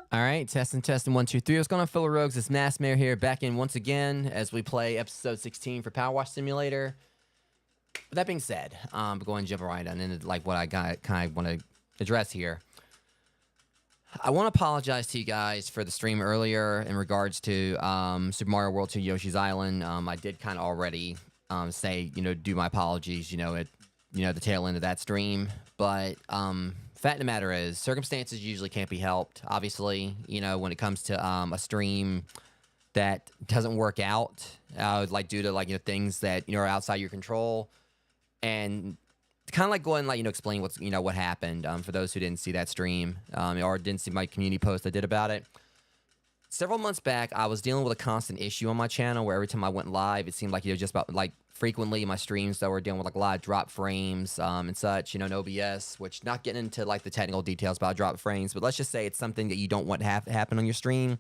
All right, testing, 1, 2, 3. What's going on, fellow rogues? It's Maskmare here, back in once again as we play episode 16 for Powerwash Simulator. With that being said, I'm going to jump right on into like what I kind of want to address here. I want to apologize to you guys for the stream earlier in regards to Super Mario World 2 Yoshi's Island. I did kind of already say, do my apologies, at the tail end of that stream, but fact of the matter is, circumstances usually can't be helped. Obviously, when it comes to a stream that doesn't work out, like due to things that are outside your control, and kind of go ahead and explain what's what happened for those who didn't see that stream or didn't see my community post I did about it. Several months back, I was dealing with a constant issue on my channel where every time I went live, it seemed like just about frequently my streams that were dealing with a lot of drop frames and such, no OBS, which not getting into the technical details about drop frames, but let's just say it's something that you don't want to have happen on your stream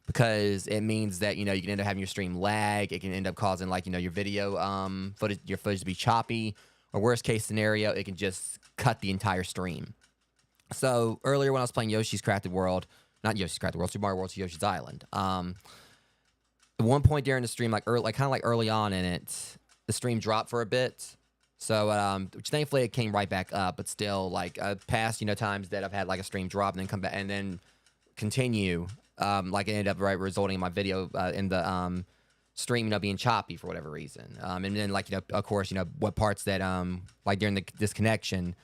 because it means that you can end up having your stream lag. It can end up causing your video footage to be choppy, or worst case scenario, it can just cut the entire stream. So earlier when I was playing Yoshi's Crafted World, not Yoshi's Crafted World, Super Mario World to Yoshi's Island. At one point during the stream, early on in it, the stream dropped for a bit. So, which thankfully it came right back up, but still, past times that I've had a stream drop and then come back and then continue, it ended up resulting in my video in the stream being choppy for whatever reason. And then of course what parts that during the disconnection,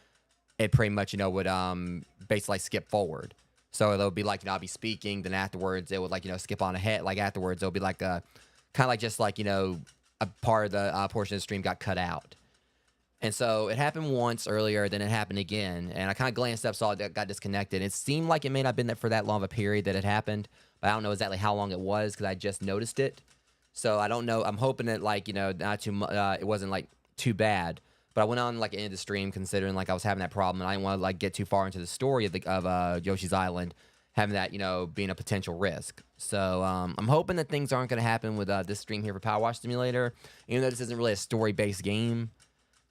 it pretty much would basically skip forward. So it'll be I'll be speaking, then afterwards it would skip on ahead. Afterwards it'll be a kind of just a part of the portion of the stream got cut out. And so it happened once earlier, then it happened again, and I kind of glanced up, saw it got disconnected. It seemed like it may not have been there for that long of a period that it happened, but I don't know exactly how long it was because I just noticed it. So I don't know. I'm hoping that not too it wasn't too bad. But I went on into the stream considering I was having that problem, and I didn't want to get too far into the story of Yoshi's Island, having that being a potential risk. So I'm hoping that things aren't going to happen with this stream here for Powerwash Simulator. Even though this isn't really a story-based game,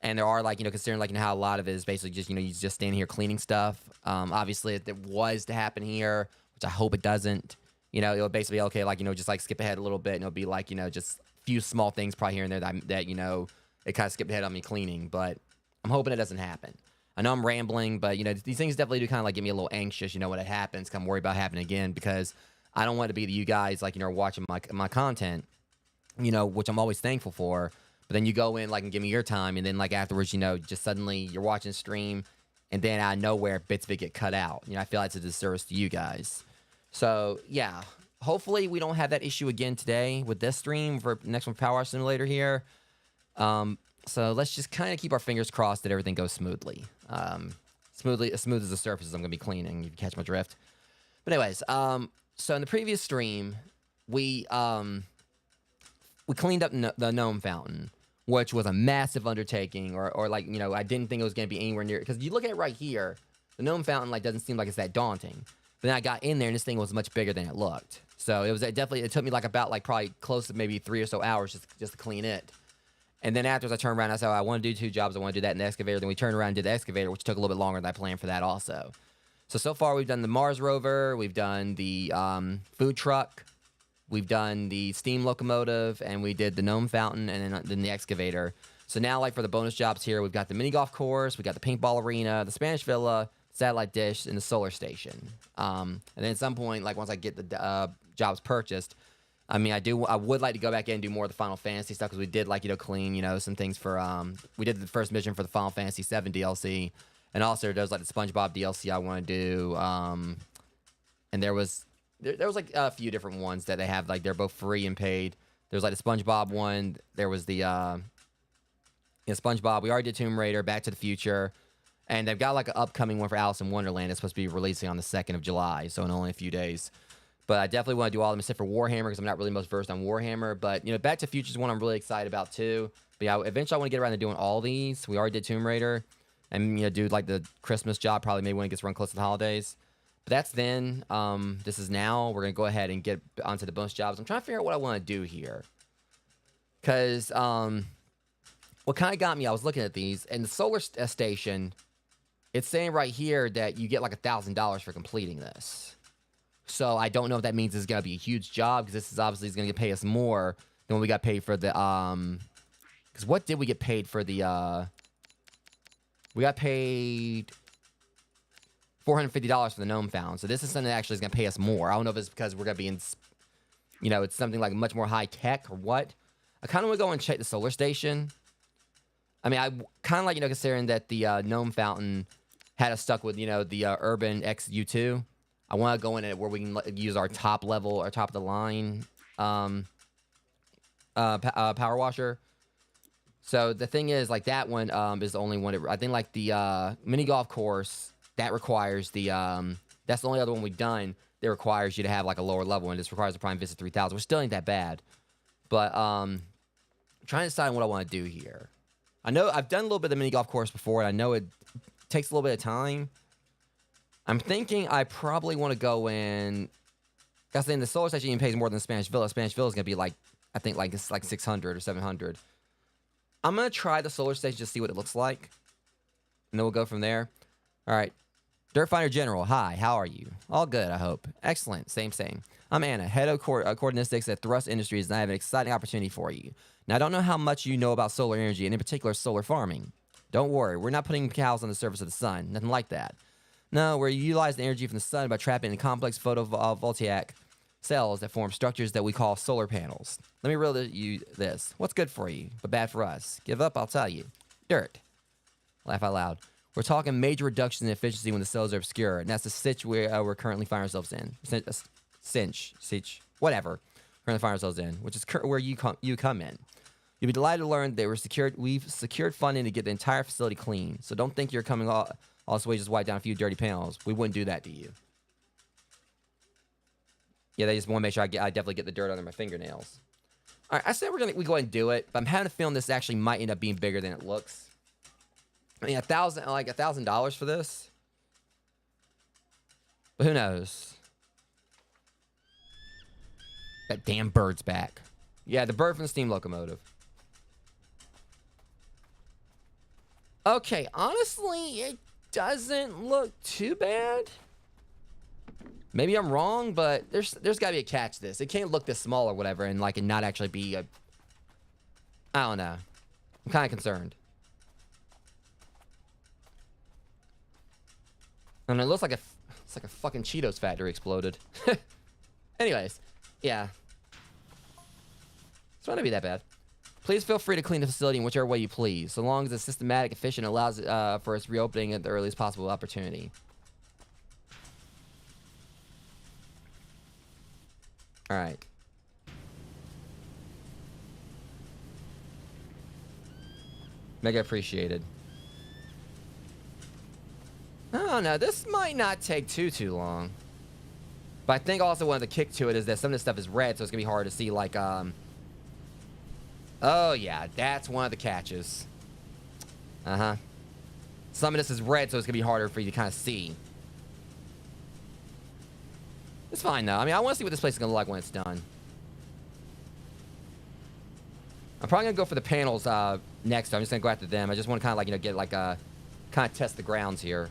And there are, like, considering, like, how a lot of it is basically just, you just stand here cleaning stuff. Obviously, if it was to happen here, which I hope it doesn't, it'll basically be okay, like, just, like, skip ahead a little bit, and it'll be, like, just a few small things probably here and there that it kind of skipped ahead on me cleaning. But I'm hoping it doesn't happen. I know I'm rambling, but, these things definitely do kind of, like, get me a little anxious, when it happens, 'cause I'm worried about happening again, because I don't want it to be you guys, like, watching my content, which I'm always thankful for. But then you go in, like, and give me your time, and then, like, afterwards, just suddenly you're watching stream, and then out of nowhere, bits of it get cut out. I feel like it's a disservice to you guys. So, yeah. Hopefully, we don't have that issue again today with this stream for next one, Powerwash Simulator here. So, let's just kind of keep our fingers crossed that everything goes smoothly. As smooth as the surfaces I'm going to be cleaning, if you catch my drift. But anyways, so in the previous stream, we cleaned up the gnome fountain, which was a massive undertaking, or like, I didn't think it was going to be anywhere near, because you look at it right here, the gnome fountain, like, doesn't seem like it's that daunting. But then I got in there, and this thing was much bigger than it looked. So it was definitely, it took me, like, about, like, probably close to maybe 3 or so hours just to clean it. And then afterwards, I turned around, and I said, I want to do 2 jobs. I want to do that in the excavator. Then we turned around and did the excavator, which took a little bit longer than I planned for that also. So far, we've done the Mars rover, we've done the food truck, we've done the steam locomotive, and we did the gnome fountain, and then the excavator. So now, like, for the bonus jobs here, we've got the mini golf course, we got the paintball arena, the Spanish villa, satellite dish, and the solar station. And then at some point, like, once I get the jobs purchased, I mean, I would like to go back in and do more of the Final Fantasy stuff, because we did, like, clean, some things for, we did the first mission for the Final Fantasy 7 DLC, and also there's, like, the SpongeBob DLC I want to do, and there was like a few different ones that they have, like, they're both free and paid. There's, like, the SpongeBob one, there was the, SpongeBob, we already did Tomb Raider, Back to the Future, and they've got, like, an upcoming one for Alice in Wonderland. It's supposed to be releasing on the 2nd of July, so in only a few days. But I definitely want to do all of them except for Warhammer, because I'm not really most versed on Warhammer. But, Back to the Future is one I'm really excited about, too. But, yeah, eventually I want to get around to doing all these. We already did Tomb Raider. And, do, like, the Christmas job, probably maybe when it gets run close to the holidays. But that's then. This is now. We're going to go ahead and get onto the bonus jobs. I'm trying to figure out what I want to do here. Because, what kind of got me, I was looking at these. And the solar station, it's saying right here that you get, like, $1,000 for completing this. So I don't know if that means it's going to be a huge job, because this is obviously going to pay us more than what we got paid for the, because what did we get paid for the, we got paid $450 for the gnome fountain. So this is something that actually is going to pay us more. I don't know if it's because we're going to be in, it's something like much more high tech or what. I kind of want to go and check the solar station. I mean, I kind of like, considering that the gnome fountain had us stuck with, the Urban XU2. I want to go in it where we can use our top level, or top of the line power washer. So the thing is, like, that one is the only one. I think, like, the mini golf course, that requires the that's the only other one we've done that requires you to have, like, a lower level, and this requires a Prime Vista 3000, which still ain't that bad. But I'm trying to decide on what I want to do here. I know I've done a little bit of the mini golf course before, and I know it takes a little bit of time. I'm thinking I probably want to go in. I was saying the solar station even pays more than the Spanish Villa. Spanish Villa is going to be like, I think, like, it's like 600 or 700. I'm going to try the solar station to see what it looks like, and then we'll go from there. All right. Dirt Finder General, hi, how are you? All good, I hope. Excellent, same. I'm Anna, head of coordinatics at Thrust Industries, and I have an exciting opportunity for you. Now, I don't know how much you know about solar energy, and in particular, solar farming. Don't worry, we're not putting cows on the surface of the sun, nothing like that. No, we utilize the energy from the sun by trapping in complex photovoltaic cells that form structures that we call solar panels. Let me riddle you this. What's good for you, but bad for us? Give up, I'll tell you. Dirt. Laugh out loud. We're talking major reductions in efficiency when the cells are obscure, and that's the sitch we're currently finding ourselves in. Sitch, whatever. Currently find ourselves in, which is where you come in. You'll be delighted to learn that we've secured funding to get the entire facility clean. So don't think you're coming all this way just wipe down a few dirty panels. We wouldn't do that to you. Yeah, they just want to make sure I definitely get the dirt under my fingernails. All right, I said we go ahead and do it, but I'm having a feeling this actually might end up being bigger than it looks. I mean, $1,000 for this, but who knows? That damn bird's back. Yeah, the bird from the steam locomotive. Okay, honestly, it doesn't look too bad. Maybe I'm wrong, but there's gotta be a catch to this. It can't look this small or whatever and like it not actually be a... I don't know. I'm kind of concerned. And it looks like it's like a fucking Cheetos factory exploded. Anyways, yeah. It's not gonna be that bad. Please feel free to clean the facility in whichever way you please, so long as it's systematic, efficient, and allows for its reopening at the earliest possible opportunity. All right. Mega appreciated. I don't know. This might not take too long. But I think also one of the kick to it is that some of this stuff is red, so it's gonna be hard to see. Like, oh yeah, that's one of the catches. Some of this is red, so it's gonna be harder for you to kind of see. It's fine though. I mean, I want to see what this place is gonna look like when it's done. I'm probably gonna go for the panels next. I'm just gonna go after them. I just want to kind of like, you know, get like a kind of test the grounds here.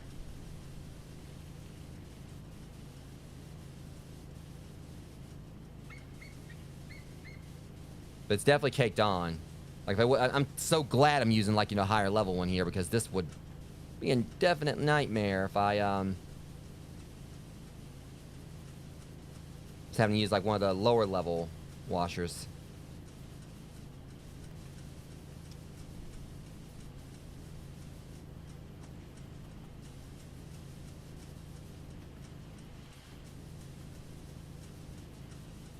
But it's definitely caked on. Like, I'm so glad I'm using, like, you know, higher level one here, because this would be a definite nightmare if I was having to use like one of the lower level washers.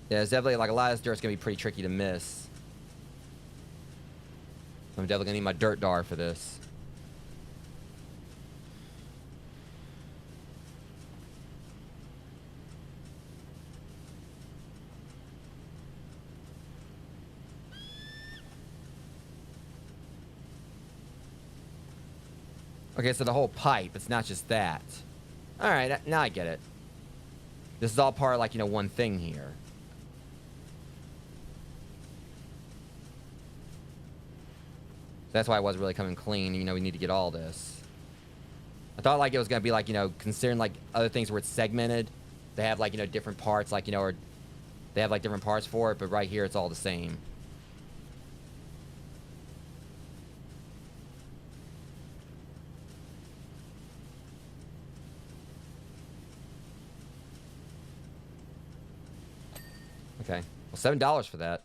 Yeah, it's definitely like a lot of this dirt's gonna be pretty tricky to miss. I'm definitely gonna need my dirt dar for this. Okay, so the whole pipe, it's not just that. All right, now I get it. This is all part of, like, you know, one thing here. That's why it wasn't really coming clean. You know, we need to get all this. I thought, like, it was going to be, like, you know, considering, like, other things where it's segmented. They have, like, you know, different parts, like, you know, or they have, like, different parts for it. But right here, it's all the same. Okay. Well, $7 for that.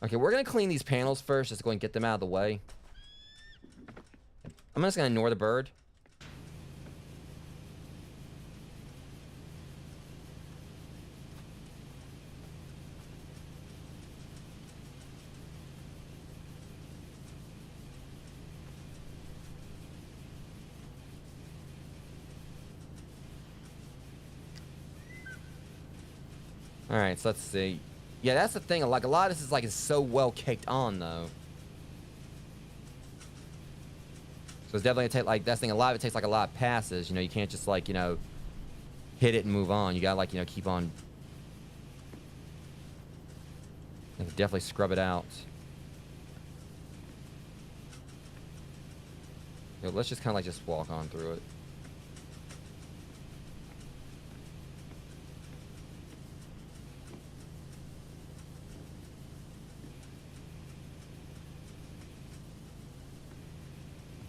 Okay, we're going to clean these panels first. Just go and get them out of the way. I'm just going to ignore the bird. All right, so let's see. Yeah, that's the thing. Like, a lot of this is like, it's so well caked on though. So it's definitely gonna take, like, that thing. A lot of it takes like a lot of passes. You know, you can't just, like, you know, hit it and move on. You gotta, like, you know, keep on. You can definitely scrub it out. Yo, let's just kind of like just walk on through it.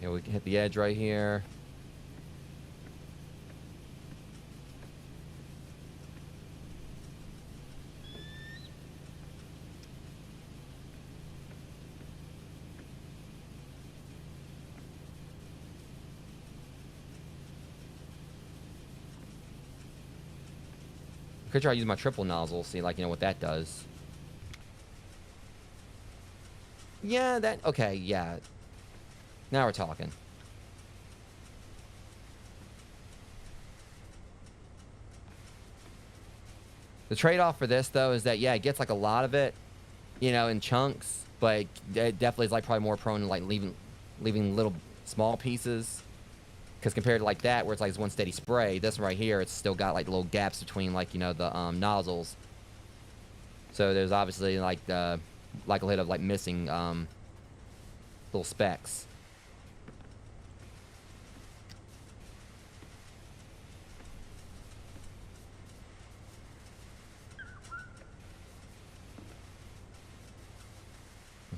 Yeah, we can hit the edge right here. Could try to use my triple nozzle, see, like, you know, what that does. Yeah, that, okay, yeah. Now we're talking. The trade-off for this, though, is that, yeah, it gets, like, a lot of it, you know, in chunks, but it definitely is, like, probably more prone to, like, leaving little small pieces. Because compared to, like, that, where it's, like, this one steady spray, this one right here, it's still got, like, little gaps between, like, you know, the nozzles. So there's obviously, like, the likelihood of, like, missing little specks.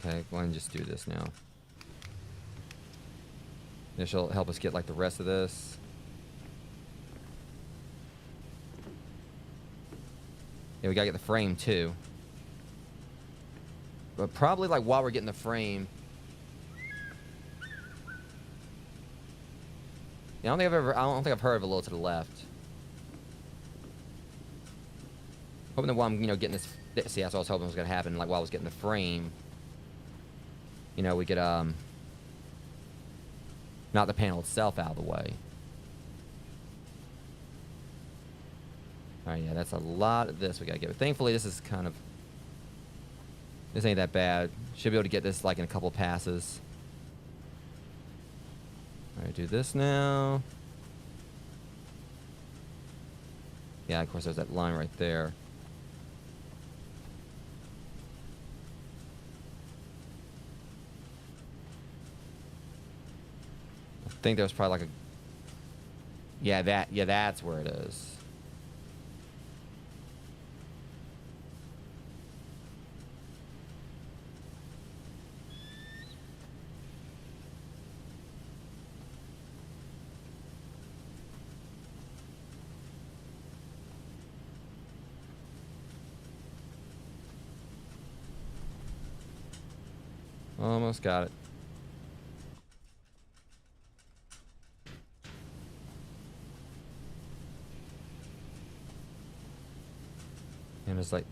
Okay, go ahead and just do this now. This will help us get like the rest of this. Yeah, we gotta get the frame too. But probably like while we're getting the frame. Yeah, I don't think I've heard of a little to the left. Hoping that while I'm, getting this, see, that's what I was hoping was gonna happen. Like while I was getting the frame, we could knock the panel itself out of the way. All right, yeah, that's a lot of this we gotta get. But thankfully, this is this ain't that bad. Should be able to get this like in a couple of passes. All right, do this now. Yeah, of course, there's that line right there. I think there's probably like a... Yeah, that's where it is. Almost got it. And it's like,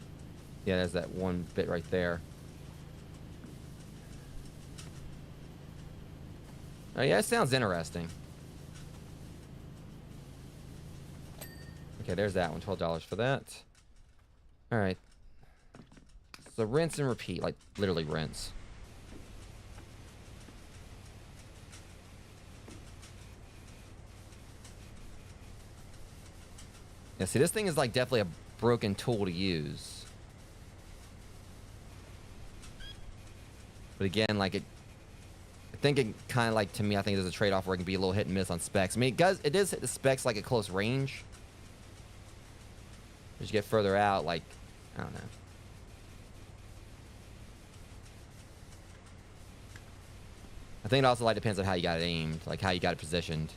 yeah, there's that one bit right there. Oh, yeah, it sounds interesting. Okay, there's that one. $12 for that. All right. So rinse and repeat, like literally rinse. Yeah, see, this thing is like definitely a broken tool to use. But again, like I think it kind of like, to me, I think there's a trade-off where it can be a little hit and miss on specs. I mean, it does hit the specs like at close range. As you get further out, like, I don't know. I think it also like depends on how you got it aimed, like how you got it positioned.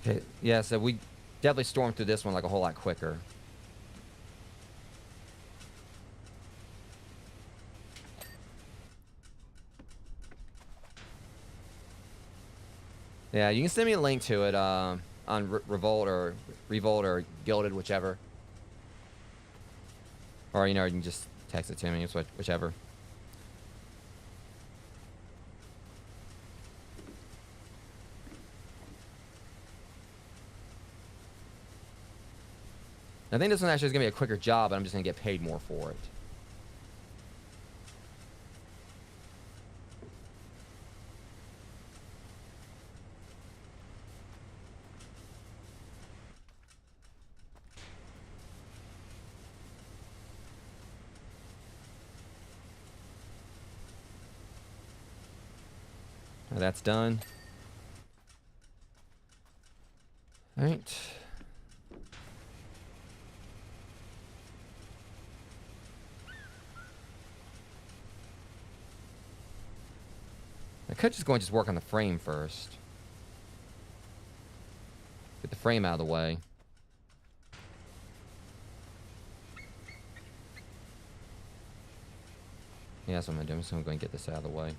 Okay, yeah, so we definitely stormed through this one like a whole lot quicker. Yeah, you can send me a link to it on Revolt or Gilded, whichever. Or, you can just text it to me, it's whichever. I think this one actually is going to be a quicker job, and I'm just going to get paid more for it. Now that's done. All right. I could just go and just work on the frame first. Get the frame out of the way. Yeah, that's what I'm gonna do. I'm just gonna go and get this out of the way.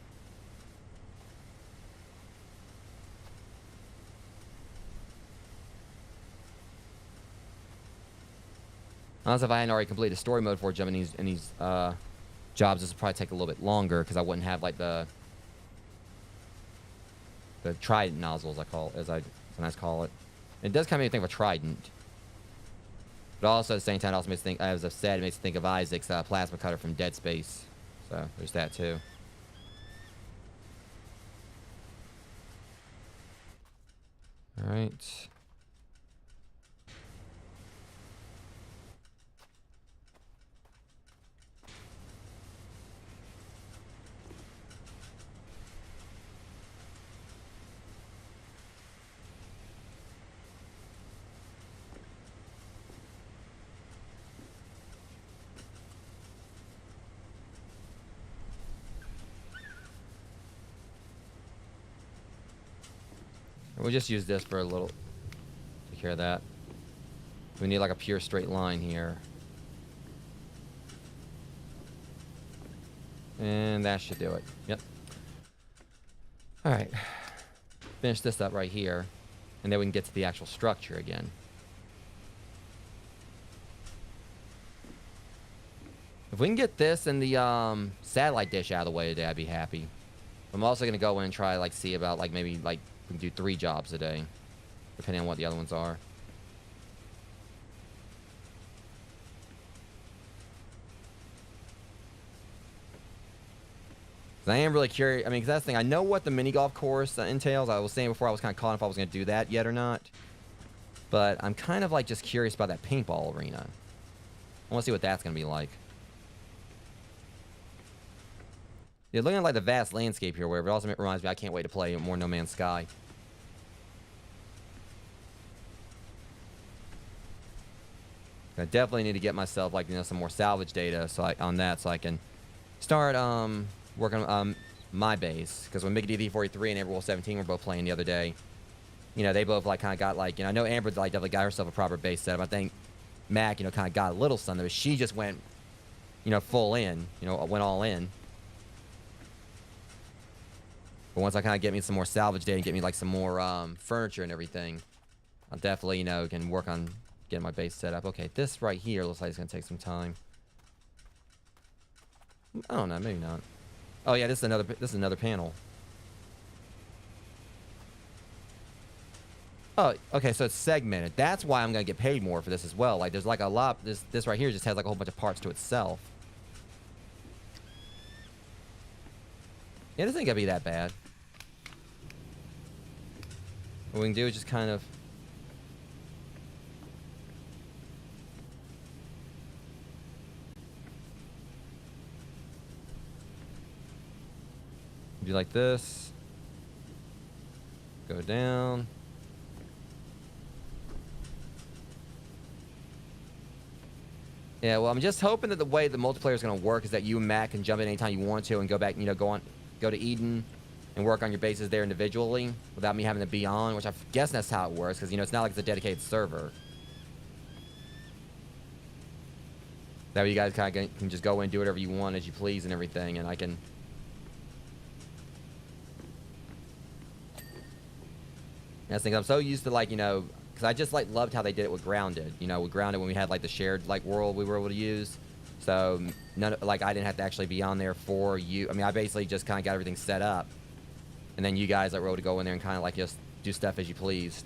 Honestly, if I hadn't already completed story mode for jumping in these jobs, this would probably take a little bit longer because I wouldn't have like the trident nozzles, as I sometimes call it. It does kind of make me think of a trident, but also at the same time, it also makes me think, as I've said, it makes me think of Isaac's plasma cutter from Dead Space. So there's that too. All right. We'll just use this for a little. Take care of that. We need like a pure straight line here. And that should do it. Yep. All right. Finish this up right here. And then we can get to the actual structure again. If we can get this and the satellite dish out of the way today, I'd be happy. I'm also going to go in and try like see about like maybe like we can do 3 jobs a day. Depending on what the other ones are. I am really curious. I mean, because that's the thing. I know what the mini golf course entails. I was saying before, I was kind of caught if I was going to do that yet or not. But I'm kind of like just curious about that paintball arena. I want to see what that's going to be like. Yeah, looking at like the vast landscape here, where it also reminds me I can't wait to play more No Man's Sky. I definitely need to get myself like some more salvage data on that, so I can start working on my base. Because when Mickey DV43 and Amber 17 were both playing the other day, they both like kind of got like I know Amber like definitely got herself a proper base setup. I think Mac kind of got a little something, but she just went full in, went all in. But once I kind of get me some more salvage data and get me like some more furniture and everything, I'll definitely can work on getting my base set up. Okay, this right here looks like it's gonna take some time. I don't know, maybe not. Oh yeah, this is another panel. Oh, okay, so it's segmented. That's why I'm gonna get paid more for this as well. Like there's like a lot. This right here just has like a whole bunch of parts to itself. Yeah, this ain't gonna be that bad. What we can do is just kind of. Do like this. Go down. Yeah, well, I'm just hoping that the way the multiplayer is going to work is that you and Matt can jump in anytime you want to and go back, go to Eden and work on your bases there individually without me having to be on, which I guess that's how it works because, it's not like it's a dedicated server. That way you guys kind of can just go in and do whatever you want as you please and everything, and I can... That's the thing, I'm so used to, because I just, loved how they did it with Grounded. With Grounded when we had, the shared, world we were able to use. So, I didn't have to actually be on there for you. I mean, I basically just kind of got everything set up. And then you guys, were able to go in there and kind of, just do stuff as you pleased.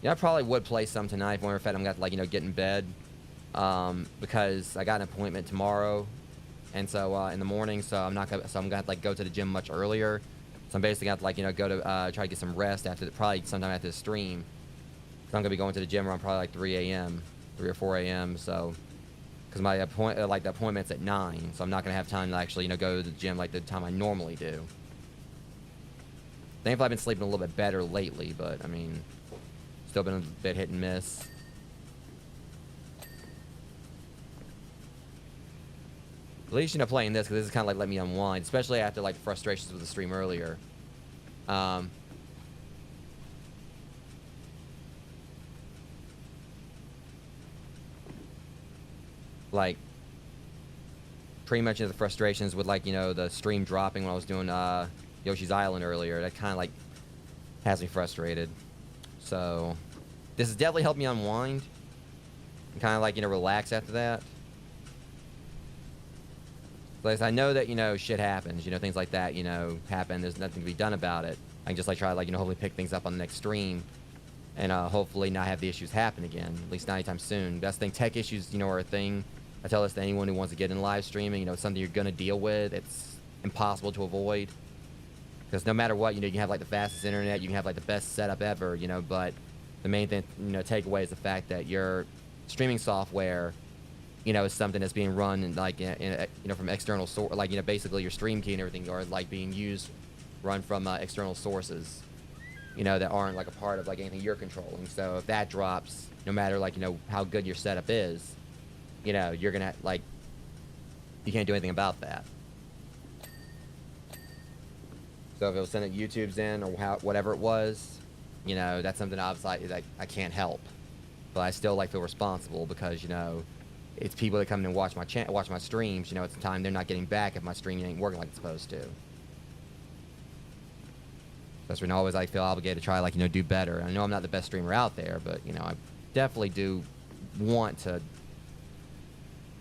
Yeah, I probably would play some tonight when we're fed. I'm got to, get in bed. Because I got an appointment tomorrow. And so, in the morning, so I'm going to have to, go to the gym much earlier. So I'm basically going to, go to, try to get some rest probably sometime after the stream. So I'm going to be going to the gym around probably 3 a.m., 3 or 4 a.m., so... Because my the appointment's at 9, so I'm not going to have time to actually, go to the gym the time I normally do. Thankfully, I've been sleeping a little bit better lately, but, I mean... Still been a bit hit and miss. At least, playing this, because this is kind of let me unwind, especially after, the frustrations with the stream earlier. like pretty much the frustrations with like, you know, the stream dropping when I was doing Yoshi's Island earlier. That kind of like has me frustrated. So this has definitely helped me unwind and kind of like, you know, relax after that. But I know that, you know, shit happens, you know, things like that, you know, happen. There's nothing to be done about it. I can just like try to like, you know, hopefully pick things up on the next stream and hopefully not have the issues happen again, at least not anytime soon. Best thing, tech issues, you know, are a thing. I tell this to anyone who wants to get in live streaming, you know, it's something you're going to deal with. It's impossible to avoid. Because no matter what, you know, you can have like the fastest internet, you can have like the best setup ever, you know, but the main thing, you know, takeaway is the fact that your streaming software, you know, is something that's being run in, like, you know, from external source, like, you know, basically your stream key and everything are like being used, run from external sources, you know, that aren't like a part of like anything you're controlling. So if that drops, no matter like, you know, how good your setup is, you know, you're gonna like, you can't do anything about that. So if it was sending YouTube's in or whatever it was, you know, that's something obviously like I can't help, but I still like feel responsible because, you know, it's people that come in and watch my streams. You know, it's the time they're not getting back if my stream ain't working like it's supposed to. That's when I always like feel obligated to try like, you know, do better. I know I'm not the best streamer out there, but you know, I definitely do want to.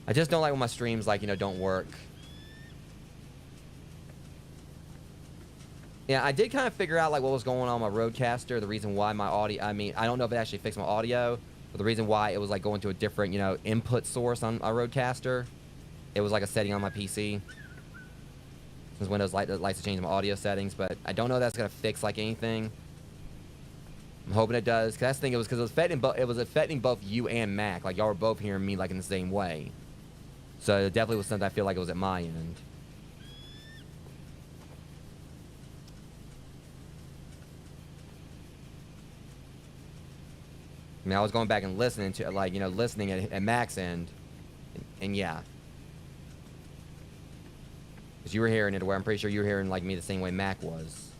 I just don't like when my streams like, you know, don't work. Yeah, I did kind of figure out like what was going on with my Rodecaster. The reason why my audio, I mean, I don't know if it actually fixed my audio, but the reason why it was like going to a different, you know, input source on a Rodecaster, it was like a setting on my PC. Since Windows likes to change my audio settings, but I don't know if that's gonna fix like anything. I'm hoping it does, cause that's the thing. It was because it was affecting both you and Mac. Like y'all were both hearing me like in the same way. So it definitely was something I feel like it was at my end. I mean, I was going back and listening to, like, you know, listening at Mac's end, and yeah. Because you were hearing it, where I'm pretty sure you were hearing, like, me the same way Mac was.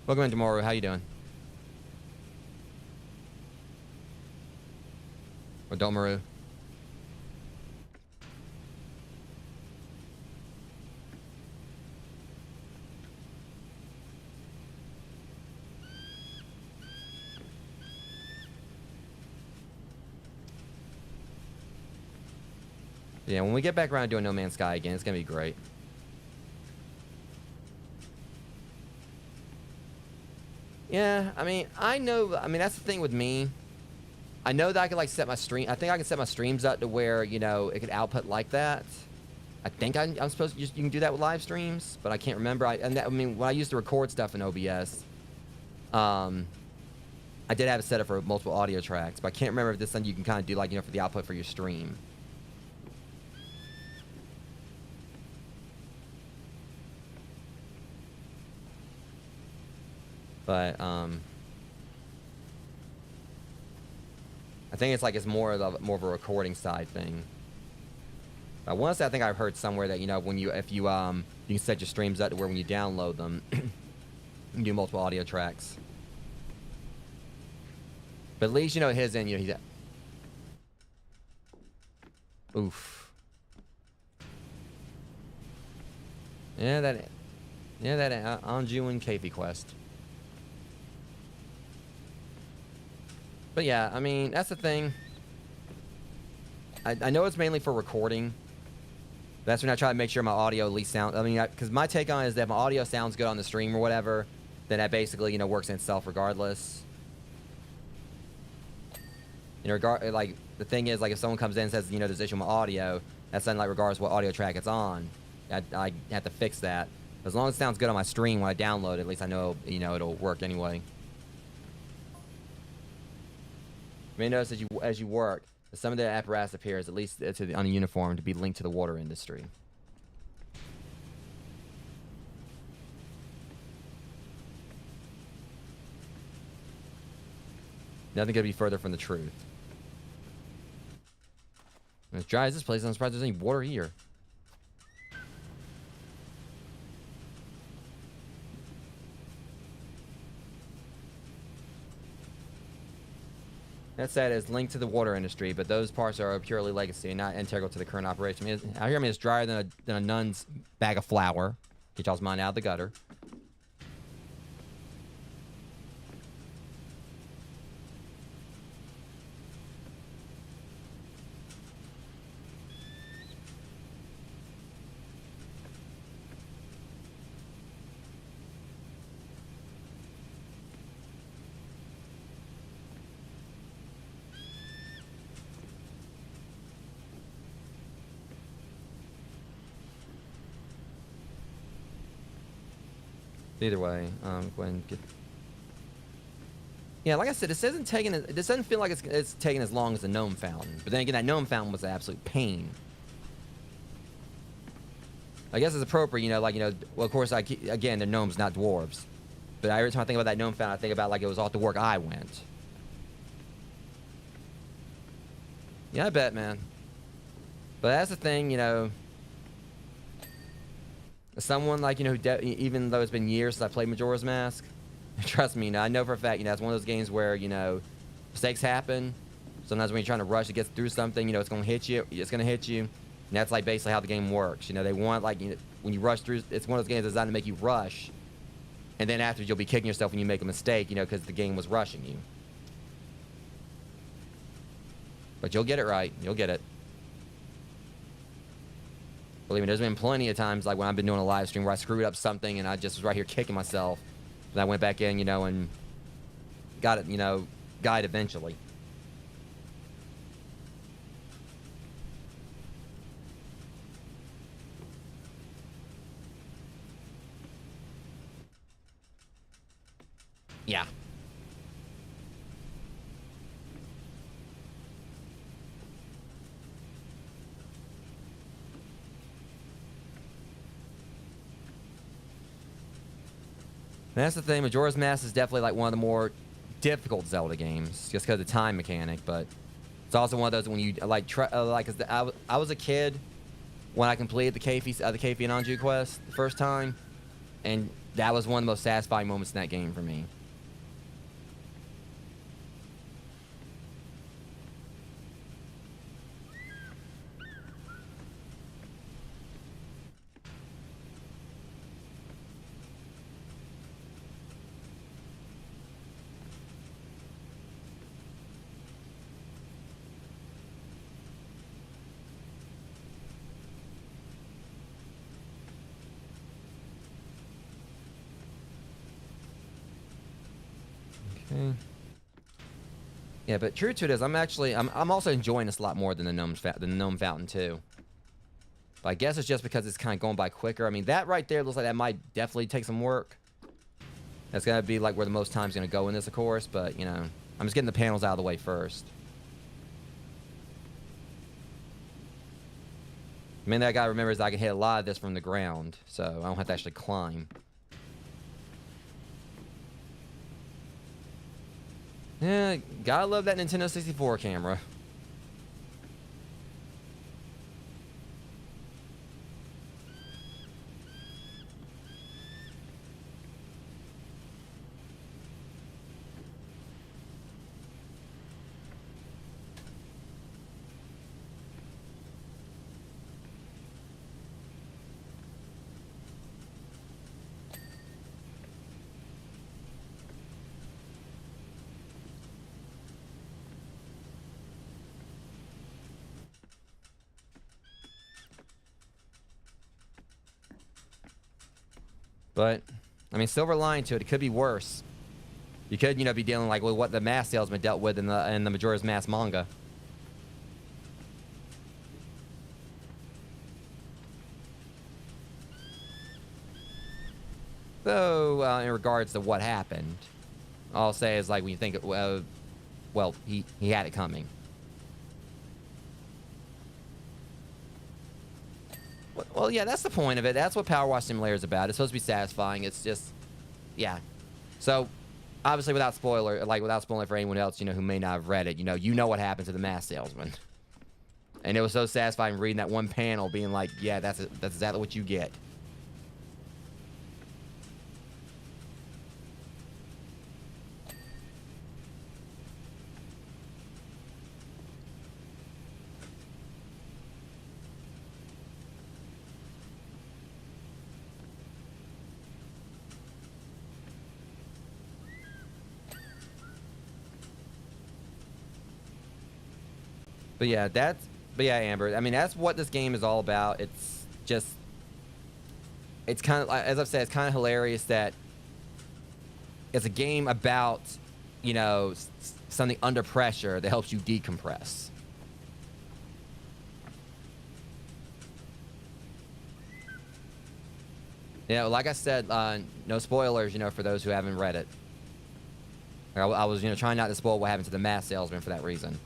Welcome in, Tomorrow. How you doing? Or Domaru? Yeah, when we get back around to doing No Man's Sky again, it's gonna be great. Yeah, I mean, that's the thing with me. I know that I can like set my stream. I think I can set my streams up to where, you know, it could output like that. I think I'm supposed to you can do that with live streams, but I can't remember. I mean, when I used to record stuff in OBS, I did have it set up for multiple audio tracks, but I can't remember if this thing you can kind of do like, you know, for the output for your stream. But I think it's like it's more of a recording side thing. I want to say I think I've heard somewhere that, you know, when you can set your streams up to where when you download them, you can do multiple audio tracks. But at least, you know, his end, you know, he's oof. Yeah, that Anju and Kafie quest. But yeah, I mean, that's the thing. I know it's mainly for recording. That's when I try to make sure my audio at least sounds. I mean, because my take on it is that if my audio sounds good on the stream or whatever, then that basically, you know, works in itself regardless. You know, like the thing is, like if someone comes in and says, you know, there's an issue with my audio, that's then like regardless what audio track it's on, I have to fix that. As long as it sounds good on my stream when I download it, at least I know, you know, it'll work anyway. You may notice as you work, that some of the apparatus appears, at least on the uniform, to be linked to the water industry. Nothing could be further from the truth. And as dry as this place, I'm surprised there's any water here. That said, is linked to the water industry, but those parts are purely legacy and not integral to the current operation. I mean, it's drier than a nun's bag of flour. Get y'all's mind out of the gutter. Either way, go ahead and get. Yeah, like I said, this isn't taking. This doesn't feel like it's taking as long as the gnome fountain. But then again, that gnome fountain was an absolute pain. I guess it's appropriate, you know, like, you know. Well, of course, again, they're gnomes, not dwarves. But every time I think about that gnome fountain, I think about like it was off the work I went. Yeah, I bet, man. But that's the thing, you know. Someone like, you know, even though it's been years since I played Majora's Mask, trust me, you know, I know for a fact, you know, it's one of those games where, you know, mistakes happen. Sometimes when you're trying to rush to get through something, you know, it's going to hit you. It's going to hit you. And that's like basically how the game works. You know, they want, like, you know, when you rush through, it's one of those games designed to make you rush. And then after, you'll be kicking yourself when you make a mistake, you know, because the game was rushing you. But you'll get it right. You'll get it. Believe me, there's been plenty of times, like when I've been doing a live stream where I screwed up something and I just was right here kicking myself. And I went back in, you know, and got it, you know, got it eventually. Yeah. And that's the thing. Majora's Mask is definitely like one of the more difficult Zelda games, just because of the time mechanic. But it's also one of those when you like I was a kid when I completed the Keffi and Anju quest the first time, and that was one of the most satisfying moments in that game for me. Okay. Yeah, but true to it is, I'm also enjoying this a lot more than the gnome fountain too. But I guess it's just because it's kind of going by quicker. I mean, that right there looks like that might definitely take some work. That's gonna be like where the most time's gonna go in this, of course. But you know, I'm just getting the panels out of the way first. The main thing I gotta remember is I can hit a lot of this from the ground, so I don't have to actually climb. Yeah, gotta love that Nintendo 64 camera. But, I mean, silver lining to it, it could be worse. You could, you know, be dealing like with what the mask salesman dealt with in the Majora's Mask manga. So, in regards to what happened, all I'll say is like when you think, well, he had it coming. Well, yeah, that's the point of it. That's what Powerwash Simulator is about. It's supposed to be satisfying. It's just, yeah. So, obviously, without spoiling for anyone else, you know, who may not have read it, you know what happened to the mask salesman. And it was so satisfying reading that one panel, being like, yeah, that's exactly what you get. But yeah, Amber. I mean, that's what this game is all about. It's just, it's kind of, as I've said, it's kind of hilarious that it's a game about, you know, something under pressure that helps you decompress. You know, like I said, no spoilers, you know, for those who haven't read it. I was, you know, trying not to spoil what happened to the mask salesman for that reason.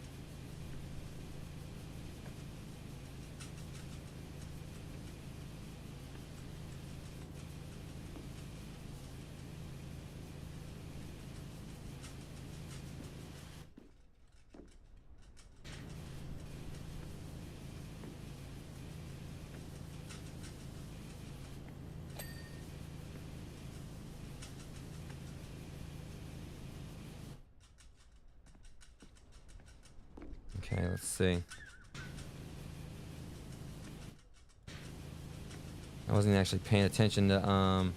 Okay, let's see. I wasn't actually paying attention to,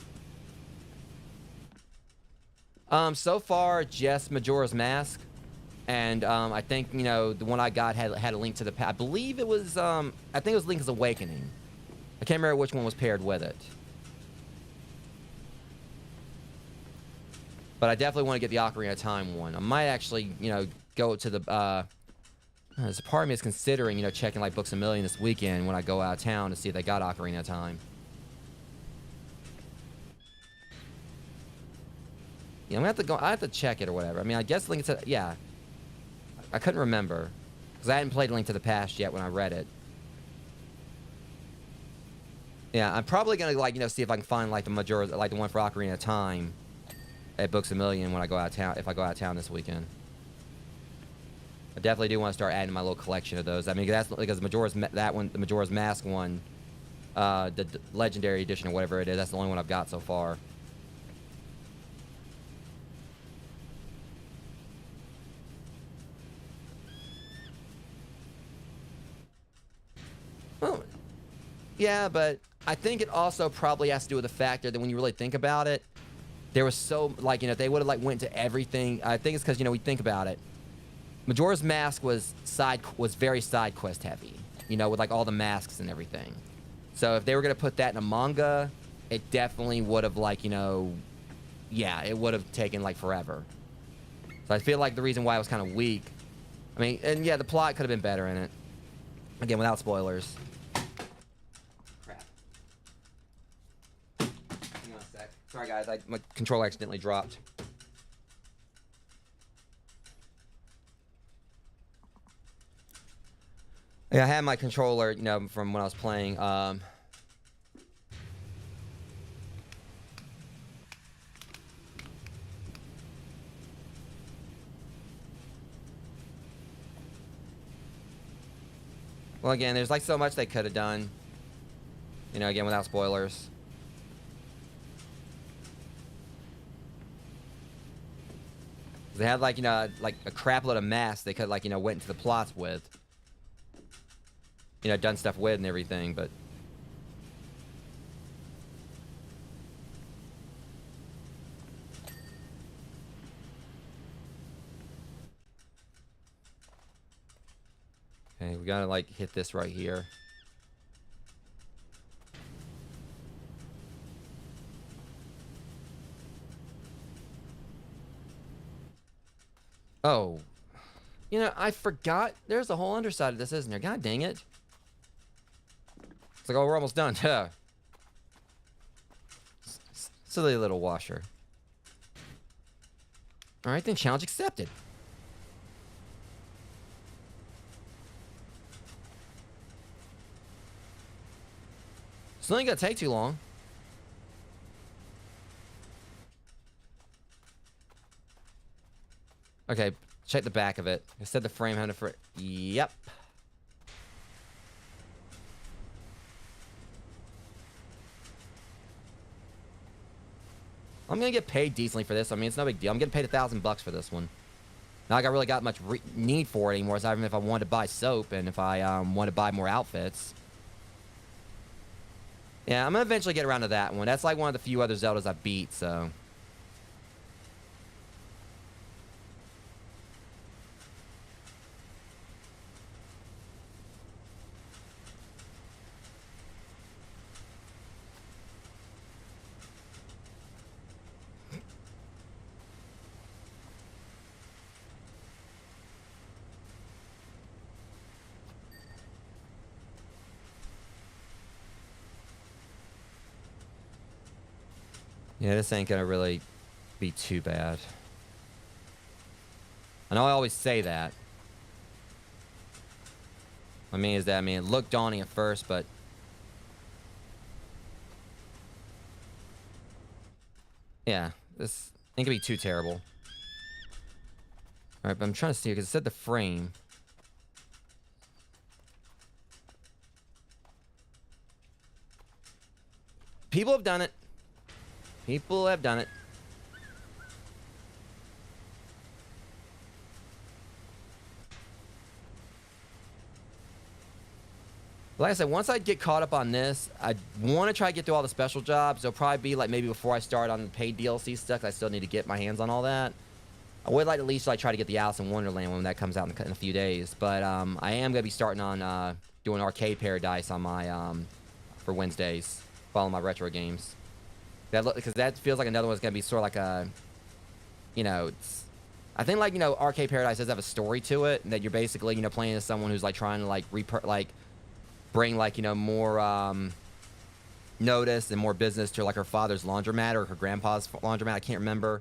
so far, just Majora's Mask. And, I think, you know, the one I got had a link to the, I believe it was, I think it was Link's Awakening. I can't remember which one was paired with it. But I definitely want to get the Ocarina of Time one. I might actually, you know, go to the, there's a part of me is considering, you know, checking like Books A Million this weekend when I go out of town to see if they got Ocarina of Time. Yeah, I'm gonna have to go. I have to check it or whatever. I mean, I guess Link to, yeah. I couldn't remember because I hadn't played Link to the Past yet when I read it. Yeah, I'm probably gonna, like, you know, see if I can find like the Majora, like the one for Ocarina of Time at Books A Million when I go out of town. If I go out of town this weekend. I definitely do want to start adding my little collection of those. I mean, that's because that one, the Majora's Mask one, the Legendary Edition or whatever it is. That's the only one I've got so far. Well, yeah, but I think it also probably has to do with the factor that when you really think about it, there was so, like, you know, they would have like went to everything. I think it's because, you know, we think about it. Majora's Mask was very side quest heavy, you know, with like all the masks and everything. So if they were gonna put that in a manga, it definitely would have, like, you know, yeah, it would have taken like forever. So I feel like the reason why it was kind of weak, I mean, and yeah, the plot could have been better in it. Again, without spoilers. Crap. Hang on a sec. Sorry guys, my controller accidentally dropped. Yeah, I had my controller, you know, from when I was playing. Well, again, there's like so much they could have done. You know, again, without spoilers. They had, like, you know, like a crap load of masks they could, like, you know, went into the plots with. You know, done stuff with and everything, but... Okay, we gotta, like, hit this right here. Oh. You know, I forgot. There's a whole underside of this, isn't there? God dang it. It's like, oh, we're almost done. Silly little washer. Alright then, challenge accepted. It's not gonna take too long. Okay, check the back of it. I said the frame had for it. Yep. I'm gonna get paid decently for this. I mean, it's no big deal. I'm getting paid $1,000 for this one. Not like I really got much need for it anymore. Aside from if I wanted to buy soap and if I want to buy more outfits. Yeah, I'm gonna eventually get around to that one. That's like one of the few other Zeldas I beat, so. Yeah, this ain't gonna really be too bad. I know I always say that. I mean, it looked daunting at first, but yeah, this ain't gonna be too terrible. All right, but I'm trying to see because it said the frame. People have done it. People have done it. Like I said, once I get caught up on this, I want to try to get through all the special jobs. It'll probably be like maybe before I start on the paid DLC stuff. I still need to get my hands on all that. I would like at least like try to get the Alice in Wonderland when that comes out in a few days. But I am gonna be starting on doing Arcade Paradise on my for Wednesdays, following my retro games. Because that feels like another one's gonna be sort of like a, you know, I think like, you know, Arcade Paradise does have a story to it, and that you're basically, you know, playing as someone who's like trying to like bring like, you know, more notice and more business to like her father's laundromat or her grandpa's laundromat. I can't remember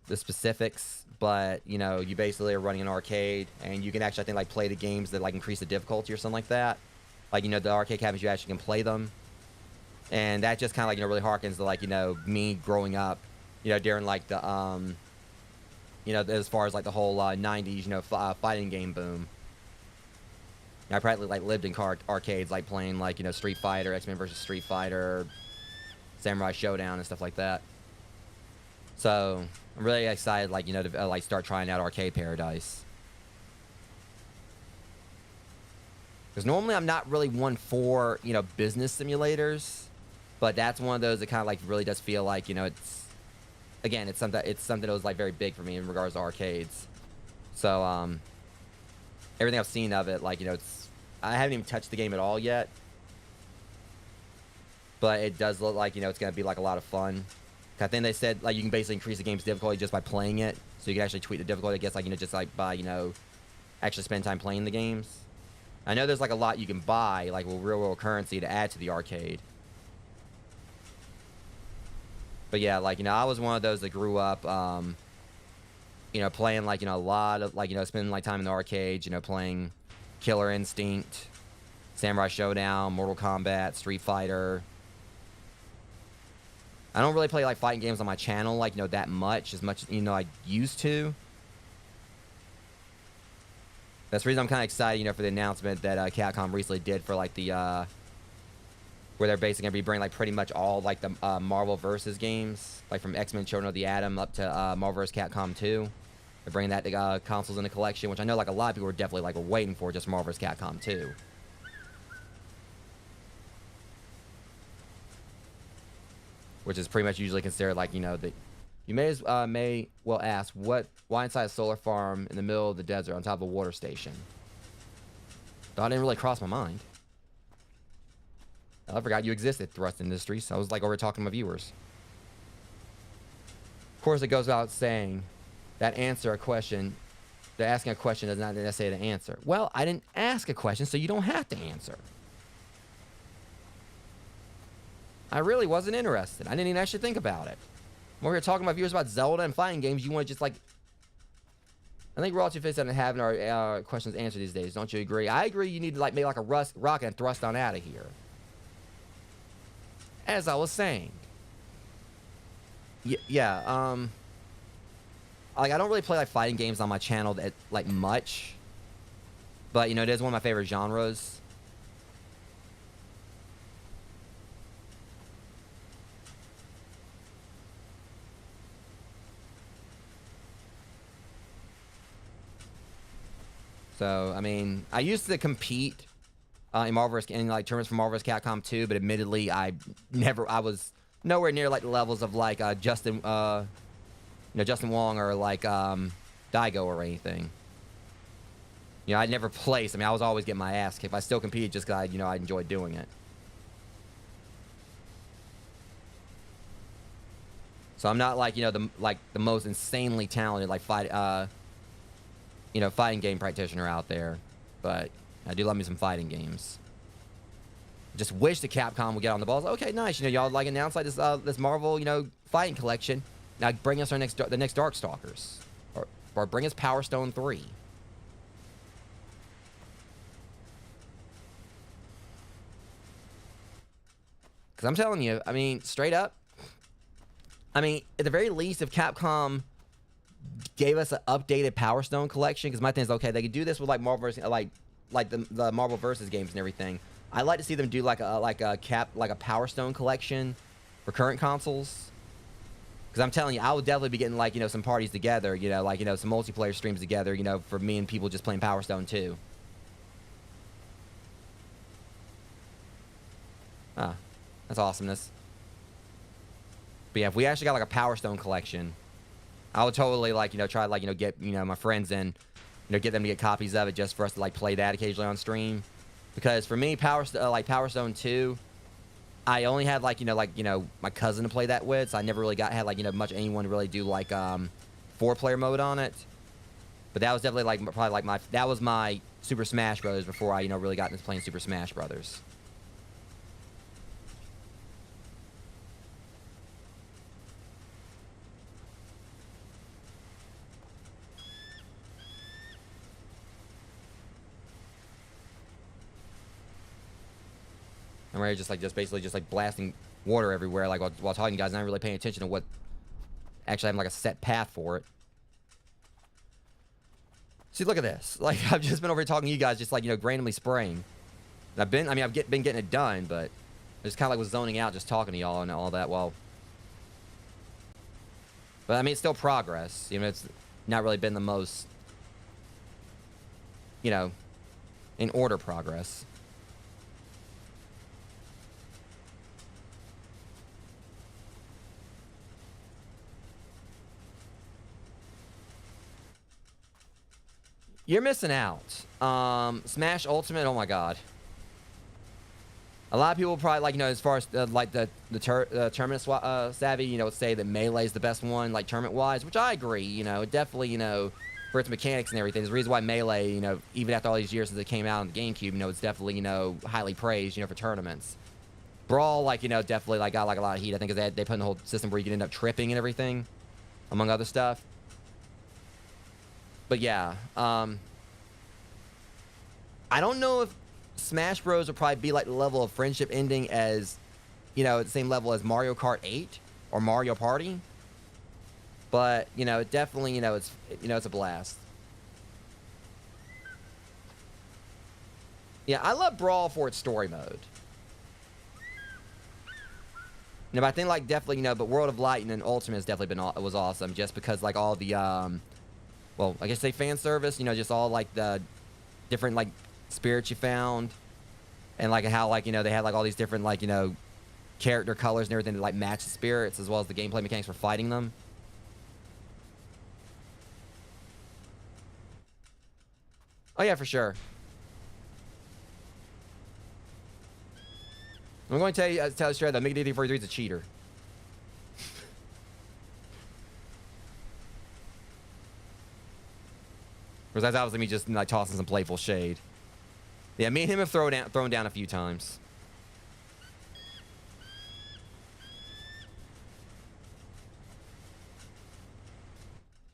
the specifics, but you know, you basically are running an arcade, and you can actually, I think, like play the games that like increase the difficulty or something like that. Like, you know, the arcade cabinets, you actually can play them, and that just kind of like, you know, really harkens to like, you know, me growing up, you know, during like the you know, as far as like the whole 90s, you know, fighting game boom. I practically like lived in arcades, like playing like, you know, Street Fighter, X-Men vs. Street Fighter, Samurai Showdown, and stuff like that. So I'm really excited, like, you know, to like start trying out Arcade Paradise. Because normally I'm not really one for, you know, business simulators, but that's one of those that kind of like really does feel like, you know, it's, again, it's something that was like very big for me in regards to arcades. So everything I've seen of it, like, you know, I haven't even touched the game at all yet, but it does look like, you know, it's gonna be like a lot of fun. I think they said like you can basically increase the game's difficulty just by playing it, so you can actually tweak the difficulty, I guess, like, you know, just like by, you know, actually spend time playing the games. I know there's like a lot you can buy, like real world currency, to add to the arcade. But yeah, like, you know, I was one of those that grew up, you know, playing like, you know, a lot of like, you know, spending like time in the arcades, you know, playing Killer Instinct, Samurai Showdown, Mortal Kombat, Street Fighter. I don't really play like fighting games on my channel, like, you know, that much, as you know, I used to. That's the reason I'm kind of excited, you know, for the announcement that Capcom recently did for like the where they're basically gonna be bringing like pretty much all like the Marvel vs. games, like from X-Men Children of the Atom up to Marvel vs. Capcom 2. They're bringing that to consoles in the collection, which I know like a lot of people were definitely like were waiting for, just Marvel vs. Capcom 2. Which is pretty much usually considered like, you know, that you may well ask, why inside a solar farm in the middle of the desert on top of a water station? That didn't really cross my mind. I forgot you existed, Thrust Industries. I was like over talking to my viewers. Of course, it goes without saying that asking a question does not necessarily the answer. Well, I didn't ask a question, so you don't have to answer. I really wasn't interested. I didn't even actually think about it. When we were talking to my viewers about Zelda and fighting games, you want to just like... I think we're all too fixated on having our questions answered these days. Don't you agree? I agree you need to like make like a rocket and thrust on out of here. As I was saying. Yeah, like, I don't really play like fighting games on my channel that like much. But, you know, it is one of my favorite genres. So, I mean, I used to compete in like tournaments for Marvel vs. Capcom 2, but admittedly, I was nowhere near like the levels of like Justin Wong or like Daigo or anything. You know, I never placed. I mean, I was always getting my ass kicked. I still competed just because I enjoyed doing it. So I'm not like, you know, the most insanely talented like fighting game practitioner out there, but I do love me some fighting games. Just wish the Capcom would get on the balls. Okay, nice. You know, y'all like announce like this Marvel, you know, fighting collection. Now bring us the next Darkstalkers, or bring us Power Stone 3. Because I'm telling you, I mean, straight up, I mean, at the very least, if Capcom gave us an updated Power Stone collection, because my thing is, okay, they could do this with like Marvel versus, like the Marvel versus games and everything. I'd like to see them do like a Power Stone collection for current consoles. Because I'm telling you, I would definitely be getting like, you know, some parties together, you know, like, you know, some multiplayer streams together, you know, for me and people just playing Power Stone 2. Ah, that's awesomeness. But yeah, if we actually got like a Power Stone collection, I would totally like, you know, try to like, you know, get, you know, my friends in, you know, get them to get copies of it just for us to like play that occasionally on stream. Because for me, Power Stone 2, I only had like, you know, my cousin to play that with, so I never really had like, you know, much anyone to really do like 4-player mode on it. But that was definitely like probably like that was my Super Smash Brothers before I, you know, really got into playing Super Smash Brothers. I'm ready just basically blasting water everywhere, like while talking to you guys, not really paying attention to what actually having like a set path for it. See, look at this. Like, I've just been over here talking to you guys, just like, you know, randomly spraying. And I've been getting it done, but I just kind of like was zoning out just talking to y'all and all that while. But I mean, it's still progress. You know, it's not really been the most, you know, in order progress. You're missing out. Smash Ultimate, oh my god. A lot of people probably, like, you know, as far as, like, the tournament savvy, you know, would say that Melee's the best one, like, tournament-wise, which I agree, you know. It definitely, you know, for its mechanics and everything. There's a reason why Melee, you know, even after all these years since it came out on the GameCube, you know, it's definitely, you know, highly praised, you know, for tournaments. Brawl, like, you know, definitely, like, got, like, a lot of heat, I think, because they put in the whole system where you can end up tripping and everything, among other stuff. But yeah, I don't know if Smash Bros. Will probably be like the level of friendship ending as, you know, at the same level as Mario Kart 8 or Mario Party. But, you know, it definitely, you know, it's a blast. Yeah, I love Brawl for its story mode. You know, but I think, like, definitely, you know, but World of Light and then Ultimate has definitely was awesome just because, like, all the, well, I guess say fan service, you know, just all, like, the different, like, spirits you found. And, like, how, like, you know, they had, like, all these different, like, you know, character colors and everything to, like, match the spirits, as well as the gameplay mechanics for fighting them. Oh, yeah, for sure. I'm going to tell you straight that Mega D343 is a cheater. Because that's obviously me just, like, tossing some playful shade. Yeah, me and him have thrown down a few times.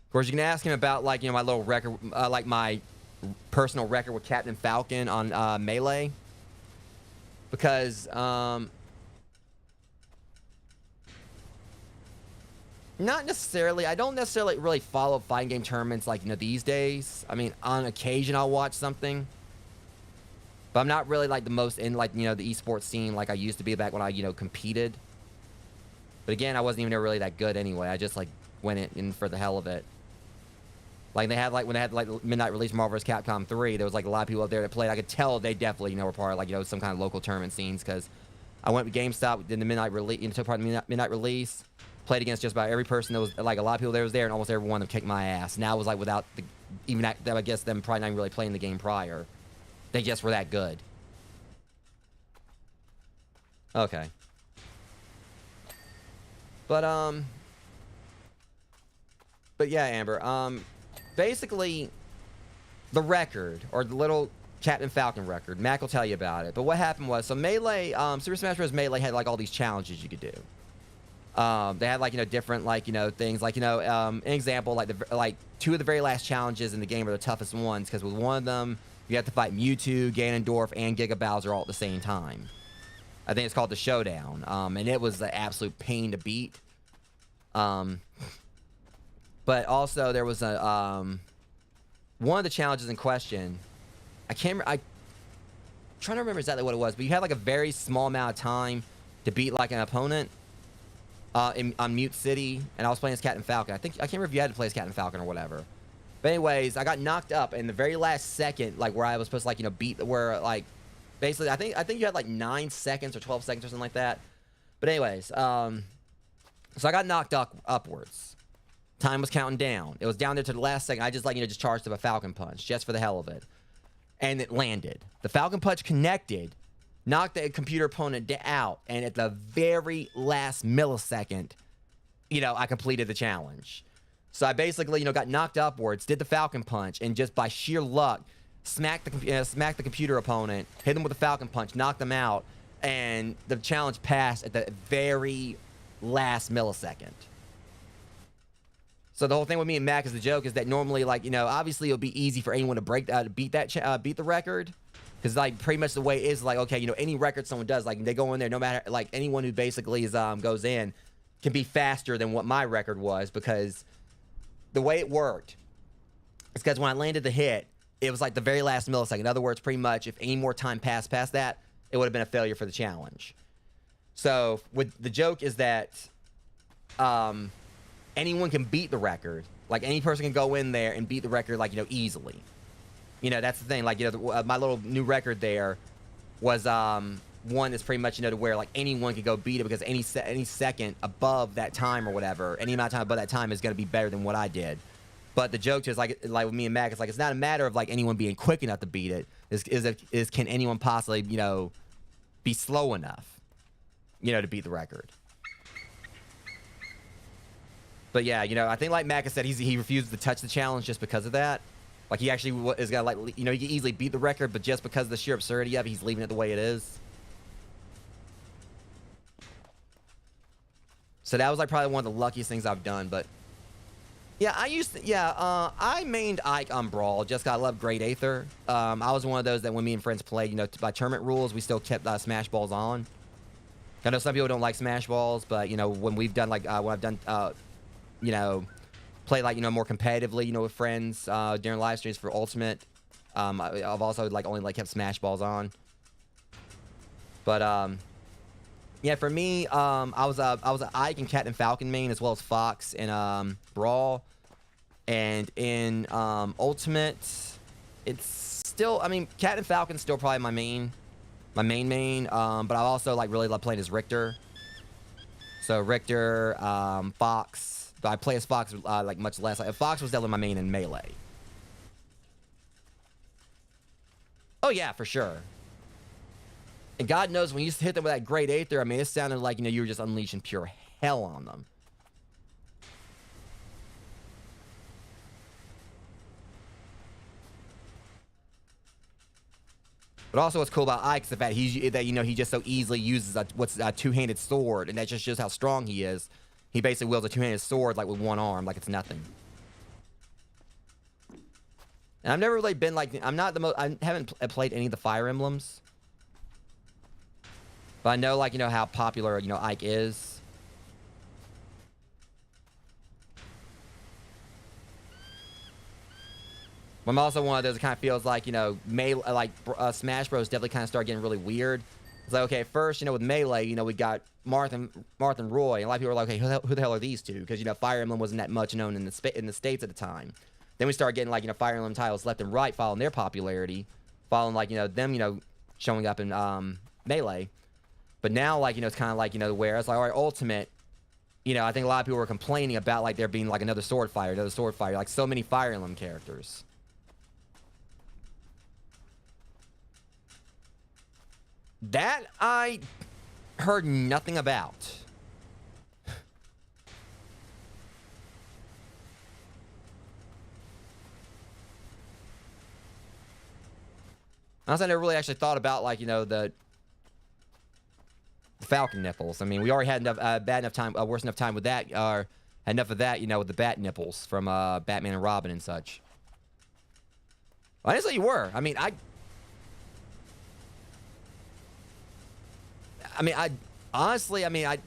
Of course, you can ask him about, like, you know, my little record, like, my personal record with Captain Falcon on Melee. Because, not necessarily. I don't necessarily really follow fighting game tournaments, like, you know, these days. I mean, on occasion, I'll watch something. But I'm not really, like, the most in, like, you know, the esports scene like I used to be back when I, you know, competed. But again, I wasn't even really that good anyway. I just, like, went in for the hell of it. Like, they had, like, when they had, like, midnight release Marvel vs. Capcom 3, there was, like, a lot of people out there that played. I could tell they definitely, you know, were part of, like, you know, some kind of local tournament scenes, because I went to GameStop, did the midnight release, you know, took part in the midnight release, played against just about every person that was, like, a lot of people that was there, and almost everyone that kicked my ass. And that was, like, without the, even that, I guess them probably not even really playing the game prior. They just were that good. Okay. But yeah, Amber, basically, the record, or the little Captain Falcon record. Mac will tell you about it. But what happened was, so Melee, Super Smash Bros. Melee had like all these challenges you could do. They had like, different like, things like, an example, like 2 of the very last challenges in the game are the toughest ones, because with one of them, you have to fight Mewtwo, Ganondorf, and Giga Bowser all at the same time. I think it's called the Showdown. And it was an absolute pain to beat. But also there was a, one of the challenges in question, I'm trying to remember exactly what it was, but you had like a very small amount of time to beat like an opponent on Mute City, and I was playing as Captain Falcon. I can't remember if you had to play as Captain Falcon or whatever. But anyways, I got knocked up in the very last second, like where I was supposed to like, beat, where like, basically, I think you had like 9 seconds or 12 seconds or something like that. But anyways, so I got knocked upwards. Time was counting down. It was down there to the last second. I just like, just charged up a Falcon Punch just for the hell of it. And it landed. The Falcon Punch connected, knocked the computer opponent out, and at the very last millisecond, I completed the challenge. So I basically, got knocked upwards, did the Falcon Punch, and just by sheer luck, smacked the computer opponent, hit him with the Falcon Punch, knocked him out, and the challenge passed at the very last millisecond. So the whole thing with me and Mac is the joke is that normally, like, obviously it'll be easy for anyone to beat the record, because like pretty much the way it is, like, okay, any record someone does, like they go in there, no matter, like anyone who basically is goes in can be faster than what my record was, because the way it worked is because when I landed the hit, it was like the very last millisecond. In other words, pretty much if any more time passed past that, it would have been a failure for the challenge. So with the joke is that anyone can beat the record. Like any person can go in there and beat the record, like, easily. That's the thing. Like, my little new record there was one that's pretty much, to where like anyone could go beat it, because any second above that time or whatever, any amount of time above that time is going to be better than what I did. But the joke is like with me and Mac, it's like it's not a matter of like anyone being quick enough to beat it. Is can anyone possibly be slow enough to beat the record? But yeah, I think like Mac has said, he refuses to touch the challenge just because of that. Like he actually is gonna like he can easily beat the record, but just because of the sheer absurdity of it, he's leaving it the way it is. So that was like probably one of the luckiest things I've done. But yeah, I mained Ike on Brawl just 'cause I love Great Aether. I was one of those that when me and friends played, by tournament rules, we still kept Smash Balls on. I know some people don't like Smash Balls, but when we've done like when I've done play like more competitively with friends during live streams for Ultimate, I've also like only like kept Smash Balls on. But yeah, for me, I was an Ike and Captain Falcon main, as well as Fox in Brawl, and in Ultimate, it's still, I mean, Captain Falcon's still probably my main. But I also like really love playing as Richter. So Richter, Fox. But I play as Fox like much less. Like, Fox was definitely my main in Melee. Oh yeah, for sure. And God knows when you hit them with that Great Aether, I mean, it sounded like you were just unleashing pure hell on them. But also what's cool about Ike is the fact he just so easily uses a two-handed sword, and that just shows how strong he is. He basically wields a two-handed sword like with one arm, like it's nothing. And I've never really been like, I haven't played any of the Fire Emblems. But I know like, how popular, Ike is. But I'm also one of those that kind of feels like, Smash Bros. Definitely kind of started getting really weird. It's like, okay, at first, with Melee, we got Marth and Roy, and a lot of people were like, okay, who the hell are these two? Because, Fire Emblem wasn't that much known in the States at the time. Then we started getting, like, Fire Emblem titles left and right, following their popularity, following, like, them, showing up in Melee. But now, like, it's kind of like, where it's like, all right, Ultimate, I think a lot of people were complaining about, like, there being, like, another sword fighter, like, so many Fire Emblem characters. That I heard nothing about. Honestly, I never really actually thought about, like, you know, the Falcon nipples. I mean, we already had enough, bad enough time, worse enough time with that, or had enough of that, you know, with the bat nipples from Batman and Robin and such. Well, I didn't say you were. I mean, I honestly, I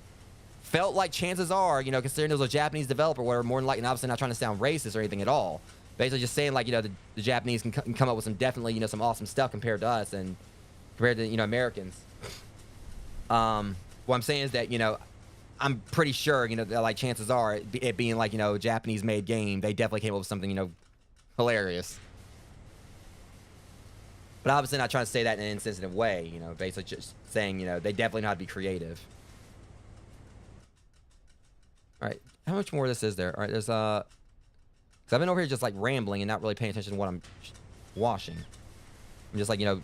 felt like chances are, you know, considering it was a Japanese developer, where more than likely, and obviously not trying to sound racist or anything at all, basically just saying, like, you know, the Japanese can come up with some definitely, you know, some awesome stuff compared to us and compared to, you know, Americans. What I'm saying is that, you know, I'm pretty sure, you know, that, like, chances are, it being, like, you know, a Japanese-made game, they definitely came up with something, you know, hilarious. But obviously not trying to say that in an insensitive way, you know, basically just saying, you know, they definitely know how to be creative. All right, how much more of this is there? All right, there's, because I've been over here just, like, rambling and not really paying attention to what I'm washing. I'm just, like, you know,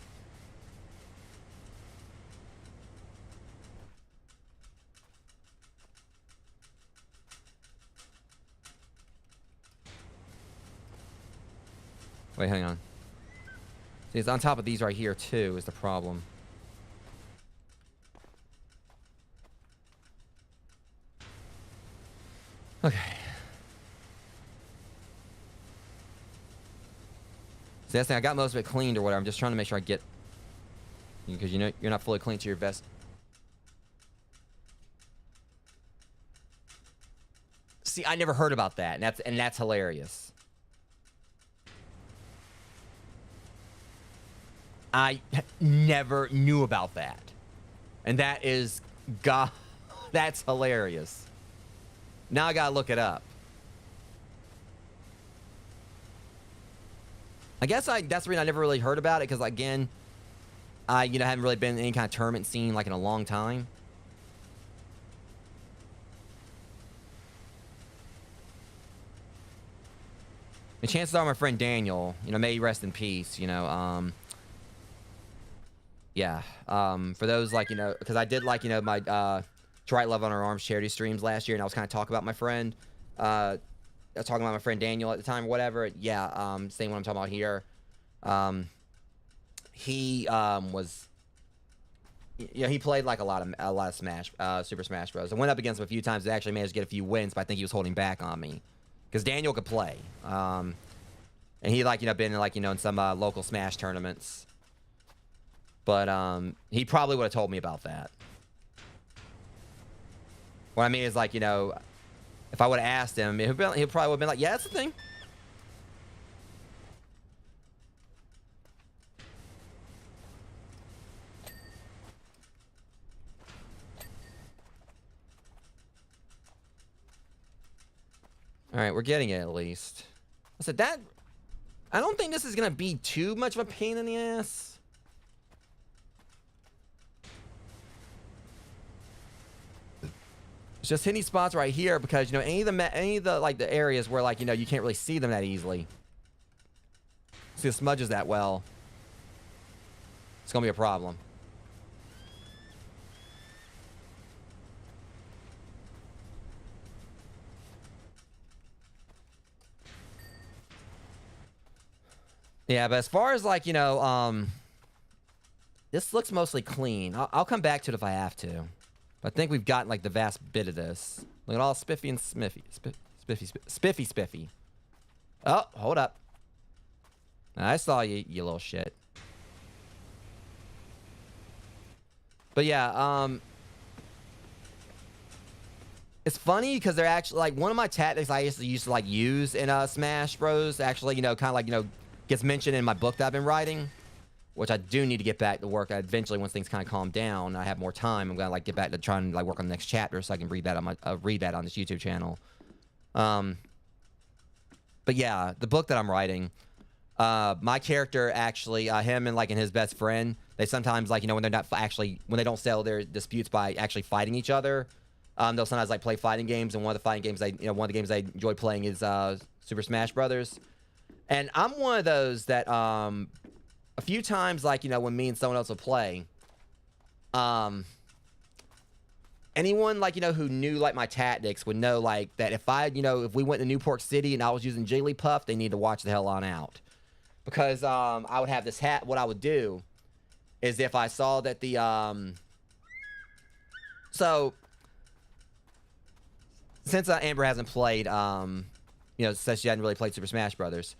wait, hang on. See, it's on top of these right here, too, is the problem. Okay. See, that's the thing. I got most of it cleaned or whatever. I'm just trying to make sure I get... Because, you know, you're not fully clean to your vest. See, I never heard about that, and that's hilarious. I never knew about that. And that is... God... That's hilarious. Now I gotta look it up. I guess that's the reason I never really heard about it, because, again, I, you know, haven't really been in any kind of tournament scene, like, in a long time. The chances are my friend Daniel, you know, may he rest in peace, you know, yeah, for those, like, you know, because I did, like, you know, my, Try Love on Our Arms charity streams last year, and I was kind of talking about my friend, I was talking about my friend Daniel at the time, or whatever. Yeah, same one I'm talking about here. He was, you know, he played like a lot of Smash, Super Smash Bros. I went up against him a few times and actually managed to get a few wins, but I think he was holding back on me because Daniel could play. And he, like, you know, been in, like, you know, in some local Smash tournaments. But he probably would have told me about that. What I mean is, like, you know, if I would have asked him, he probably would have been like, yeah, that's the thing. All right, we're getting it at least. I said that. I don't think this is going to be too much of a pain in the ass. It's just hitting spots right here because, you know, any of the like the areas where, like, you know, you can't really see them that easily. See the smudges that well. It's gonna be a problem. Yeah, but as far as, like, you know, this looks mostly clean. I'll come back to it if I have to. I think we've gotten, like, the vast bit of this. Look at all spiffy and smiffy. Spiffy. Oh, hold up. I saw you, you little shit. But yeah, it's funny because they're actually, like, one of my tactics I used to like use in Smash Bros. Actually, you know, kind of like, you know, gets mentioned in my book that I've been writing. Which I do need to get back to work. Eventually, once things kind of calm down, I have more time. I'm gonna, like, get back to trying to, like, work on the next chapter so I can read that on my on this YouTube channel. But yeah, the book that I'm writing, my character actually, him and, like, and his best friend, they sometimes, like, you know, when they're not when they don't settle their disputes by actually fighting each other, they'll sometimes, like, play fighting games. And one of the fighting games one of the games I enjoy playing is Super Smash Brothers. And I'm one of those that a few times, like, you know, when me and someone else will play, anyone, like, you know, who knew, like, my tactics would know, like, that if if we went to Newport City and I was using Jigglypuff, they need to watch the hell on out. Because I would have this hat. What I would do is if I saw that the so since Amber hasn't played since she hadn't really played Super Smash Brothers,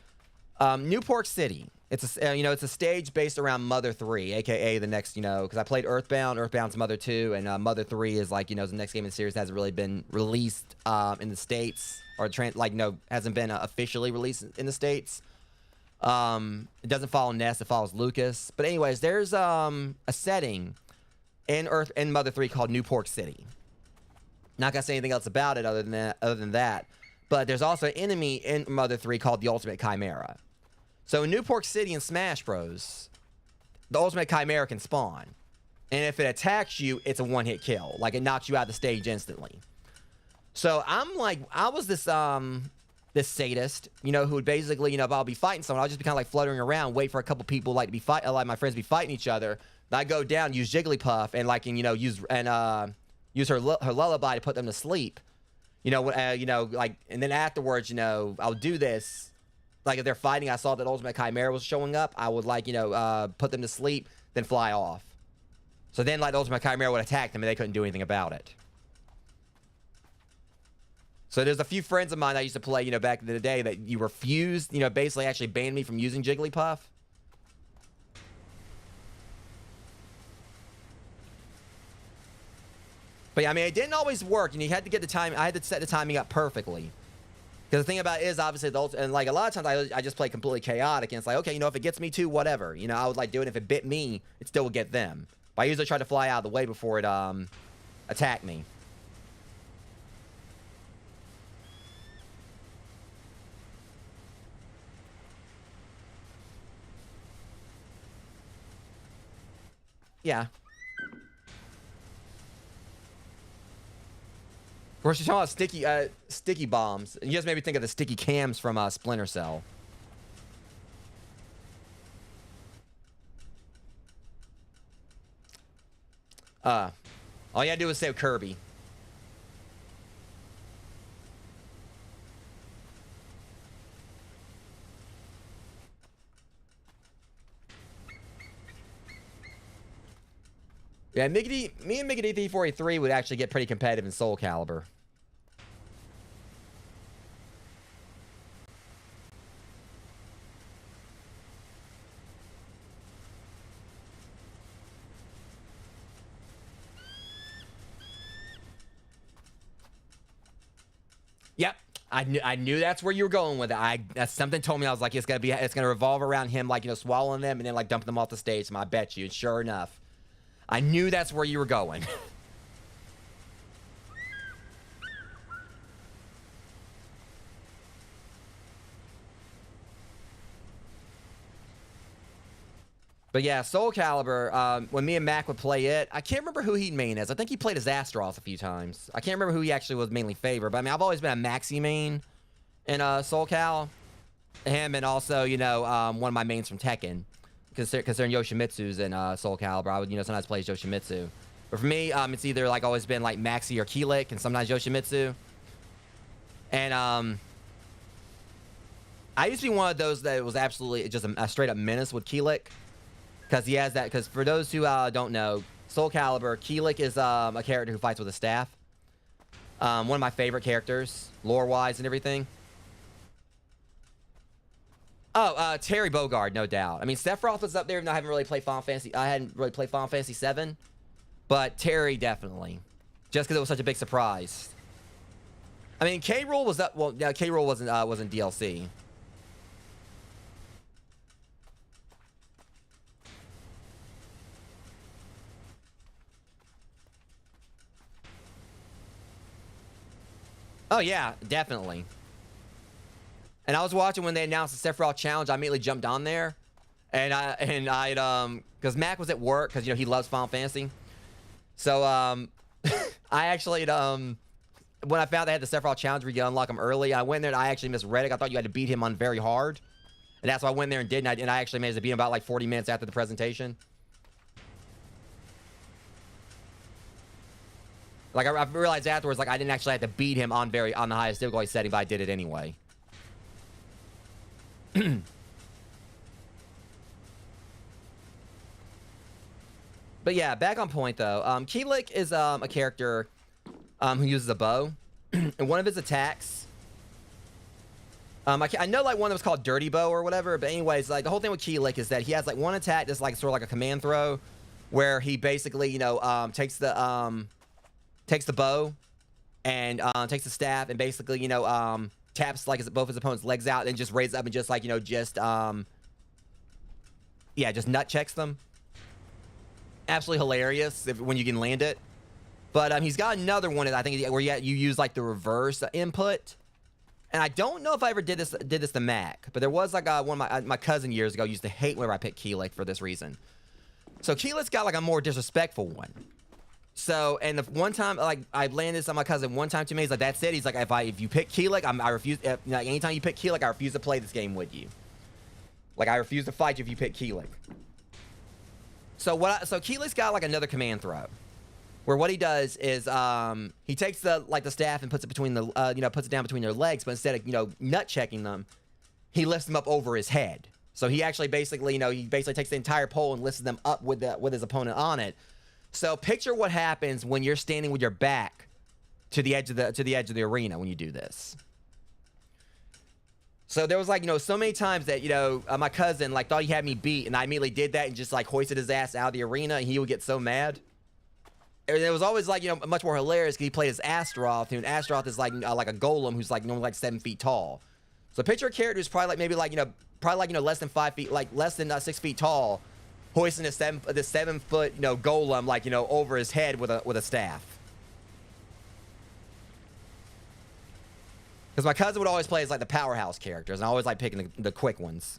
Newport City. It's a it's a stage based around Mother 3, aka the next because I played Earthbound. Earthbound's Mother 2, and Mother 3 is the next game in the series that hasn't really been released in the States or hasn't been officially released in the States. It doesn't follow Ness, it follows Lucas. But anyways, there's a setting in Mother 3 called Newport City. Not gonna say anything else about it other than that. But there's also an enemy in Mother 3 called the Ultimate Chimera. So in Newport City in Smash Bros, the Ultimate Chimera can spawn. And if it attacks you, it's a one-hit kill. Like, it knocks you out of the stage instantly. So I'm like, I was this sadist, who would basically, if I'll be fighting someone, I'll just be kind of like fluttering around, wait for a couple people to be like my friends to be fighting each other. Then I go down, use Jigglypuff, and use her lullaby to put them to sleep. And then afterwards, I'll do this. Like, if they're fighting, I saw that Ultimate Chimera was showing up, I would put them to sleep, then fly off. So then the Ultimate Chimera would attack them and they couldn't do anything about it. So there's a few friends of mine I used to play, back in the day that you refused, basically actually banned me from using Jigglypuff. But yeah, I mean, it didn't always work, and you had to get the time. I had to set the timing up perfectly. Because the thing about it is, obviously, and a lot of times I just play completely chaotic, and it's like, okay, if it gets me too, whatever. I would do it. If it bit me, it still would get them. But I usually try to fly out of the way before it attacked me. Yeah. Of course, you're talking about sticky bombs. You just made me think of the sticky cams from Splinter Cell. All you gotta do is save Kirby. Yeah, me and Miggity D483 would actually get pretty competitive in Soul Calibur. Yep, I knew that's where you were going with it. Something told me, I was like, it's gonna revolve around him, swallowing them and then dumping them off the stage. So I bet you, and sure enough, I knew that's where you were going. But yeah, Soul Calibur, when me and Mac would play it, I can't remember who he'd main as. I think he played as Astaroth a few times. I can't remember who he actually was mainly favored. But I mean, I've always been a Maxi main in Soul Cal. Him and also, one of my mains from Tekken. Considering Yoshimitsu's in Soul Calibur, I would, sometimes play as Yoshimitsu. But for me, it's either always been Maxi or Keelik, and sometimes Yoshimitsu. And I used to be one of those that was absolutely just a straight up menace with Keelik. Because he has that. Because for those who don't know, Soul Calibur, Keelik is a character who fights with a staff. One of my favorite characters, lore-wise and everything. Oh, Terry Bogard, no doubt. I mean, Sephiroth was up there, even though I haven't really played Final Fantasy. I hadn't really played Final Fantasy 7, but Terry definitely, just because it was such a big surprise. I mean, K. Rool was up. Well, yeah, K. Rool wasn't DLC. Oh yeah, definitely. And I was watching when they announced the Sephiroth challenge. I immediately jumped on there, and because Mac was at work because he loves Final Fantasy. So I actually when I found they had the Sephiroth challenge where you unlock him early, I went there and I actually misread it. I thought you had to beat him on very hard, and that's why I went there and did. And I actually managed to beat him about 40 minutes after the presentation. I realized afterwards I didn't actually have to beat him on the highest difficulty setting, but I did it anyway. But yeah, back on point though. Keelik is a character who uses a bow, and one of his attacks. I know like one that was called Dirty Bow or whatever, but anyways, like the whole thing with Keelik is that he has like one attack that's like sort of like a command throw, where he basically takes the bow and takes the staff and basically taps like both his opponent's legs out and just raises up and just like just nut checks them. Absolutely hilarious when you can land it. But he's got another one that I think where you use like the reverse input. And I don't know if I ever did this to Mac, but there was like one of my cousin years ago used to hate whenever I picked Keelik for this reason. So Keelik's got like a more disrespectful one. So, and the one time, like, I landed this on my cousin one time to me, he's like, that's it. He's like, if you pick Keelik, I refuse. Like, anytime you pick Keelik, I refuse to play this game with you. Like, I refuse to fight you if you pick Keelik. So Keelik's got like another command throw, where what he does is he takes the staff and puts it between the puts it down between their legs, but instead of nut checking them, he lifts them up over his head. So he actually basically takes the entire pole and lifts them up with his opponent on it. So picture what happens when you're standing with your back to the edge of the arena when you do this. So there was like so many times that my cousin like thought he had me beat, and I immediately did that and just like hoisted his ass out of the arena, and he would get so mad. And it was always like much more hilarious because he played as Astaroth, and Astaroth is like a golem who's like only like 7 feet tall. So picture a character who's probably like less than 5 feet, like less than 6 feet tall, hoisting this 7 foot golem like over his head with a staff. Because my cousin would always play as like the powerhouse characters, and I always like picking the quick ones.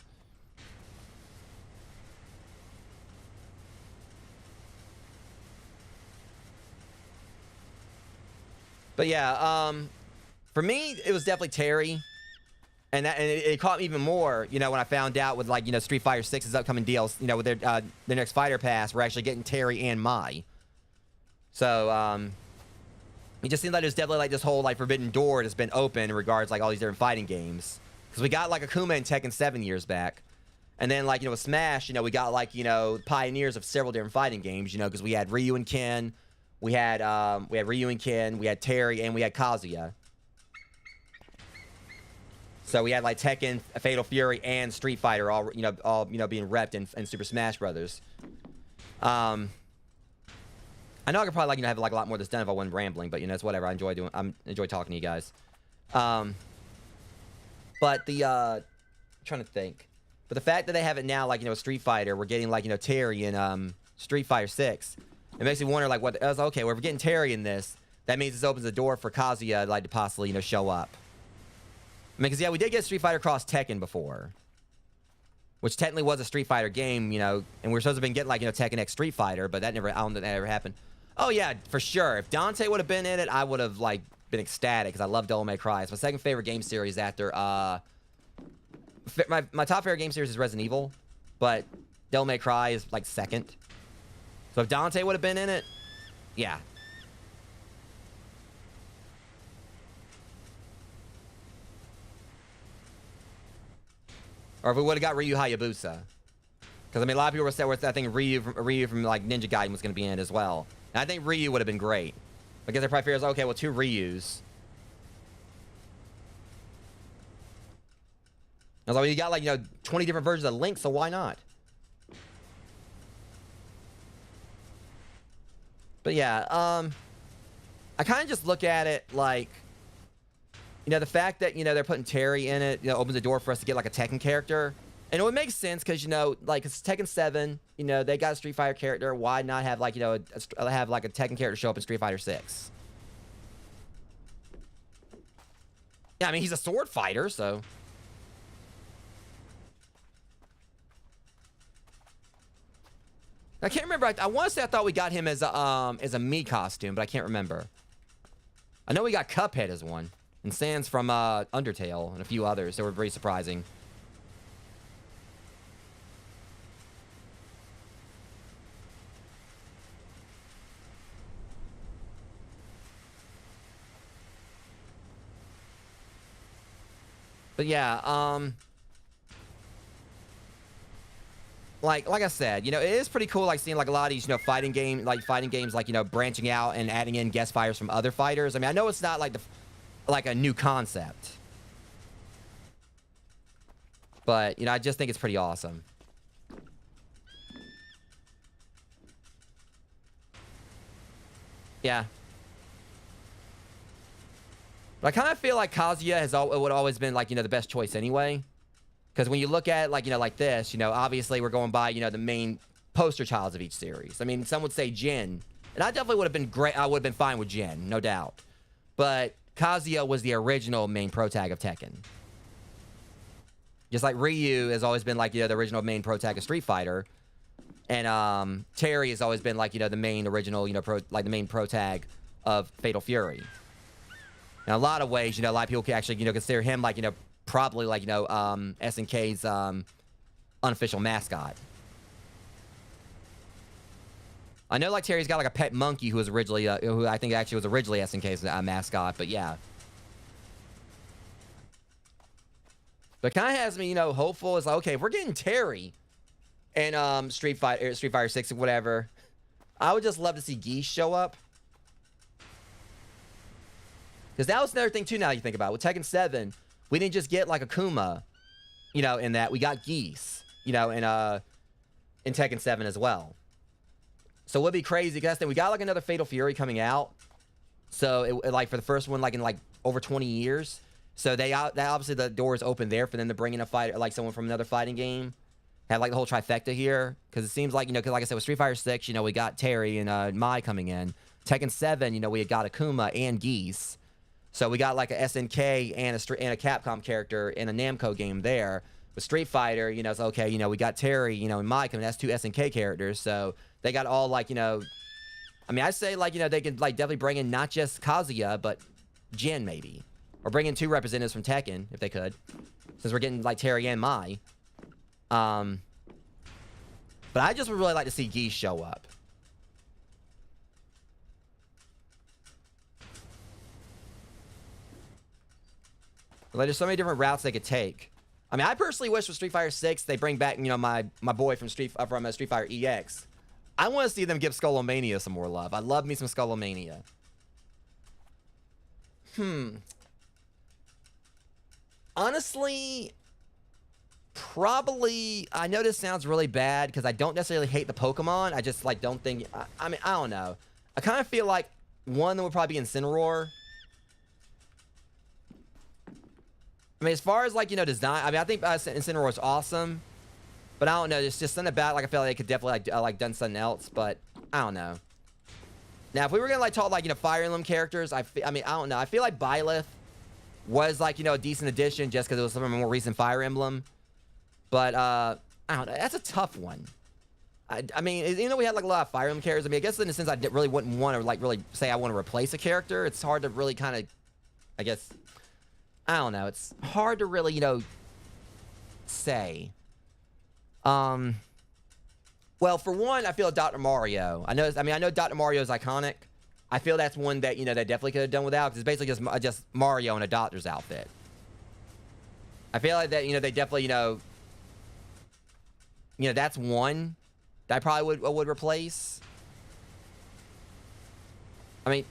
But yeah, for me it was definitely Terry. And it caught me even more, when I found out with like Street Fighter 6's upcoming deals, with their next fighter pass, we're actually getting Terry and Mai. So it just seemed like there's definitely like this whole like forbidden door that's been open in regards like all these different fighting games. Because we got like Akuma and Tekken 7 years back, and then like with Smash, we got like pioneers of several different fighting games, because we had Ryu and Ken, we had Ryu and Ken, we had Terry, and we had Kazuya. So we had like Tekken, Fatal Fury, and Street Fighter all being repped in Super Smash Brothers. I know I could probably have like a lot more of this done if I wasn't rambling, but it's whatever. I enjoy talking to you guys. But I'm trying to think. But the fact that they have it now, like Street Fighter, we're getting like Terry in Street Fighter 6. It makes me wonder like what. I was like, okay, well, if we're getting Terry in this, that means this opens the door for Kazuya like to possibly show up. I mean, because, yeah, we did get Street Fighter Cross Tekken before, which technically was a Street Fighter game, and we were supposed to have been getting, like, Tekken X Street Fighter, but I don't think that ever happened. Oh, yeah, for sure. If Dante would have been in it, I would have, like, been ecstatic, because I love Devil May Cry. It's my second favorite game series after, my top favorite game series is Resident Evil, but Devil May Cry is, like, second. So if Dante would have been in it, yeah. Or if we would have got Ryu Hayabusa. Because, I mean, a lot of people were saying, I think Ryu from like, Ninja Gaiden was going to be in it as well. And I think Ryu would have been great. I guess they probably figures, okay, well, 2 Ryus. I was like, well, you got, like, 20 different versions of Link, so why not? But, yeah, I kind of just look at it like, the fact that, they're putting Terry in it, opens the door for us to get, like, a Tekken character. And it would make sense because, like, it's Tekken 7, they got a Street Fighter character. Why not have, like, have, like, a Tekken character show up in Street Fighter 6? Yeah, I mean, he's a sword fighter, so. I can't remember. I want to say I thought we got him as a Mii costume, but I can't remember. I know we got Cuphead as one. And Sans from Undertale and a few others that were very surprising. But yeah, like I said, you know, it is pretty cool, like, seeing, like, a lot of these, you know, fighting games, like, you know, branching out and adding in guest fighters from other fighters. I mean, I know it's not, like, like a new concept. But, you know, I just think it's pretty awesome. Yeah. But I kind of feel like Kazuya would always been, like, you know, the best choice anyway. Because when you look at, like, you know, like this, you know, obviously we're going by, you know, the main poster childs of each series. I mean, some would say Jin. And I definitely would have been great. I would have been fine with Jin, no doubt. But Kazuya was the original main protag of Tekken. Just like Ryu has always been, like, you know, the original main protag of Street Fighter. And Terry has always been, like, you know, the main original, you know, the main protag of Fatal Fury. In a lot of ways, you know, a lot of people can actually, you know, consider him, like, you know, probably, like, you know, SNK's unofficial mascot. I know, like, Terry's got, like, a pet monkey who was originally, who I think actually was originally SNK's mascot, but yeah. But kind of has me, you know, hopeful. It's like, okay, if we're getting Terry and Street Fighter 6 or whatever, I would just love to see Geese show up. Because that was another thing, too, now you think about it. With Tekken 7, we didn't just get, like, Akuma, you know, in that. We got Geese, you know, in Tekken 7 as well. So it would be crazy, because we got, like, another Fatal Fury coming out. So, like, for the first one, like, in, like, over 20 years. So that obviously the door is open there for them to bring in a fighter, like, someone from another fighting game. Have, like, the whole trifecta here. Because it seems like, you know, because, like I said, with Street Fighter 6, you know, we got Terry and Mai coming in. Tekken 7, you know, we had got Akuma and Geese. So we got, like, a SNK and a Capcom character in a Namco game there. With Street Fighter, you know, it's okay, you know, we got Terry, you know, and Mike, and that's 2 SNK characters. So they got all, like, you know, I mean, I say, like, you know, they could, like, definitely bring in not just Kazuya, but Jin, maybe. Or bring in 2 representatives from Tekken, if they could. Since we're getting, like, Terry and Mai. But I just would really like to see Geese show up. Like, there's so many different routes they could take. I mean, I personally wish for Street Fighter 6 they bring back, you know, my boy from Street Fighter EX. I want to see them give Skullomania some more love. I love me some Skullomania. Honestly, probably, I know this sounds really bad because I don't necessarily hate the Pokemon. I just, like, don't think, I mean, I don't know. I kind of feel like one that would probably be Incineroar. I mean, as far as, like, you know, design, I mean, I think Incineroar is awesome. But I don't know, there's just something about, like, I feel like they could definitely, like, done something else. But I don't know. Now, if we were going to, like, talk, like, you know, Fire Emblem characters, I mean, I don't know. I feel like Byleth was, like, you know, a decent addition just because it was some of the more recent Fire Emblem. But, I don't know. That's a tough one. I mean, even though we had, like, a lot of Fire Emblem characters, I mean, I guess in a sense I really wouldn't want to, like, really say I want to replace a character. It's hard to really kind of, I guess, I don't know. It's hard to really, you know, say. Well, for one, I feel Dr. Mario. I know Dr. Mario is iconic. I feel that's one that, you know, they definitely could have done without, because it's basically just Mario in a doctor's outfit. I feel like that, you know, they definitely, you know, that's one that I probably would replace. I mean,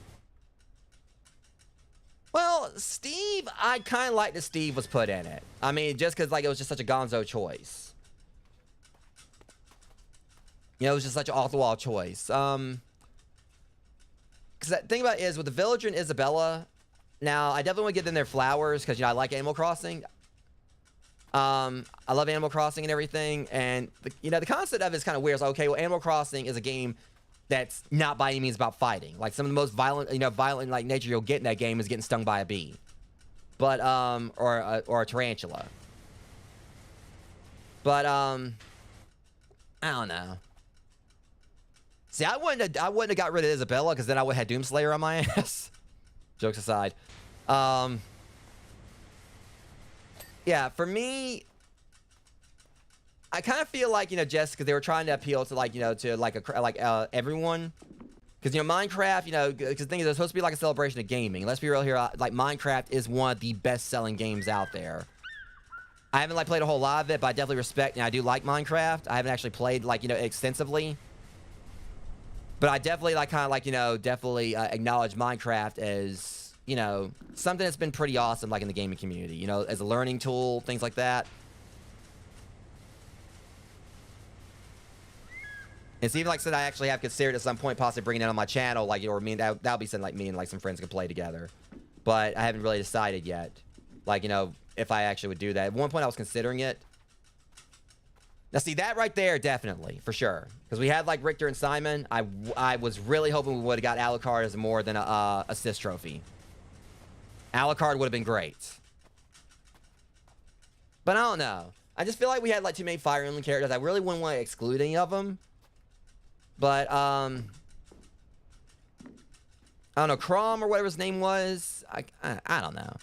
well, Steve, I kind of like that Steve was put in it. I mean, just because, like, it was just such a gonzo choice. You know, it was just such an off-the-wall choice. Because the thing about it is, with the Villager and Isabella, now, I definitely want to give them their flowers, because, you know, I like Animal Crossing. I love Animal Crossing and everything, and, you know, the concept of it is kind of weird. It's like, okay, well, Animal Crossing is a game that's not by any means about fighting. Like, some of the most violent, you know, like, nature you'll get in that game is getting stung by a bee. But, or a tarantula. But, I don't know. See, I wouldn't have got rid of Isabella, because then I would have had Doomslayer on my ass. Jokes aside. Yeah, for me, I kind of feel like, you know, just because they were trying to appeal to, like, you know, to, like, everyone. Because, you know, Minecraft, you know, because the thing is, it's supposed to be like a celebration of gaming. Let's be real here, like, Minecraft is one of the best-selling games out there. I haven't like played a whole lot of it, but I definitely respect and I do like Minecraft. I haven't actually played like, you know, extensively. But I definitely like kind of like, you know, definitely acknowledge Minecraft as, you know, something that's been pretty awesome like in the gaming community, you know, as a learning tool, things like that. It's even like said I actually have considered at some point possibly bringing it on my channel, like, or me and that'll be something like me and like some friends could play together. But I haven't really decided yet. Like, you know, if I actually would do that. At one point I was considering it. Now see that right there, definitely, for sure. Because we had like Richter and Simon. I was really hoping we would have got Alucard as more than a assist trophy. Alucard would have been great. But I don't know. I just feel like we had like too many Fire Emblem characters. I really wouldn't want to exclude any of them. But, I don't know, Crom or whatever his name was. I don't know.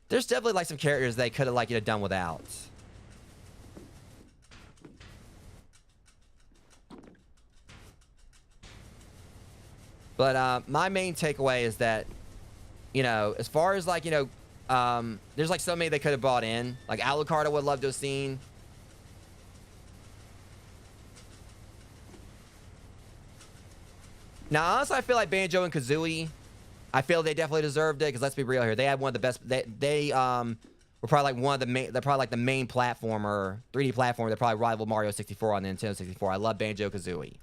There's definitely, like, some characters they could have, like, you know, done without. But, my main takeaway is that, you know, as far as, like, you know, there's, like, so many they could have brought in. Like, Alucard I would love to have seen. Now, honestly, I feel like Banjo and Kazooie, I feel they definitely deserved it, because let's be real here. They had one of the best, they were probably like one of the main, they're probably like the main platformer, 3D platformer that probably rivaled Mario 64 on the Nintendo 64. I love Banjo Kazooie.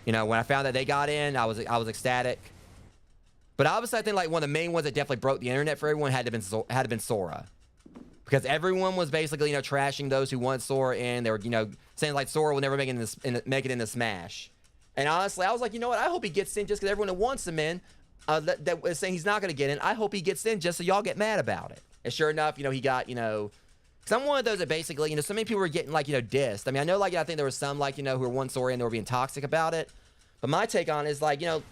You know, when I found that they got in, I was ecstatic. But obviously, I think like one of the main ones that definitely broke the internet for everyone had to have been Sora. Because everyone was basically, you know, trashing those who wanted Sora in. They were, you know, saying like Sora will never make it into Smash. And honestly, I was like, you know what? I hope he gets in just because everyone that wants him in, that is saying he's not going to get in. I hope he gets in just so y'all get mad about it. And sure enough, you know, he got, you know, because I'm one of those that basically, you know, so many people were getting like, you know, dissed. I mean, I know like, I think there was some like, you know, who were one Sora and they were being toxic about it. But my take on it is like, you know,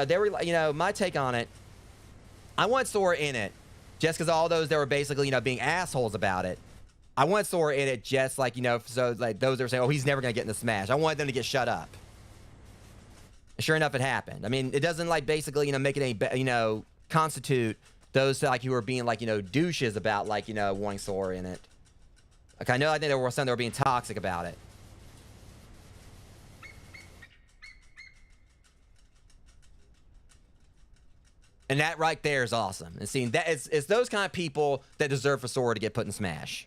they were, you know, my take on it, I want Sora in it just because all those that were basically, you know, being assholes about it. I want Sora in it just like, you know, so like those that are saying, oh, he's never going to get in the Smash. I wanted them to get shut up. Sure enough, it happened. I mean, it doesn't like basically, you know, make it any, you know, constitute those like who are being like, you know, douches about like, you know, wanting Sora in it. Like I know I think there were some that were being toxic about it. And that right there is awesome. And seeing that it's those kind of people that deserve for Sora to get put in Smash.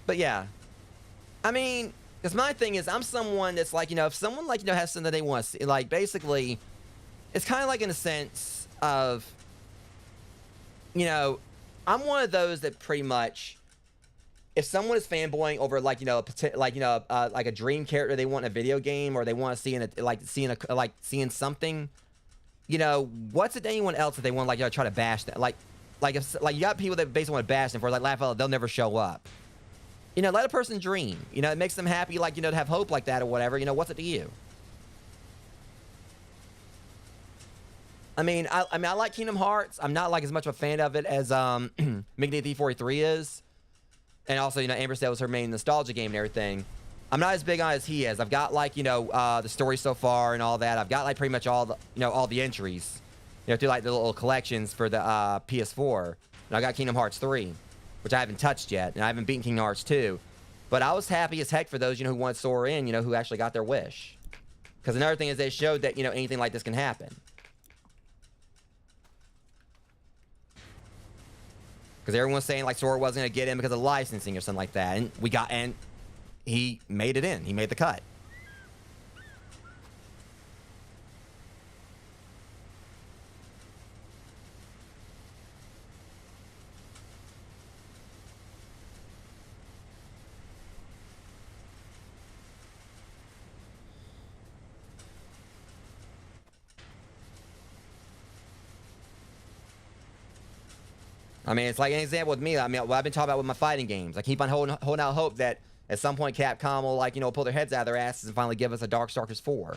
But yeah, I mean, because my thing is, I'm someone that's like, you know, if someone like, you know, has something that they want to see, like basically, it's kind of like in a sense of, you know, I'm one of those that pretty much, if someone is fanboying over like, you know, like, you know, like a dream character they want in a video game or they want to see in a, like seeing something, you know, what's it anyone else that they want like, you know, try to bash that, like if like you got people that basically want to bash them for like laugh out, they'll never show up. You know, let a person dream. You know, it makes them happy, like, you know, to have hope like that or whatever. You know, what's it to you? I mean, I like Kingdom Hearts. I'm not, like, as much of a fan of it as Mignity 43 is. And also, you know, Amber said it was her main nostalgia game and everything. I'm not as big on it as he is. I've got, like, you know, the story so far and all that. I've got, like, pretty much all the, you know, all the entries. You know, through, like, the little collections for the PS4. And I got Kingdom Hearts 3. Which I haven't touched yet, and I haven't beaten Kingdom Hearts 2. But I was happy as heck for those, you know, who wanted Sora in, you know, who actually got their wish. Because another thing is they showed that, you know, anything like this can happen. Because everyone was saying, like, Sora wasn't going to get in because of licensing or something like that. And he made it in. He made the cut. I mean, it's like an example with me. I mean, what I've been talking about with my fighting games. I keep on holding out hope that at some point Capcom will, like, you know, pull their heads out of their asses and finally give us a Darkstalkers 4.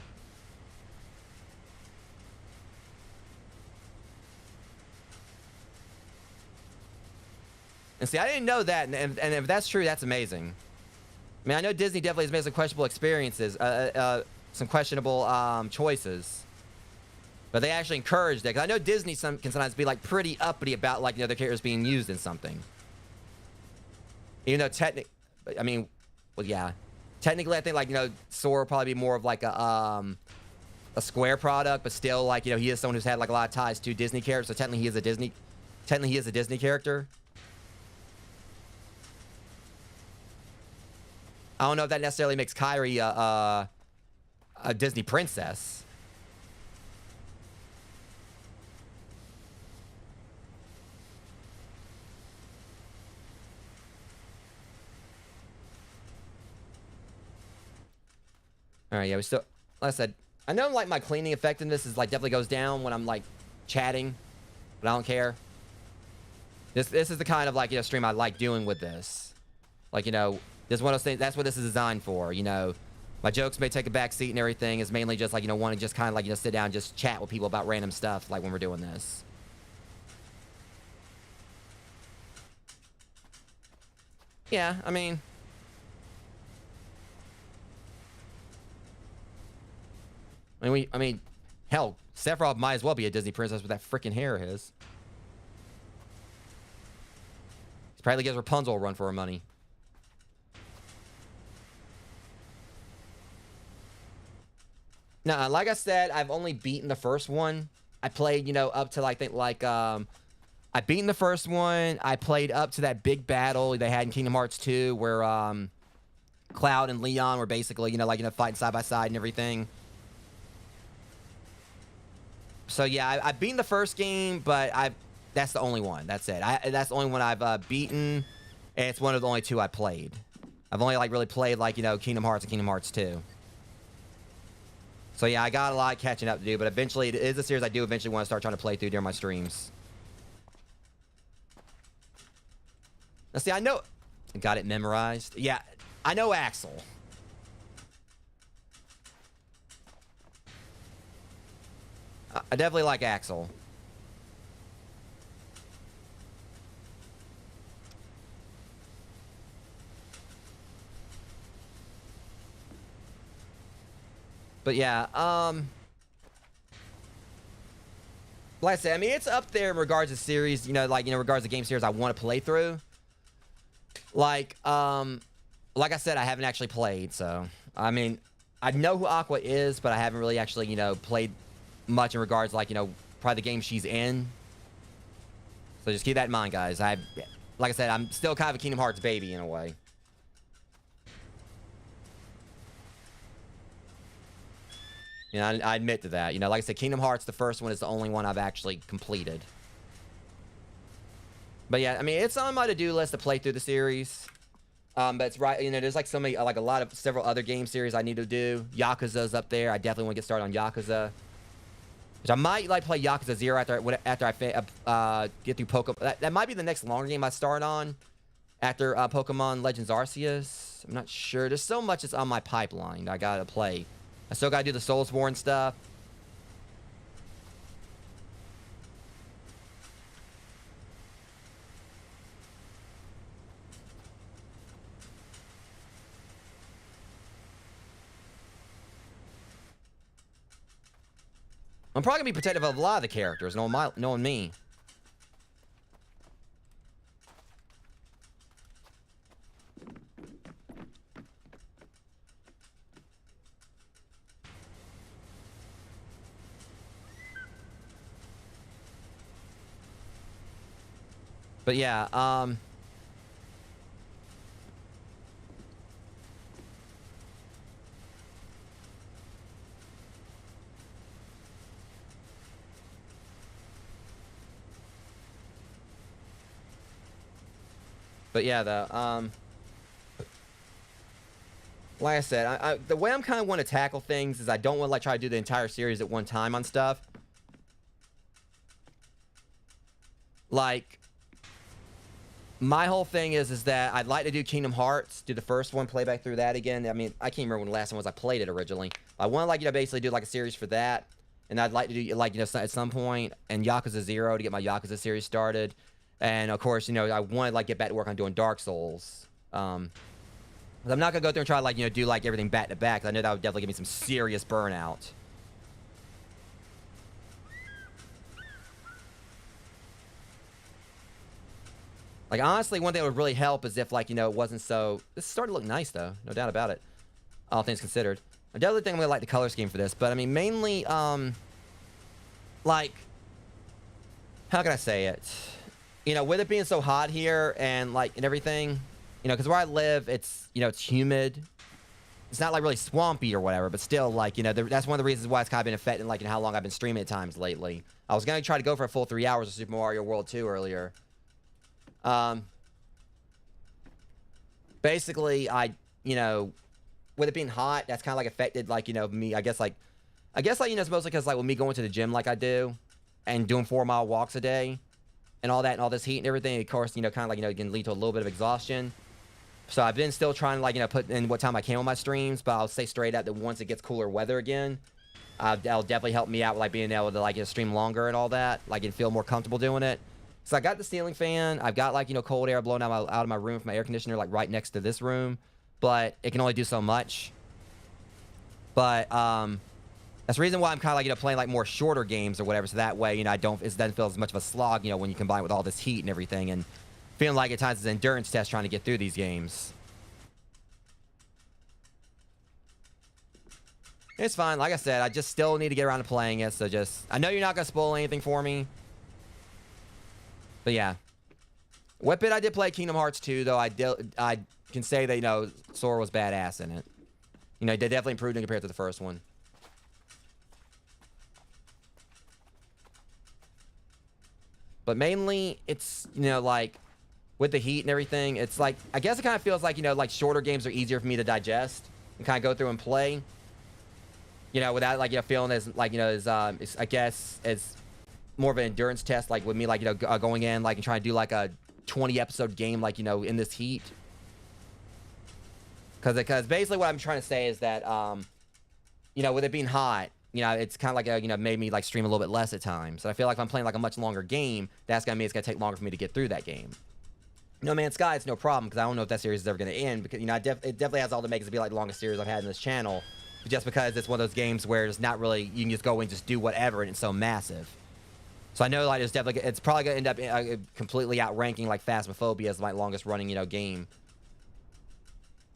And see, I didn't know that, and if that's true, that's amazing. I mean, I know Disney definitely has made some questionable experiences, some questionable choices. But they actually encouraged it. Because I know Disney can sometimes be like pretty uppity about like, you know, their characters being used in something. Even though technically, I mean, well, yeah. Technically, I think like, you know, Sora will probably be more of like a Square product, but still like, you know, he is someone who's had like a lot of ties to Disney characters. So technically he is a Disney character. I don't know if that necessarily makes Kairi a Disney princess. All right, yeah, we still, like I said, I know like my cleaning effectiveness is like definitely goes down when I'm like chatting, but I don't care. This is the kind of like, you know, stream I like doing with this. Like, you know, this is one of those things, that's what this is designed for, you know. My jokes may take a back seat and everything. Is mainly just like, you know, want to just kind of like, you know, sit down and just chat with people about random stuff like when we're doing this. Yeah, I mean, hell, Sephiroth might as well be a Disney princess with that freaking hair of his. He probably gives Rapunzel a run for her money. Now, like I said, I've only beaten the first one. I played, you know, up to like, I beaten the first one. I played up to that big battle they had in Kingdom Hearts 2 where Cloud and Leon were basically, you know, like, you know, fighting side by side and everything. So yeah, I've beaten the first game, but that's the only one. That's it. That's the only one I've beaten, and it's one of the only two I played. I've only like really played like, you know, Kingdom Hearts and Kingdom Hearts 2. So yeah, I got a lot of catching up to do, but eventually it is a series I do eventually want to start trying to play through during my streams. Now see, I know, got it memorized. Yeah, I know Axel. I definitely like Axel. But yeah, like I said, I mean, it's up there in regards to series, you know, like, you know, regards to game series I want to play through. Like I said, I haven't actually played, so, I mean, I know who Aqua is, but I haven't really actually, you know, played much in regards, like, you know, probably the game she's in. So just keep that in mind, guys. Like I said, I'm still kind of a Kingdom Hearts baby in a way. You know, I admit to that. You know, like I said, Kingdom Hearts, the first one, is the only one I've actually completed. But yeah, I mean, it's on my to-do list to play through the series. But it's right, you know, there's like so many, like several other game series I need to do. Yakuza's up there. I definitely want to get started on Yakuza. Which I might like play Yakuza 0 after I get through Pokemon. That might be the next longer game I start on after Pokemon Legends Arceus. I'm not sure. There's so much that's on my pipeline that I gotta play. I still gotta do the Soulsborne stuff. I'm probably gonna be protective of a lot of the characters, knowing me. But yeah, like I said, the way I'm kind of want to tackle things is I don't want to like try to do the entire series at one time on stuff. Like, my whole thing is that I'd like to do Kingdom Hearts, do the first one, play back through that again. I mean, I can't remember when the last one was I played it originally. I want to, like, you know, basically do like a series for that. And I'd like to do, like, you know, at some point, and Yakuza 0 to get my Yakuza series started. And, of course, you know, I want to, like, get back to work on doing Dark Souls. I'm not going to go through and try to, like, you know, do, like, everything back to back. I know that would definitely give me some serious burnout. Like, honestly, one thing that would really help is if, like, you know, it wasn't so... This is starting to look nice, though. No doubt about it. All things considered. I definitely think I'm going to like the color scheme for this. But, I mean, mainly, like... How can I say it? You know, with it being so hot here and, like, and everything... You know, because where I live, it's, you know, it's humid. It's not, like, really swampy or whatever. But still, like, you know, that's one of the reasons why it's kind of been affecting, like, in how long I've been streaming at times lately. I was going to try to go for a full 3 hours of Super Mario World 2 earlier. Basically, you know, with it being hot, that's kind of like affected, like, you know, me, I guess, like, you know, it's mostly because, like, with me going to the gym like I do and doing 4-mile walks a day and all that and all this heat and everything, of course, you know, kind of like, you know, it can lead to a little bit of exhaustion. So I've been still trying to, like, you know, put in what time I can on my streams, but I'll say straight up that once it gets cooler weather again, that'll definitely help me out with, like, being able to, like, you know, stream longer and all that, like, and feel more comfortable doing it. So I got the ceiling fan. I've got, like, you know, cold air blowing out of my room from my air conditioner, like, right next to this room. But it can only do so much. But that's the reason why I'm kind of, like, you know, playing, like, more shorter games or whatever. So that way, you know, it doesn't feel as much of a slog, you know, when you combine with all this heat and everything. And feeling like at times it's an endurance test trying to get through these games. It's fine. Like I said, I just still need to get around to playing it. So just... I know you're not going to spoil anything for me. But yeah. What bit I did play Kingdom Hearts 2, though, I can say that, you know, Sora was badass in it. You know, they definitely improved it compared to the first one. But mainly, it's, you know, like, with the heat and everything, it's like, I guess it kind of feels like, you know, like, shorter games are easier for me to digest and kind of go through and play. You know, without, like, you know, feeling as, like, you know, as, I guess, as more of an endurance test, like, with me, like, you know, going in, like, and trying to do, like, a 20-episode game, like, you know, in this heat. Because basically what I'm trying to say is that, you know, with it being hot, you know, it's kind of like, you know, made me, like, stream a little bit less at times. So I feel like if I'm playing, like, a much longer game, that's going to mean it's going to take longer for me to get through that game. No Man's Sky, it's no problem, because I don't know if that series is ever going to end. Because, you know, it definitely has all the makings to be, like, the longest series I've had in this channel. Just because it's one of those games where it's not really, you can just go and just do whatever, and it's so massive. So I know, like, it's probably going to end up completely outranking, like, Phasmophobia as my longest running, you know, game.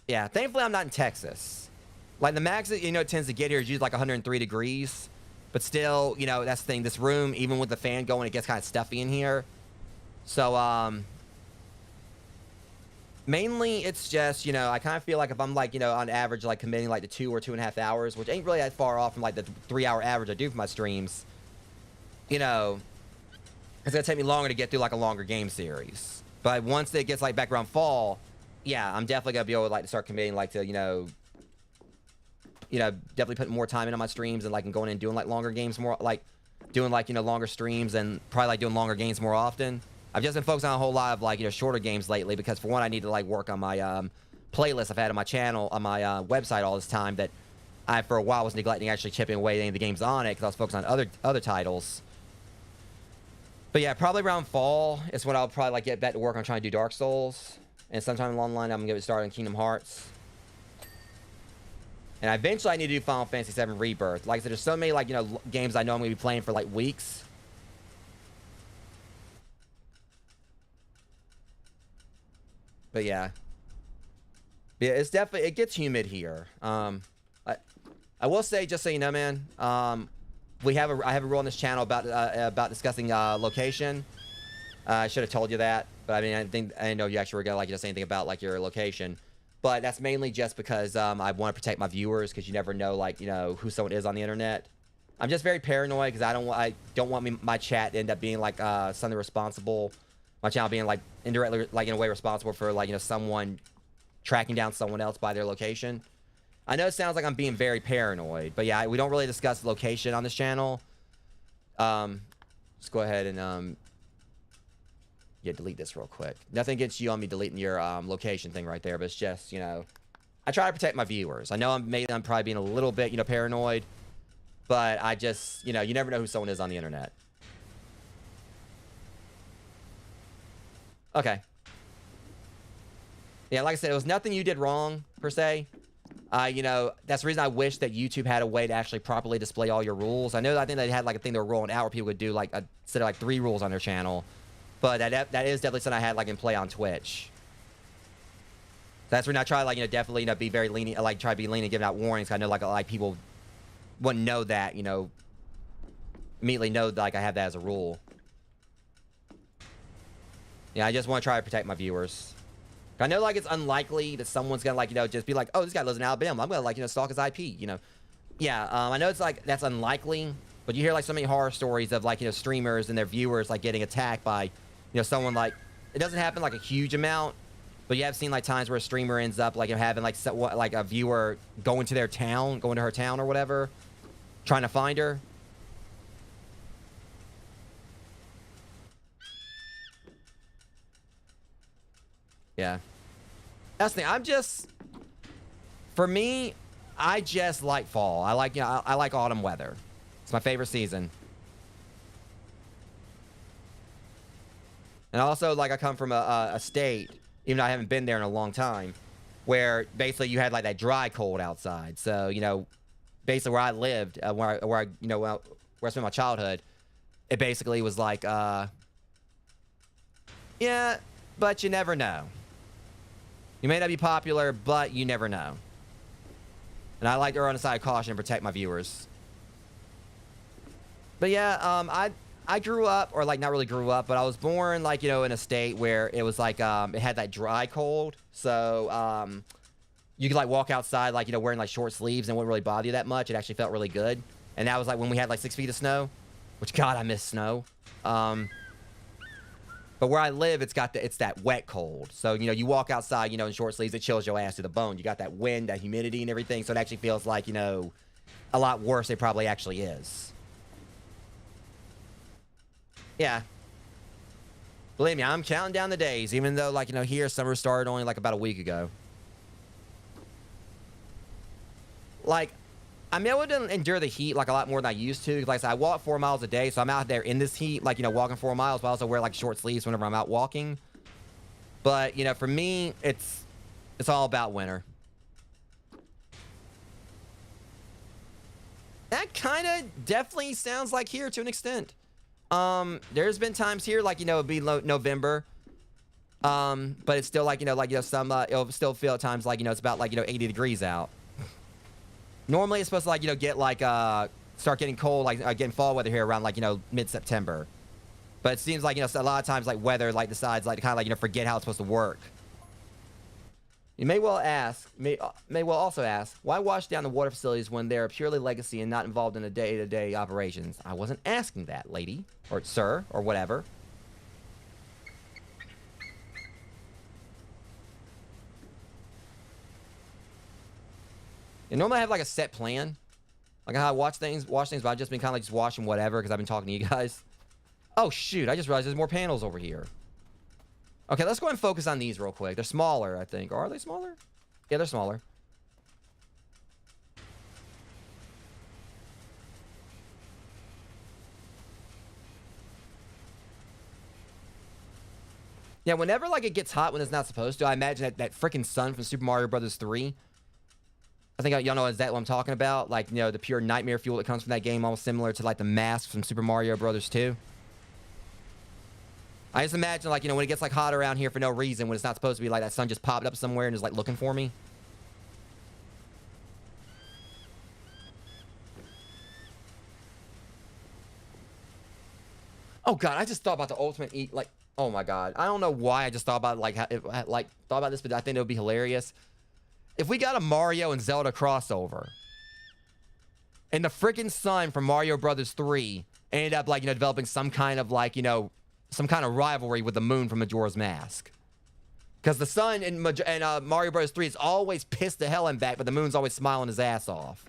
Yeah, thankfully I'm not in Texas. Like, the max that, you know, it tends to get here is usually like 103 degrees. But still, you know, that's the thing. This room, even with the fan going, it gets kind of stuffy in here. So, mainly it's just, you know, I kind of feel like if I'm, like, you know, on average, like, committing, like, to 2 or 2.5 hours, which ain't really that far off from, like, the 3-hour average I do for my streams, you know, it's going to take me longer to get through, like, a longer game series. But once it gets, like, back around fall, yeah, I'm definitely going to be able to, like, to start committing, like, to, you know, definitely putting more time in on my streams and, like, and going in and doing, like, longer games more, like, doing, like, you know, longer streams and probably, like, doing longer games more often. I've just been focusing on a whole lot of, like, you know, shorter games lately because, for one, I need to, like, work on my playlist I've had on my channel, on my website all this time that I, for a while, was neglecting actually chipping away any of the games on it because I was focused on other titles. But, yeah, probably around fall is when I'll probably, like, get back to work on trying to do Dark Souls. And sometime along the line, I'm going to get started on Kingdom Hearts. And eventually, I need to do Final Fantasy VII Rebirth. Like I said, there's so many, like, you know, games I know I'm going to be playing for, like, weeks. But yeah, it's definitely, it gets humid here. I will say, just so you know, man, I have a rule on this channel about discussing location. I should have told you that, but I mean, I didn't know you actually were gonna, like, say anything about, like, your location. But that's mainly just because I want to protect my viewers, because you never know, like, you know, who someone is on the internet. I'm just very paranoid because I don't want my chat to end up being, like, something responsible. My channel being, like, indirectly, like, in a way responsible for, like, you know, someone tracking down someone else by their location. I know it sounds like I'm being very paranoid, but yeah, we don't really discuss location on this channel. Just go ahead and yeah, delete this real quick. Nothing against you on me deleting your location thing right there, but it's just, you know, I try to protect my viewers. I know I'm probably being a little bit, you know, paranoid, but I just, you know, you never know who someone is on the internet. Okay. Yeah, like I said, it was nothing you did wrong, per se. You know, that's the reason I wish that YouTube had a way to actually properly display all your rules. I think they had, like, a thing they were rolling out where people would do, like, instead of, like, 3 rules on their channel, But that is definitely something I had like in play on Twitch. That's when I try like definitely be very lenient, like try to be lenient, giving out warnings. I know like people wouldn't know that immediately know like I have that as a rule. Yeah, I just want to try to protect my viewers. I know like it's unlikely that someone's gonna just be like, oh, this guy lives in Alabama, I'm gonna stalk his IP. Yeah, I know it's like that's unlikely, but you hear like so many horror stories of like streamers and their viewers like getting attacked by someone. Like it doesn't happen like a huge amount, but you have seen like times where a streamer ends up like having like a viewer going to her town or whatever, trying to find her. Yeah, that's the thing. For me, I just like fall. I like I like autumn weather. It's my favorite season. And also, like, I come from a state, even though I haven't been there in a long time, where basically you had like that dry cold outside. So basically where I lived, where I spent my childhood, it basically was like, yeah, but you never know. You may not be popular, but you never know. And I like to err on the side of caution and protect my viewers. But yeah, I grew up, or like not really grew up, but I was born like, in a state where it was like, it had that dry cold. So, you could like walk outside, like, wearing like short sleeves and it wouldn't really bother you that much. It actually felt really good. And that was like when we had like 6 feet of snow, which God, I miss snow. But where I live, it's that wet cold. So, you walk outside, in short sleeves, it chills your ass to the bone. You got that wind, that humidity and everything. So it actually feels like, a lot worse than it probably actually is. Yeah. Believe me, I'm counting down the days, even though, like, here summer started only like about a week ago. Like, I'm able to endure the heat like a lot more than I used to. Like I said, I walk 4 miles a day, so I'm out there in this heat, like, walking 4 miles, but I also wear like short sleeves whenever I'm out walking. But, for me, it's all about winter. That kind of definitely sounds like here to an extent. There's been times here, like, it'll be November. But it's still like, some, it'll still feel at times like, it's about like, 80 degrees out. Normally it's supposed to like, get like, start getting cold, like, getting fall weather here around like, mid-September. But it seems like, a lot of times like weather like decides like kind of like, forget how it's supposed to work. You may well also ask, why wash down the water facilities when they're purely legacy and not involved in the day-to-day operations? I wasn't asking that, lady, or sir, or whatever. And normally I have like a set plan, like how I watch things, but I've just been kind of like just watching whatever because I've been talking to you guys. Oh shoot, I just realized there's more panels over here. Okay, let's go ahead and focus on these real quick. They're smaller, I think. Or are they smaller? Yeah, they're smaller. Yeah, whenever like it gets hot when it's not supposed to, I imagine that freaking sun from Super Mario Brothers 3. I think y'all know is that what I'm talking about? Like, the pure nightmare fuel that comes from that game, almost similar to like the mask from Super Mario Brothers 2. I just imagine like, when it gets like hot around here for no reason, when it's not supposed to be, like that sun just popped up somewhere and is like looking for me. Oh God, I just thought about the ultimate like, oh my God. I don't know why I just thought about like, thought about this, but I think it would be hilarious. If we got a Mario and Zelda crossover, and the freaking sun from Mario Brothers 3 ended up like, developing some kind of like, some kind of rivalry with the moon from Majora's Mask. Because the sun in Mario Bros. 3 is always pissed the hell and back, but the moon's always smiling his ass off.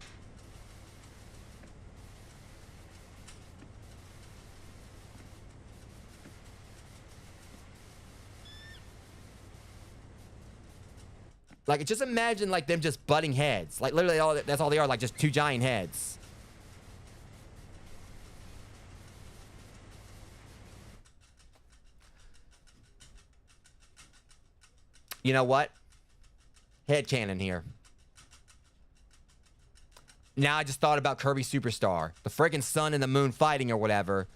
Like, just imagine like them just butting heads. Like, literally, that's all they are, like just two giant heads. You know what? Headcanon here. Now I just thought about Kirby Superstar. The freaking sun and the moon fighting or whatever.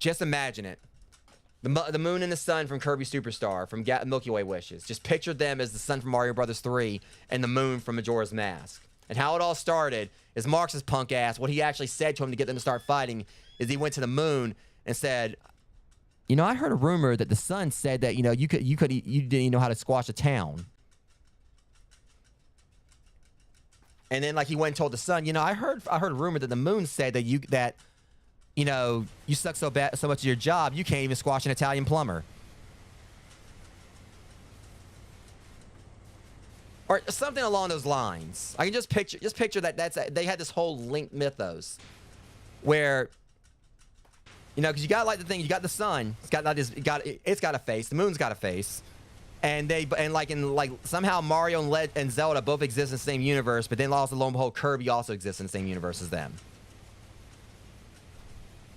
Just imagine it. The moon and the sun from Kirby Superstar, from Milky Way Wishes. Just picture them as the sun from Mario Brothers 3 and the moon from Majora's Mask. And how it all started is Marx's punk ass, what he actually said to him to get them to start fighting is he went to the moon and said, you know, I heard a rumor that the sun said that, you know, you didn't even know how to squash a town. And then, like, he went and told the sun, you know, I heard a rumor that the moon said that you know, you suck so much at your job, you can't even squash an Italian plumber. Or something along those lines. I can just picture that they had this whole linked mythos where, you know, because you got like the thing, you got the sun, it's got a face, the moon's got a face, and somehow Mario and Zelda both exist in the same universe, but then also lo and behold, Kirby also exists in the same universe as them.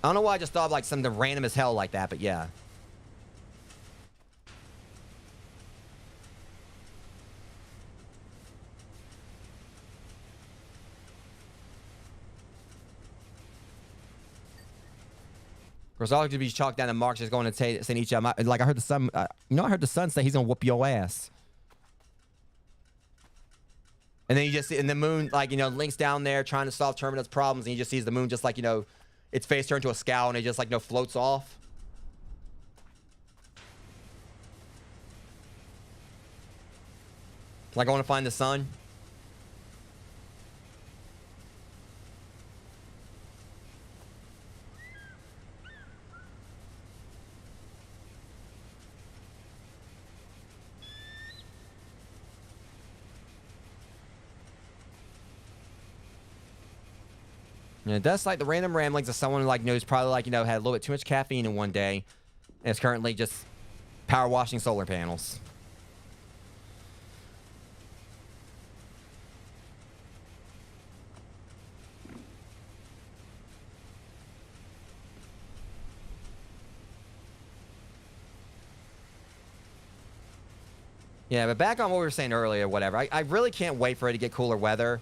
I don't know why I just thought of like something random as hell like that, but yeah. Of course, all could be chalked down to Marx just going to say each other. Like, I heard the sun, I heard the sun say he's gonna whoop your ass. And then you just see, and the moon, like, you know, Link's down there trying to solve Termina's problems, and he just sees the moon just like, you know, its face turned to a scowl, and it just like, you know, floats off. Like, I want to find the sun. Yeah, that's like the random ramblings of someone who, like, knows probably, like, you know, had a little bit too much caffeine in one day and is currently just power washing solar panels. Yeah, but back on what we were saying earlier, whatever. I really can't wait for it to get cooler weather.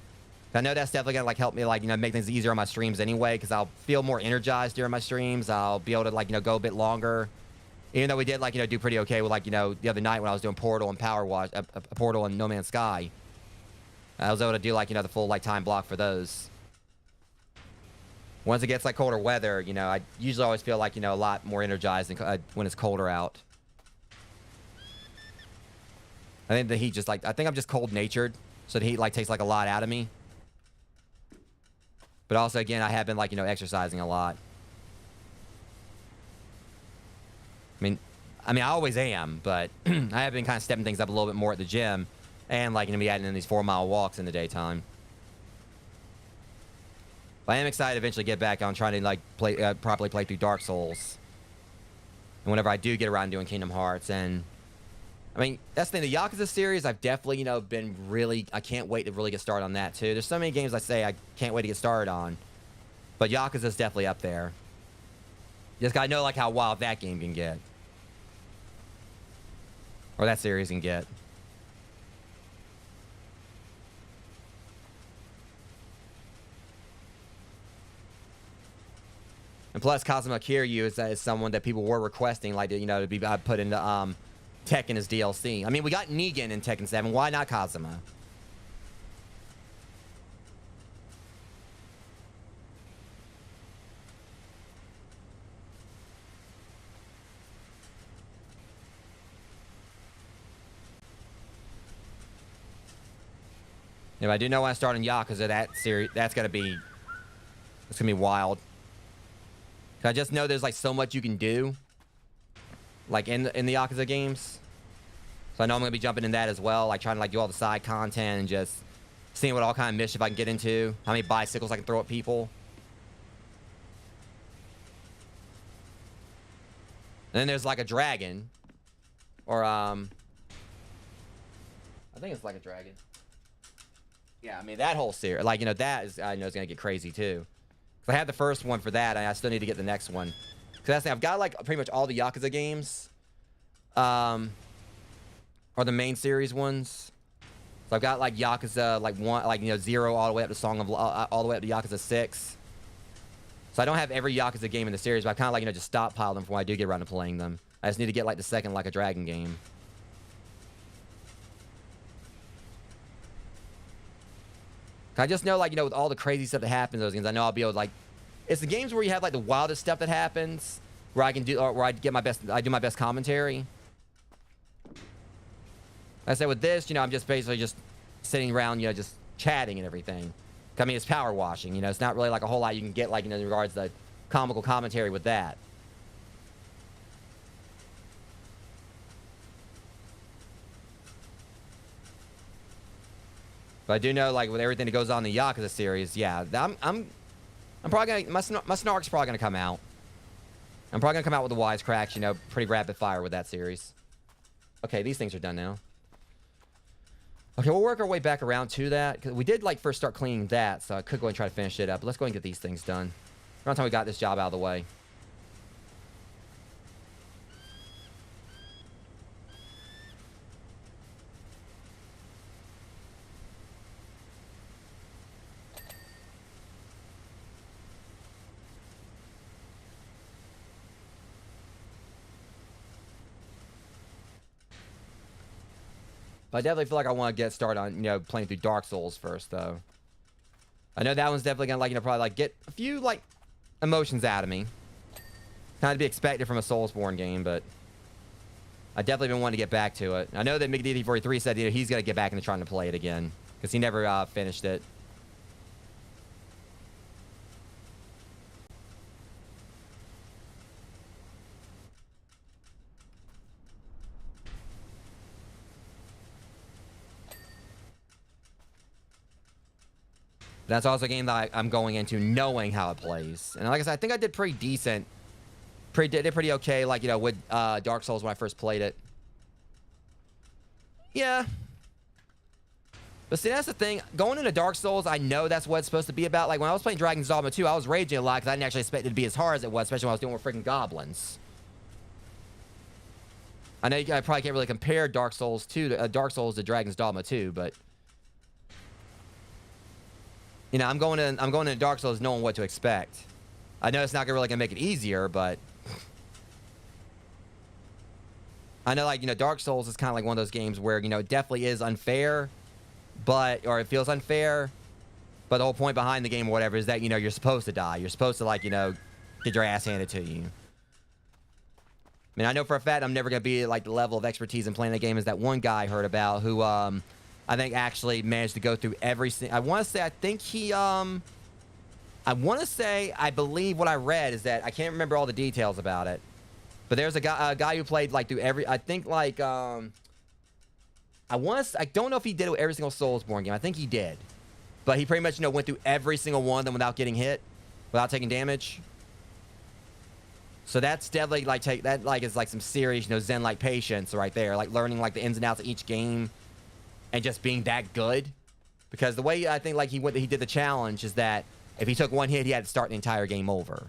I know that's definitely gonna like help me, like, you know, make things easier on my streams anyway, because I'll feel more energized during my streams. I'll be able to, like, you know, go a bit longer. Even though we did, like, you know, do pretty okay with, like, you know, the other night when I was doing Portal and Powerwash, Portal and No Man's Sky, I was able to do, like, you know, the full, like, time block for those. Once it gets like colder weather, you know, I usually always feel like, you know, a lot more energized when it's colder out. I think the heat just like, I think I'm just cold natured, so the heat like takes like a lot out of me. But also, again, I have been, like, you know, exercising a lot. I mean, I always am, but I have been kind of stepping things up a little bit more at the gym, and, like, you know, be adding in these 4-mile walks in the daytime. But I am excited to eventually get back on trying to, like, properly play through Dark Souls. And whenever I do get around doing Kingdom Hearts, and I mean, that's the thing, the Yakuza series, I've definitely, you know, been really, I can't wait to really get started on that, too. There's so many games I say I can't wait to get started on. But Yakuza's definitely up there. Just gotta know, like, how wild that game can get. Or that series can get. And plus, Kazuma Kiryu is someone that people were requesting, like, you know, to be put into, Tekken as DLC. I mean, we got Negan in Tekken 7. Why not Kazuma? Yeah, I do know when I start in Yakuza, that series, it's gonna be wild. I just know there's, like, so much you can do, like, in the Yakuza games. So I know I'm gonna be jumping in that as well, like, trying to, like, do all the side content and just seeing what all kind of mischief I can get into, how many bicycles I can throw at people. And then there's, like, a dragon, or I think it's like a dragon. Yeah, I mean, that whole series, like, you know, that is, I know, is gonna get crazy too. I had the first one for that, and I still need to get the next one. Because that's the thing, I've got, like, pretty much all the Yakuza games. Are the main series ones. So I've got, like, Yakuza, like, 1, like, you know, 0 all the way up to all the way up to Yakuza 6. So I don't have every Yakuza game in the series, but I kind of like, you know, just stockpile them for when I do get around to playing them. I just need to get like the second Like a Dragon game. I just know, like, you know, with all the crazy stuff that happens in those games, I know I'll be able to, like, it's the games where you have like the wildest stuff that happens, where I can do, or where I get my best, I do my best commentary. Like I said with this, you know, I'm just basically just sitting around, you know, just chatting and everything. I mean, it's power washing, you know, it's not really like a whole lot you can get, like, you know, in regards to comical commentary with that. But I do know, like, with everything that goes on in the Yakuza series, yeah, I'm probably gonna, my snark's probably gonna come out. I'm probably gonna come out with the wisecracks, you know, pretty rapid fire with that series. Okay, these things are done now. Okay, we'll work our way back around to that, because we did, like, first start cleaning that, so I could go and try to finish it up. But let's go and get these things done. Around the time we got this job out of the way. But I definitely feel like I want to get started on, you know, playing through Dark Souls first, though. I know that one's definitely going to, like, you know, probably, like, get a few, like, emotions out of me. Kind of to be expected from a Soulsborne game, but I definitely been wanting to get back to it. I know that McD43 said, you know, he's going to get back into trying to play it again, because he never finished it. That's also a game that I'm going into knowing how it plays. And like I said, I think I did pretty decent. Did pretty okay, like, you know, with Dark Souls when I first played it. Yeah. But see, that's the thing. Going into Dark Souls, I know that's what it's supposed to be about. Like, when I was playing Dragon's Dogma 2, I was raging a lot because I didn't actually expect it to be as hard as it was, especially when I was doing with freaking goblins. I know I probably can't really compare Dark Souls to Dragon's Dogma 2, but you know, I'm going into Dark Souls knowing what to expect. I know it's not really gonna make it easier, but I know, like, you know, Dark Souls is kind of like one of those games where, you know, it definitely is unfair, or it feels unfair, but the whole point behind the game or whatever is that, you know, you're supposed to die. You're supposed to, like, you know, get your ass handed to you. I mean, I know for a fact I'm never gonna be at, like, the level of expertise in playing the game as that one guy I heard about who, I think actually managed to go through every single... I want to say, I think he, I believe what I read is that... I can't remember all the details about it. But there's a guy who played, like, through every... I think, like, I don't know if he did it with every single Soulsborne game. I think he did. But he pretty much, you know, went through every single one of them without getting hit. Without taking damage. So that's definitely, like, is, like, some serious, you know, Zen-like patience right there. Like, learning, like, the ins and outs of each game. And just being that good. Because the way I think, like, he did the challenge is that if he took one hit, he had to start the entire game over.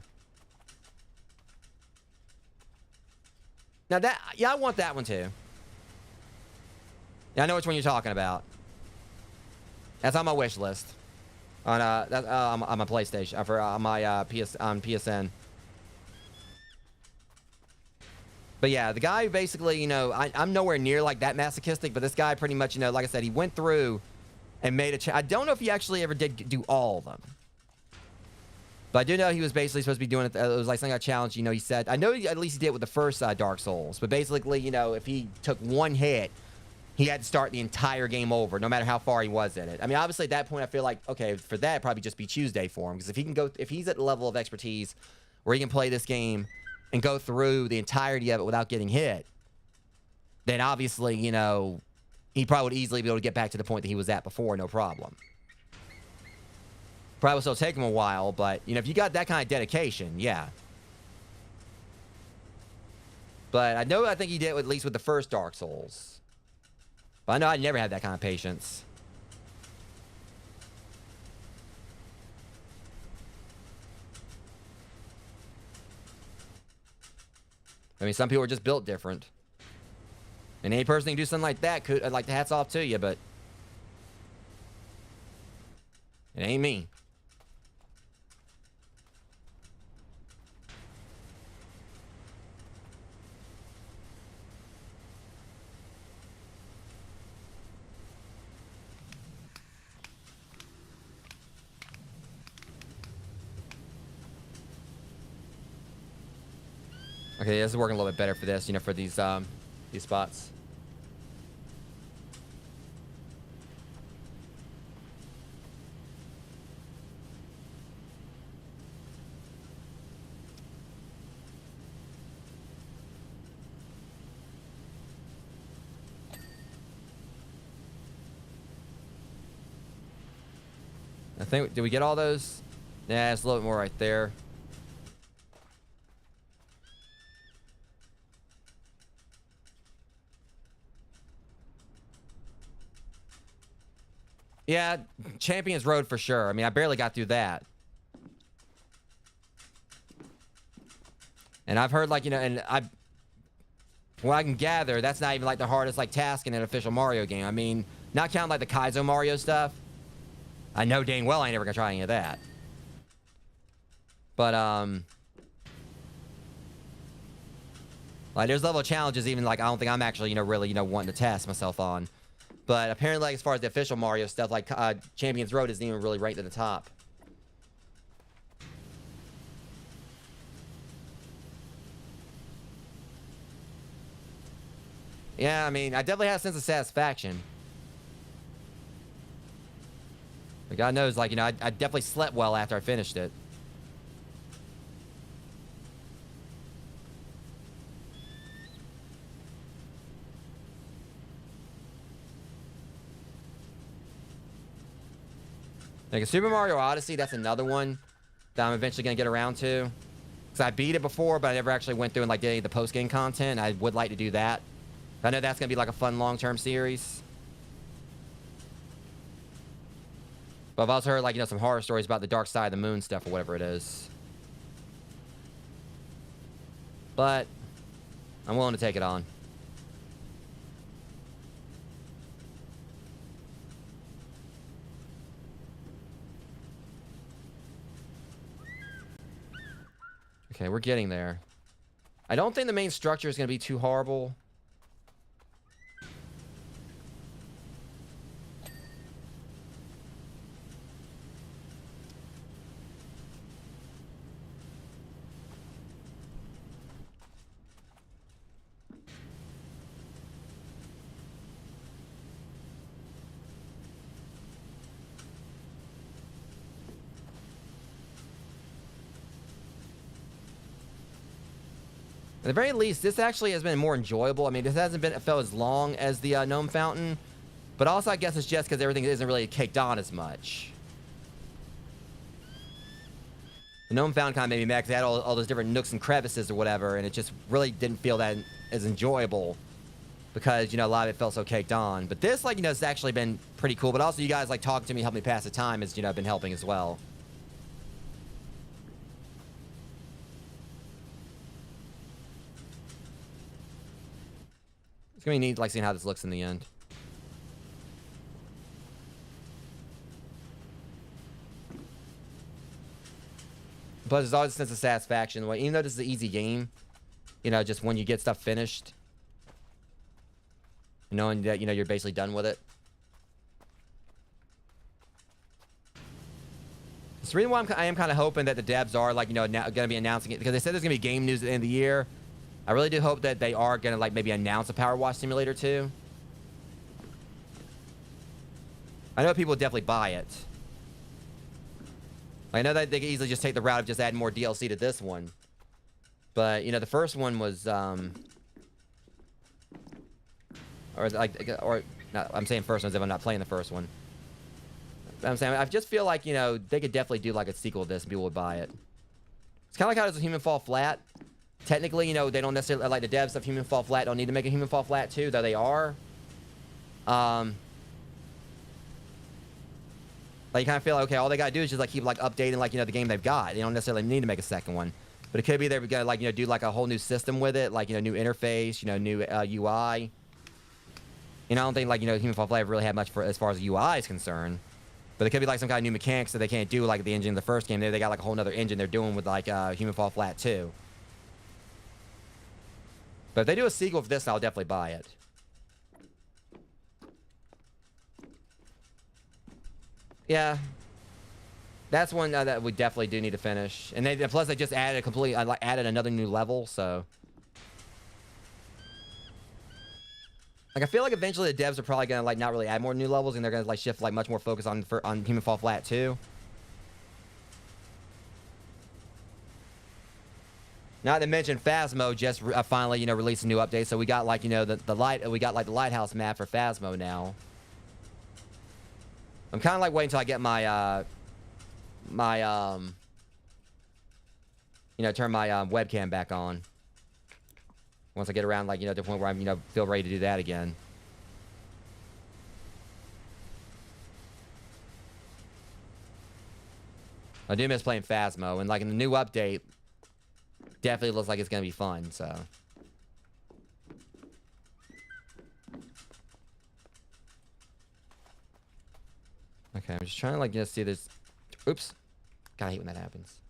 Now that, yeah, I want that one too. Yeah, I know which one you're talking about. That's on my wish list. On my PlayStation, on my on PSN. But yeah, the guy basically, you know, I'm nowhere near like that masochistic, but this guy pretty much, you know, like I said, he went through and made I don't know if he actually ever did do all of them. But I do know he was basically supposed to be doing it. It was like something I challenged, you know, he said, I know at least he did with the first Dark Souls, but basically, you know, if he took one hit, he had to start the entire game over, no matter how far he was in it. I mean, obviously at that point, I feel like, okay, for that, it'd probably just be Tuesday for him. Because if he's at the level of expertise where he can play this game and go through the entirety of it without getting hit, then obviously, you know, he probably would easily be able to get back to the point that he was at before, no problem. Probably will still take him a while, but, you know, if you got that kind of dedication, yeah. But I think he did at least with the first Dark Souls. But I know I never had that kind of patience. I mean, some people are just built different. And any person who can do something like that, I'd like the hats off to you, but it ain't me. Okay, this is working a little bit better for this, you know, for these spots. I think, did we get all those? Yeah, it's a little bit more right there. Yeah, Champions Road for sure. I mean, I barely got through that. And I've heard, like, you know, and what I can gather, that's not even, like, the hardest, like, task in an official Mario game. I mean, not counting, like, the Kaizo Mario stuff. I know dang well I ain't never gonna try any of that. But, like, there's level of challenges even, like, I don't think I'm actually, you know, really, you know, wanting to test myself on. But apparently, like, as far as the official Mario stuff, like, Champions Road isn't even really ranked at the top. Yeah, I mean, I definitely had a sense of satisfaction. But God knows, like, you know, I definitely slept well after I finished it. Like, a Super Mario Odyssey, that's another one that I'm eventually going to get around to. Because I beat it before, but I never actually went through and, like, did any of the post-game content. I would like to do that. I know that's going to be, like, a fun long-term series. But I've also heard, like, you know, some horror stories about the dark side of the moon stuff or whatever it is. But I'm willing to take it on. Okay, we're getting there. I don't think the main structure is going to be too horrible. At the very least, this actually has been more enjoyable. I mean, this hasn't been felt as long as the Gnome Fountain. But also, I guess it's just because everything isn't really caked on as much. The Gnome Fountain kind of made me mad because it had all those different nooks and crevices or whatever. And it just really didn't feel that as enjoyable. Because, you know, a lot of it felt so caked on. But this, like, you know, it's actually been pretty cool. But also, you guys, like, talking to me, helping me pass the time has, you know, been helping as well. It's going to be neat, like, seeing how this looks in the end. But there's always a sense of satisfaction. Even though this is an easy game, you know, just when you get stuff finished, knowing that, you know, you're basically done with it. It's the reason why I am kind of hoping that the devs are, like, you know, going to be announcing it. Because they said there's going to be game news at the end of the year. I really do hope that they are going to, like, maybe announce a Powerwash simulator too. I know people would definitely buy it. I know that they could easily just take the route of just adding more DLC to this one. But, you know, the first one was, or not, I'm saying first ones if I'm not playing the first one. But I'm saying, I just feel like, you know, they could definitely do, like, a sequel to this and people would buy it. It's kind of like how there's a Human Fall Flat. Technically, you know, they don't necessarily, like, the devs of Human Fall Flat don't need to make a Human Fall Flat 2, though they are. Like, you kind of feel like, okay, all they gotta do is just, like, keep, like, updating, like, you know, the game they've got. They don't necessarily need to make a second one. But it could be they're gonna, like, you know, do, like, a whole new system with it. Like, you know, new interface, you know, new UI. You know, I don't think, like, you know, Human Fall Flat really had much for as far as the UI is concerned. But it could be, like, some kind of new mechanics that they can't do, like, the engine in the first game. They got, like, a whole other engine they're doing with, like, Human Fall Flat 2. But if they do a sequel for this, I'll definitely buy it. Yeah. That's one that we definitely do need to finish. And plus they just added a completely, added another new level, so Like, I feel like eventually the devs are probably gonna like not really add more new levels, and they're gonna like shift like much more focus on Human Fall Flat too. Not to mention Phasmo just finally, you know, released a new update, so we got like, you know, the lighthouse map for Phasmo now. I'm kind of like waiting until I get my you know, turn my webcam back on. Once I get around, like, you know, to the point where I'm, you know, feel ready to do that again. I do miss playing Phasmo, and like in the new update, definitely looks like it's gonna be fun. So. Okay, I'm just trying to like just see this. Oops. God, I hate when that happens.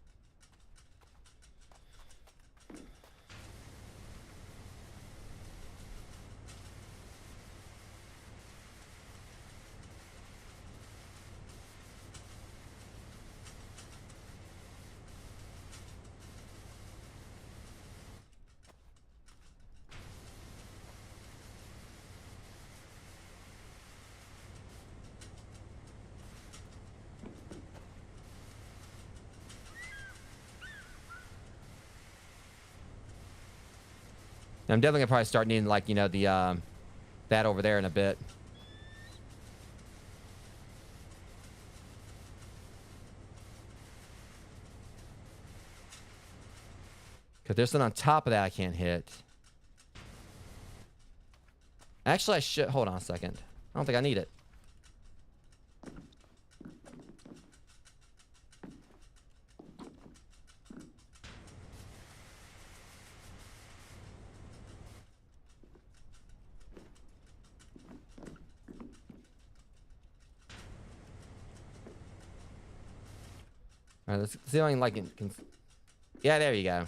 I'm definitely gonna probably start needing like, you know, the that over there in a bit. Because there's something on top of that I can't hit. Actually, I should. Hold on a second. I don't think I need it. All right, let's see if I can like. Yeah, there you go.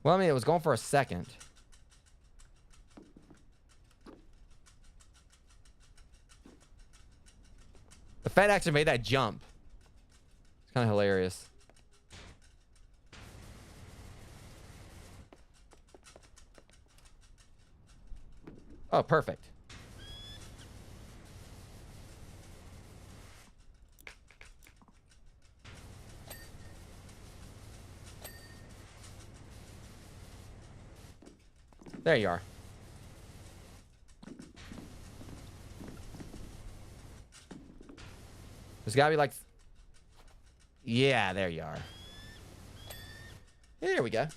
Well, I mean, it was going for a second. The Fed actually made that jump. It's kind of hilarious. Oh, perfect. There you are. There's gotta be like... Yeah, there you are. There we go.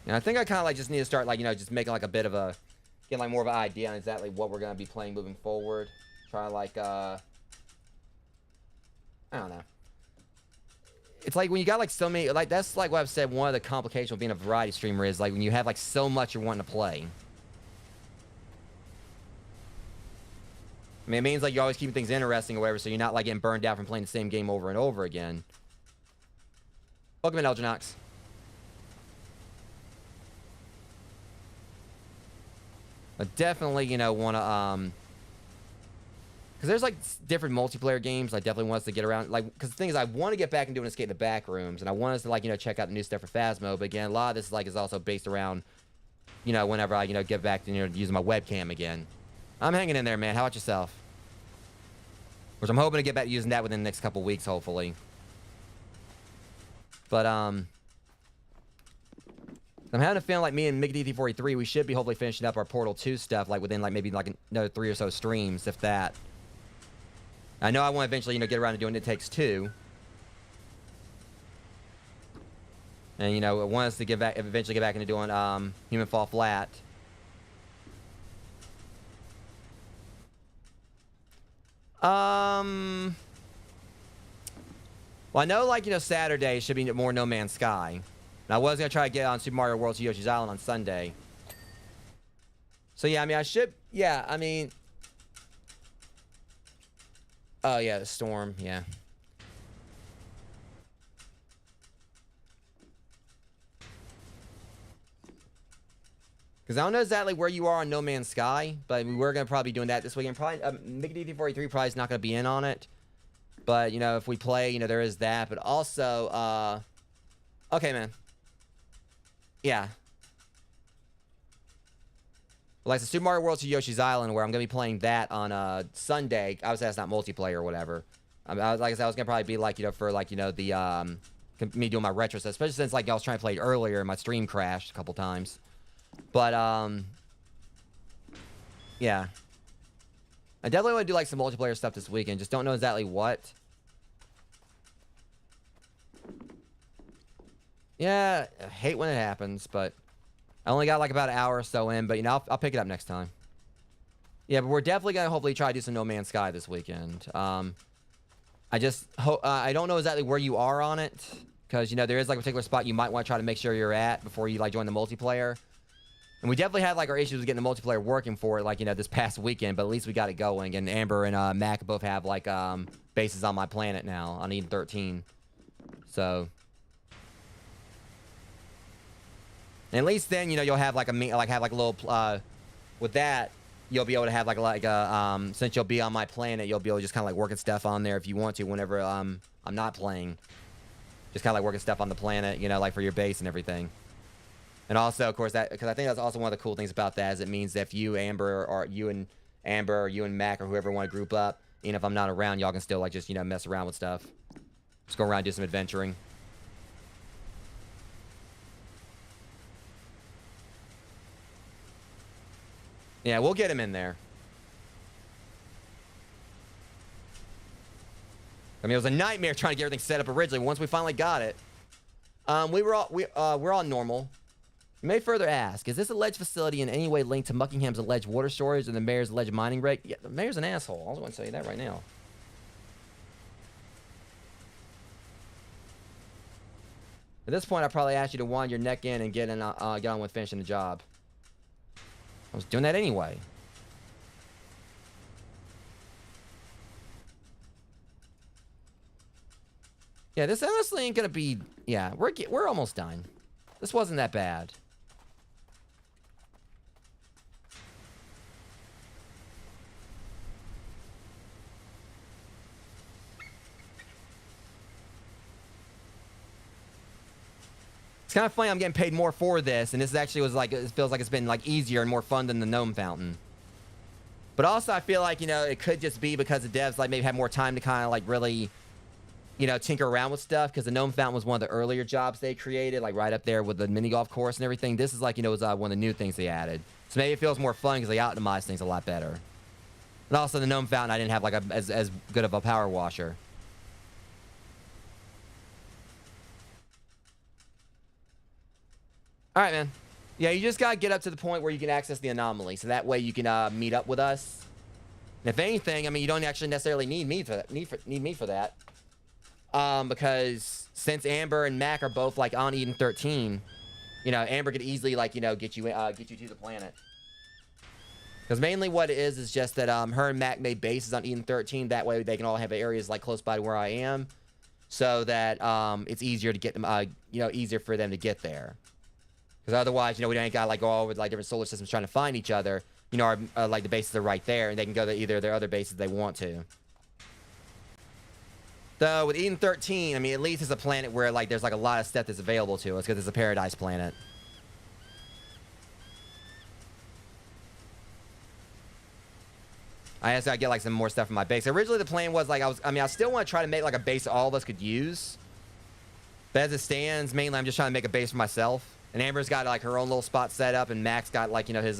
And I think I kind of like just need to start like, you know, just making like a bit of a, getting like more of an idea on exactly what we're going to be playing moving forward. Try like, I don't know. It's like when you got like so many, like that's like what I've said, one of the complications of being a variety streamer is like when you have like so much you're wanting to play. I mean, it means like you're always keeping things interesting or whatever, so you're not like getting burned out from playing the same game over and over again. Welcome in, Elginox. I definitely, you know, want to, because there's like different multiplayer games I definitely want us to get around. Like, because the thing is, I want to get back and do an Escape the Back Rooms, and I want us to like, you know, check out the new stuff for Phasmo. But again, a lot of this like is also based around, you know, whenever I, you know, get back to, you know, using my webcam again. I'm hanging in there, man. How about yourself? Which I'm hoping to get back to using that within the next couple weeks, hopefully. But I'm having a feeling like me and MickD43, we should be hopefully finishing up our Portal 2 stuff like within like maybe like another 3 or so streams, if that. I know I want to eventually, you know, get around to doing It Takes Two. And, you know, I want us to get back, eventually get back into doing Human Fall Flat. Well, I know, like, Saturday should be more No Man's Sky. And I was going to try to get on Super Mario World to Yoshi's Island on Sunday. So, yeah, I mean, I should... Yeah, I mean... Oh, yeah, the storm, yeah. Because I don't know exactly where you are on No Man's Sky, but we were going to probably be doing that this weekend. Probably, Mickey D43 probably is not going to be in on it. But, if we play, there is that. But also, okay, man. Yeah. Like the Super Mario World to Yoshi's Island, where I'm going to be playing that on Sunday. Obviously, that's not multiplayer or whatever. Like I said, I was going to probably be like, for like, the, me doing my retro stuff. Especially since, like, I was trying to play it earlier and my stream crashed a couple times. But, yeah. I definitely want to do, like, some multiplayer stuff this weekend. Just don't know exactly what. Yeah, I hate when it happens, but I only got, like, about an hour or so in. But, I'll pick it up next time. Yeah, but we're definitely going to hopefully try to do some No Man's Sky this weekend. I just I don't know exactly where you are on it. Because, there is, like, a particular spot you might want to try to make sure you're at before you, like, join the multiplayer. And we definitely had, like, our issues with getting the multiplayer working for it, like, this past weekend. But at least we got it going. And Amber and Mac both have, like, bases on my planet now on Eden 13. So... And at least then, you'll have, like, a little... with that, you'll be able to have, since you'll be on my planet, you'll be able to just kind of, like, working stuff on there if you want to whenever, I'm not playing. Just kind of, like, working stuff on the planet, like, for your base and everything. And also, of course, because I think that's also one of the cool things about that is it means that if you, Amber, or you and Amber, or you and Mac, or whoever want to group up, even if I'm not around, y'all can still, like, just, mess around with stuff. Just go around and do some adventuring. Yeah, we'll get him in there. I mean, it was a nightmare trying to get everything set up originally. Once we finally got it, we're all normal. You may further ask, is this alleged facility in any way linked to Muckingham's alleged water storage and the mayor's alleged mining rig? Yeah, the mayor's an asshole. I was going to tell you that right now. At this point, I probably asked you to wind your neck in and get on with finishing the job. I was doing that anyway. Yeah, this honestly ain't gonna be... Yeah, we're almost done. This wasn't that bad. It's kind of funny I'm getting paid more for this, and this actually was like, it feels like it's been like easier and more fun than the Gnome Fountain. But also I feel like, it could just be because the devs like maybe had more time to kind of like really, tinker around with stuff, because the Gnome Fountain was one of the earlier jobs they created, like right up there with the mini golf course and everything. This is like, was one of the new things they added. So maybe it feels more fun because they optimized things a lot better. And also the Gnome Fountain, I didn't have like as good of a power washer. All right, man. Yeah, you just gotta get up to the point where you can access the anomaly, so that way you can meet up with us. And if anything, I mean, you don't actually necessarily need me for that. Need me for that, because since Amber and Mac are both like on Eden 13, Amber could easily like get you to the planet. Because mainly what it is just that her and Mac made bases on Eden 13. That way they can all have areas like close by to where I am, so that it's easier to get them, easier for them to get there. Because otherwise, we ain't got like go all over like different solar systems trying to find each other. Like the bases are right there, and they can go to either their other bases they want to. Though with Eden 13, I mean, at least it's a planet where like there's like a lot of stuff that's available to us because it's a paradise planet. I just gotta get like some more stuff from my base. Originally, the plan was like I still want to try to make like a base all of us could use. But as it stands, mainly I'm just trying to make a base for myself. And Amber's got like her own little spot set up, and Mac's got like his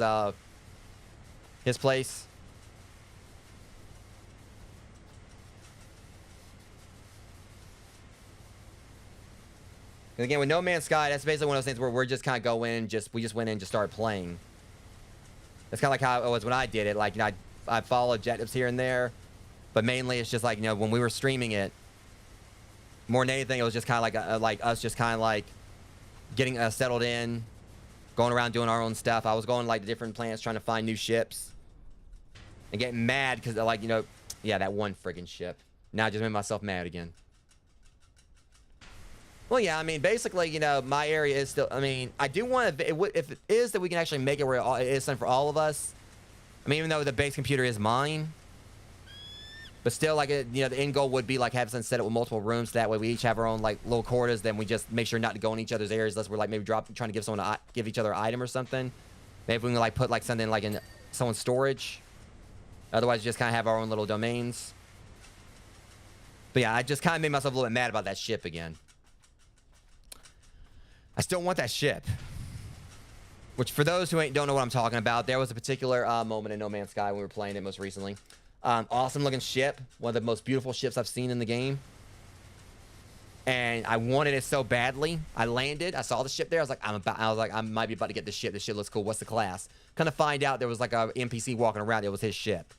place. And again, with No Man's Sky, that's basically one of those things where we're just kind of go in, we just went in and just started playing. That's kind of like how it was when I did it. Like I followed objectives here and there, But mainly, it's just like, you know, when we were streaming it, more than anything, it was just kind of like us just kind of like getting settled in, going around doing our own stuff. I was going like to different planets trying to find new ships and getting mad because like, you know, yeah, that one friggin' ship. Now I just made myself mad again. Well, yeah, I mean, basically, you know, my area is still, I mean, I do want to, if it is that we can actually make it where it is something for all of us. I mean, even though the base computer is mine, but still, like, you know, the end goal would be, like, have something set up with multiple rooms. So that way we each have our own, like, little quarters. Then we just make sure not to go in each other's areas unless we're, like, maybe trying to give someone, give each other an item or something. Maybe we can, like, put, like, something, like, in someone's storage. Otherwise, just kind of have our own little domains. But, yeah, I just kind of made myself a little bit mad about that ship again. I still want that ship. Which, for those who don't know what I'm talking about, there was a particular moment in No Man's Sky when we were playing it most recently. Awesome looking ship. One of the most beautiful ships I've seen in the game. And I wanted it so badly. I landed. I saw the ship there. I was like, I might be about to get this ship. This ship looks cool. What's the class? Kind of find out there was like a NPC walking around. It was his ship.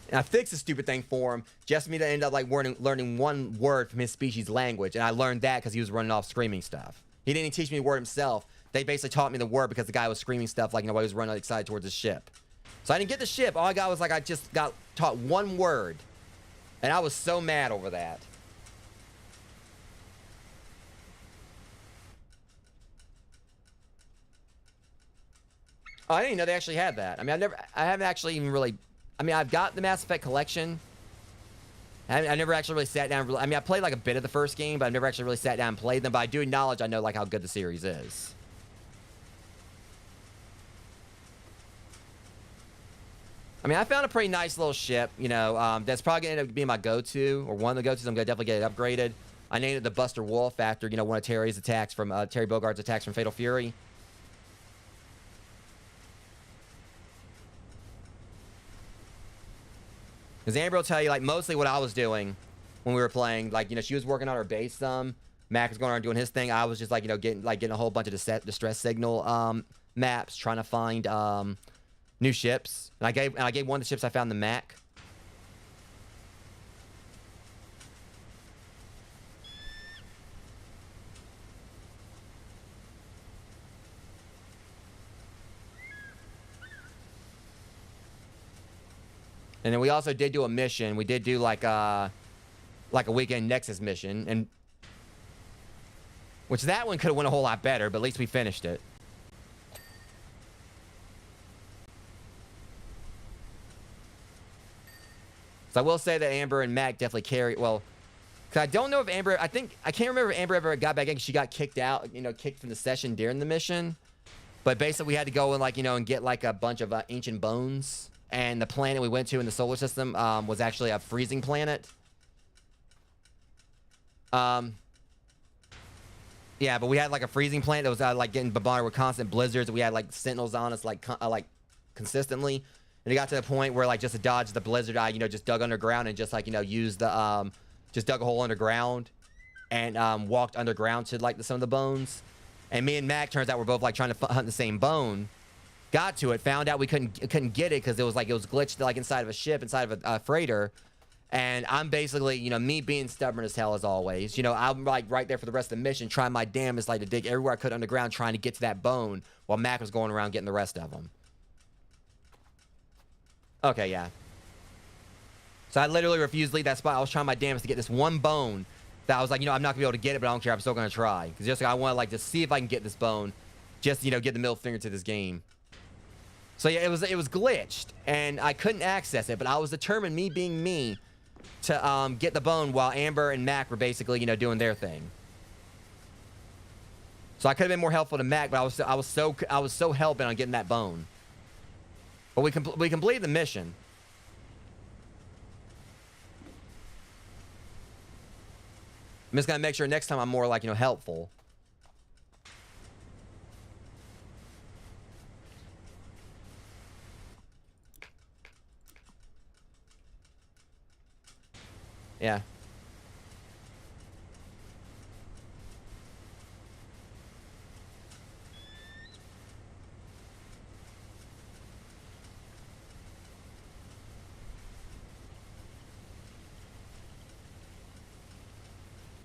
And I fixed the stupid thing for him, just for me to end up like learning one word from his species language. And I learned that because he was running off screaming stuff. He didn't even teach me the word himself. They basically taught me the word because the guy was screaming stuff like, you know, he was running excited towards his ship. So I didn't get the ship. All I got was like, I just got taught one word. And I was so mad over that. Oh, I didn't even know they actually had that. I mean, I haven't actually even really, I mean, I've got the Mass Effect collection. I never actually really sat down. I mean, I played like a bit of the first game, but I've never actually really sat down and played them. But I do acknowledge I know like how good the series is. I mean, I found a pretty nice little ship, you know, that's probably going to end up being my go-to, or one of the go-tos. I'm going to definitely get it upgraded. I named it the Buster Wolf after, you know, one of Terry's attacks from, Terry Bogart's attacks from Fatal Fury. Because Amber will tell you, like, mostly what I was doing when we were playing, like, you know, she was working on her base some. Mac was going around doing his thing. I was just, like, you know, getting a whole bunch of distress signal maps, trying to find new ships. And I gave one of the ships I found the Mac. And then we also did do a mission. We did do like a weekend Nexus mission, and which that one could have went a whole lot better, but at least we finished it. So I will say that Amber and Mac definitely carry, well, because I don't know if Amber, I can't remember if Amber ever got back in because she got kicked out, you know, kicked from the session during the mission. But basically we had to go and like, you know, and get like a bunch of ancient bones. And the planet we went to in the solar system was actually a freezing planet. Yeah, but we had like a freezing planet that was like getting bombarded with constant blizzards. We had like sentinels on us like consistently. And it got to the point where like just to dodge the blizzard, I, you know, just dug underground and just like, you know, used the, just dug a hole underground and walked underground to like some of the bones. And me and Mac, turns out we're both like trying to hunt the same bone. Got to it, found out we couldn't get it because it was glitched like inside of a ship, inside of a freighter. And I'm basically, you know, me being stubborn as hell as always. You know, I'm like right there for the rest of the mission, trying my damnedest like to dig everywhere I could underground, trying to get to that bone, while Mac was going around getting the rest of them. Okay, yeah. So I literally refused to leave that spot. I was trying my damnedest to get this one bone that I was like, you know, I'm not gonna be able to get it, but I don't care. I'm still gonna try because just like, I want to like to see if I can get this bone, just, you know, get the middle finger to this game. So yeah, it was glitched, and I couldn't access it, but I was determined, me being me, to get the bone while Amber and Mac were basically, you know, doing their thing. So I could have been more helpful to Mac, but I was so hell bent on getting that bone. But we completed the mission. I'm just gonna make sure next time I'm more like, you know, helpful. Yeah.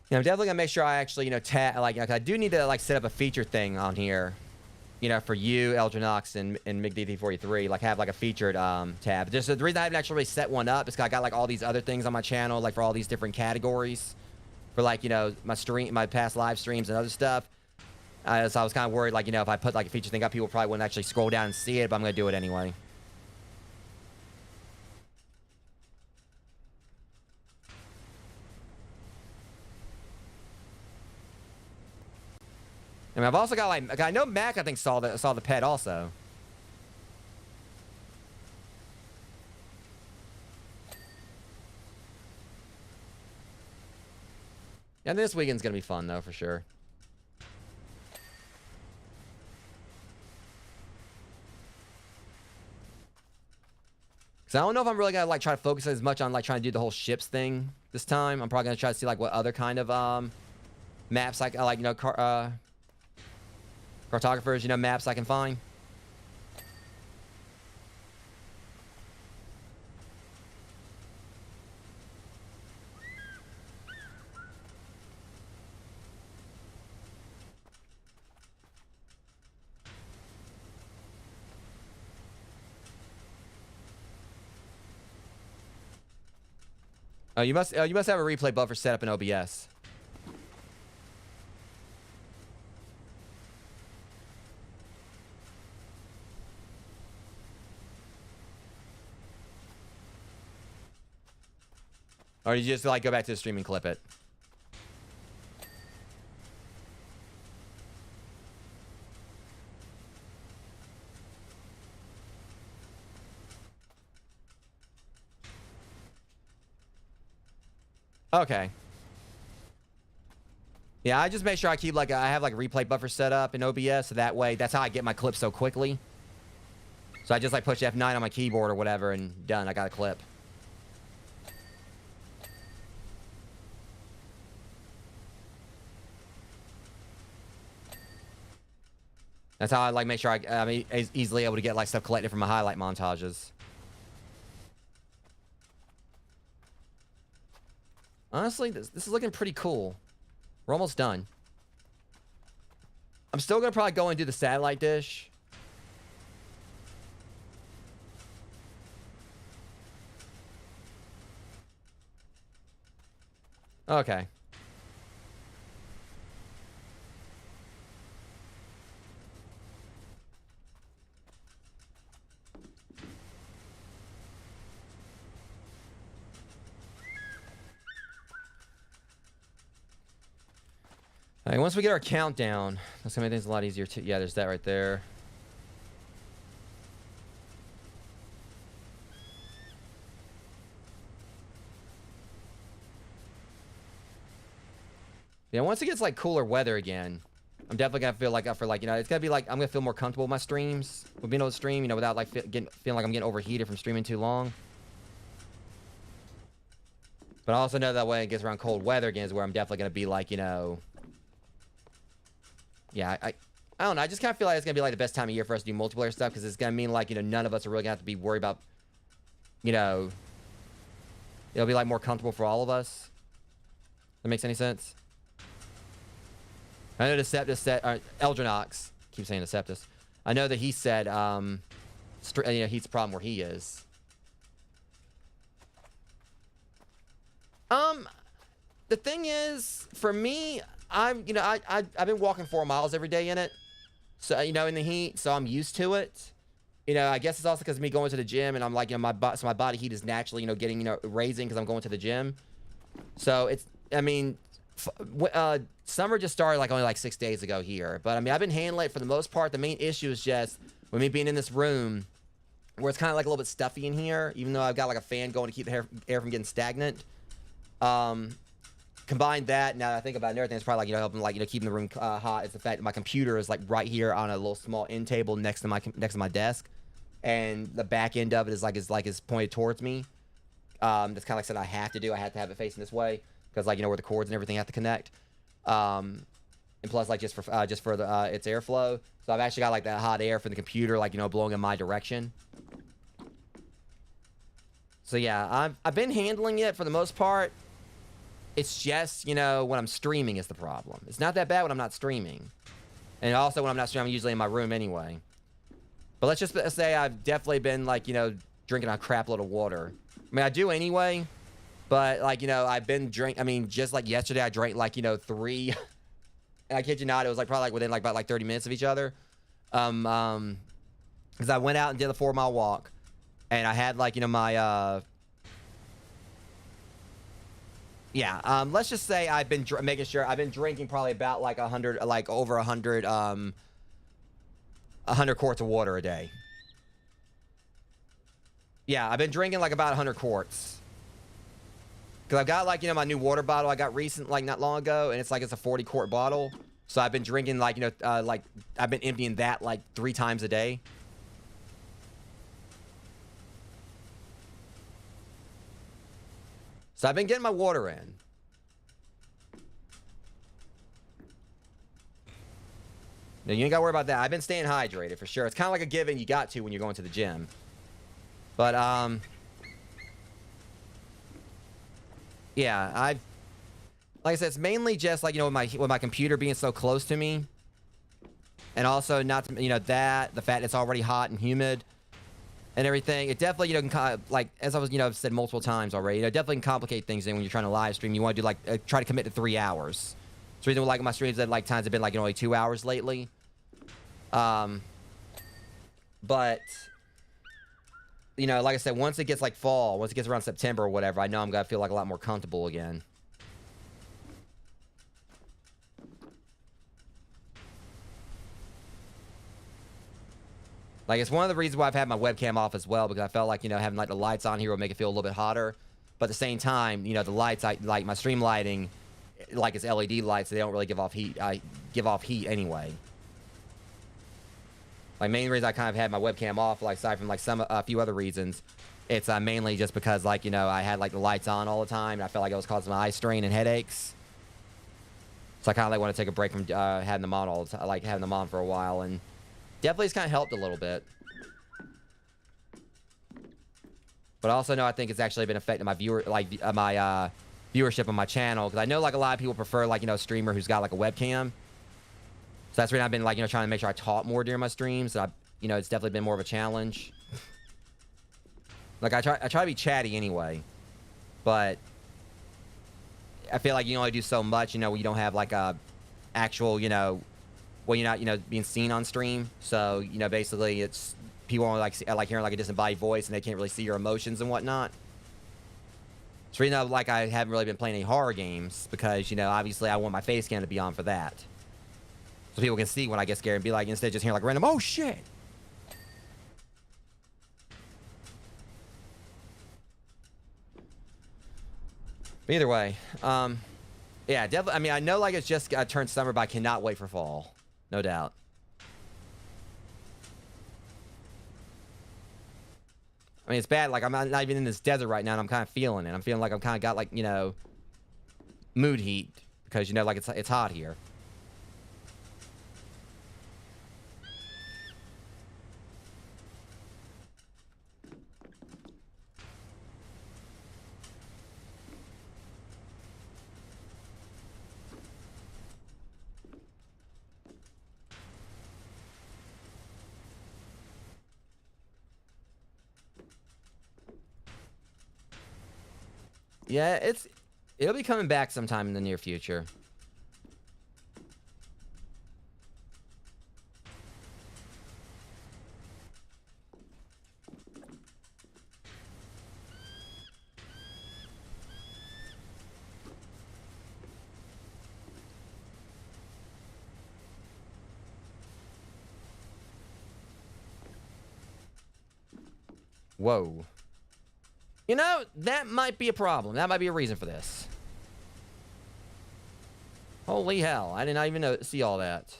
I'm definitely gonna make sure I actually, like I do need to like set up a feature thing on here, for you, Eldrinox, and MigDT43, like have like a featured tab. Just the reason I haven't actually really set one up is because I got like all these other things on my channel, like for all these different categories, for like my past live streams and other stuff. So I was kind of worried, like if I put like a feature thing up, people probably wouldn't actually scroll down and see it, but I'm gonna do it anyway. I mean, I've also got like I know Mac I think saw the pet also. Yeah, this weekend's gonna be fun though for sure. Cause I don't know if I'm really gonna like try to focus as much on like trying to do the whole ships thing this time. I'm probably gonna try to see like what other kind of maps like cartographers, maps I can find. Oh, you must have a replay buffer set up in OBS. Or you just like go back to the stream and clip it? Okay. Yeah, I just make sure I keep like I have like a replay buffer set up in OBS, so that way that's how I get my clips so quickly. So I just like push F9 on my keyboard or whatever and done. I got a clip. That's how I like make sure I'm easily able to get like stuff collected from my highlight montages. Honestly, this is looking pretty cool. We're almost done. I'm still gonna probably go and do the satellite dish. Okay. All right, once we get our countdown, that's gonna make things a lot easier too. Yeah, there's that right there. Yeah, once it gets like cooler weather again, I'm definitely gonna feel like up for like it's gonna be like I'm gonna feel more comfortable with my streams, with being able to stream, without like feeling like I'm getting overheated from streaming too long. But I also know that when it gets around cold weather again is where I'm definitely gonna be like yeah, I don't know. I just kind of feel like it's gonna be like the best time of year for us to do multiplayer stuff because it's gonna mean like none of us are really gonna have to be worried about it'll be like more comfortable for all of us. That makes any sense? I know Deceptus said Eldrinox. Keep saying Deceptus. I know that he said heat's a problem where he is. The thing is, for me, I've been walking 4 miles every day in it, so in the heat, so I'm used to it. I guess it's also because of me going to the gym, and I'm like, my body heat is naturally, getting, raising because I'm going to the gym. So it's, summer just started like only like 6 days ago here, but I've been handling it for the most part. The main issue is just with me being in this room where it's kind of like a little bit stuffy in here, even though I've got like a fan going to keep the air from getting stagnant. Combine that, now that I think about it, another thing that's probably like helping keeping the room hot is the fact that my computer is like right here on a little small end table next to my desk, and the back end of it is pointed towards me. That's kind of like something I have to do. I have to have it facing this way because where the cords and everything have to connect. And plus just for its airflow. So I've actually got like that hot air from the computer blowing in my direction. So yeah, I've been handling it for the most part. It's just, you know, when I'm streaming is the problem. It's not that bad when I'm not streaming. And also when I'm not streaming, I'm usually in my room anyway. But let's just say I've definitely been, like, you know, drinking a crap load of water. I mean, I do anyway. But, like, you know, I've been I mean, just like yesterday, I drank, like, you know, 3. And I kid you not, it was, like, probably, like, within, like, about, like, 30 minutes of each other. Because I went out and did a 4-mile walk. And I had, like, you know, my, yeah, let's just say I've been making sure I've been drinking probably about like 100, like over 100, 100 quarts of water a day. Yeah, I've been drinking like about 100 quarts. Because I've got like, you know, my new water bottle I got like not long ago, and it's like it's a 40 quart bottle. So I've been drinking like, you know, like I've been emptying that like 3 times a day. So I've been getting my water in. No, you ain't got to worry about that. I've been staying hydrated for sure. It's kind of like a given you got to when you're going to the gym. But, yeah, like I said, it's mainly just like, you know, with my computer being so close to me. And also not to, you know, the fact that it's already hot and humid. And everything, it definitely, you know, can like, as I was, you know, I've said multiple times already, you know, definitely can complicate things when you're trying to live stream. You want to do like, try to commit to 3 hours. So reason like my streams at like times have been like, you know, only 2 hours lately. But, you know, like I said, once it gets like fall, once it gets around September or whatever, I know I'm gonna feel like a lot more comfortable again. Like, it's one of the reasons why I've had my webcam off as well, because I felt like, you know, having, like, the lights on here will make it feel a little bit hotter. But at the same time, you know, the lights, like, my stream lighting, like, it's LED lights, so they don't really give off heat. I give off heat anyway. Like, main reason I kind of had my webcam off, like, aside from, like, a few other reasons, it's mainly just because, like, you know, I had, like, the lights on all the time, and I felt like it was causing my eye strain and headaches. So I kind of, like, want to take a break from having them on all the time, like, having them on for a while, and definitely it's kind of helped a little bit. But I also know I think it's actually been affecting my viewership on my channel, because I know like a lot of people prefer like, you know, a streamer who's got like a webcam. So that's when I've been like, you know, trying to make sure I talk more during my streams. So you know, it's definitely been more of a challenge. Like I try to be chatty anyway, but I feel like you only do so much, you know, when you don't have like a actual, you know, when you're not, you know, being seen on stream. So, you know, basically it's people only like hearing like a disembodied voice, and they can't really see your emotions and whatnot. So, you know, like I haven't really been playing any horror games because, you know, obviously I want my face cam to be on for that. So people can see when I get scared and be like, instead of just hearing like random, oh shit. But either way, yeah, definitely. I mean, I know like it's just turned summer, but I cannot wait for fall. No doubt. I mean, it's bad. Like, I'm not even in this desert right now, and I'm kind of feeling it. I'm feeling like I'm kind of got, like, you know, mood heat. Because, you know, like, it's hot here. Yeah, it'll be coming back sometime in the near future. Whoa. You know, that might be a problem. That might be a reason for this. Holy hell. I did not even see all that.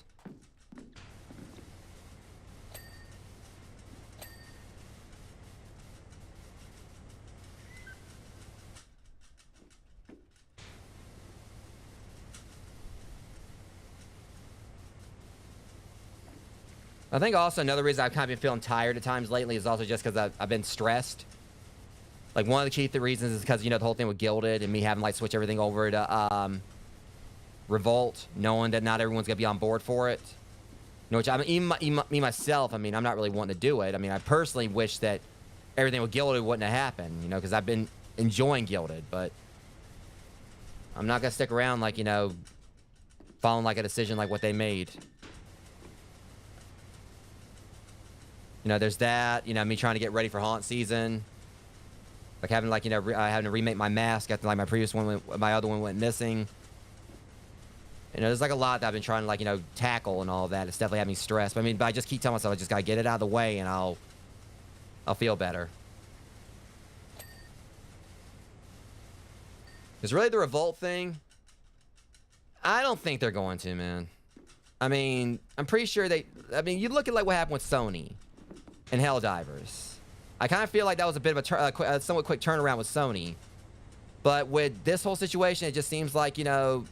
I think also another reason I've kind of been feeling tired at times lately is also just because I've been stressed. Like, one of the key reasons is because, you know, the whole thing with Gilded and me having, like, switch everything over to Revolt, knowing that not everyone's going to be on board for it. You know, which, I mean, even me myself, I mean, I'm not really wanting to do it. I mean, I personally wish that everything with Gilded wouldn't have happened, you know, because I've been enjoying Gilded, but I'm not going to stick around, like, you know, following, like, a decision like what they made. You know, there's that, you know, me trying to get ready for Haunt season. Like, having, like, you know, having to remake my mask after, like, my previous one, my other one went missing. You know, there's, like, a lot that I've been trying to, like, you know, tackle and all that. It's definitely had me stressed. But, I mean, but I just keep telling myself I just got to get it out of the way and I'll feel better. Because really the Revolt thing, I don't think they're going to, man. I mean, I'm pretty sure I mean, you look at, like, what happened with Sony and Helldivers. I kind of feel like that was a bit of a somewhat quick turnaround with Sony. But with this whole situation, it just seems like, you know,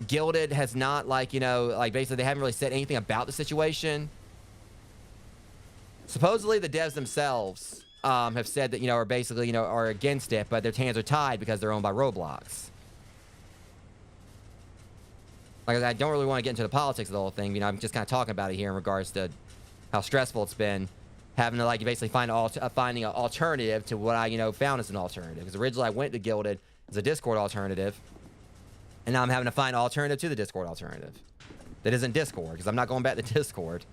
Gilded has not, like, you know, like, basically they haven't really said anything about the situation. Supposedly the devs themselves have said that, you know, are basically, you know, are against it, but their hands are tied because they're owned by Roblox. Like, I don't really want to get into the politics of the whole thing. You know, I'm just kind of talking about it here in regards to how stressful it's been. Having to, like, basically finding an alternative to what I, you know, found as an alternative. Because originally I went to Gilded as a Discord alternative. And now I'm having to find an alternative to the Discord alternative. That isn't Discord, because I'm not going back to Discord.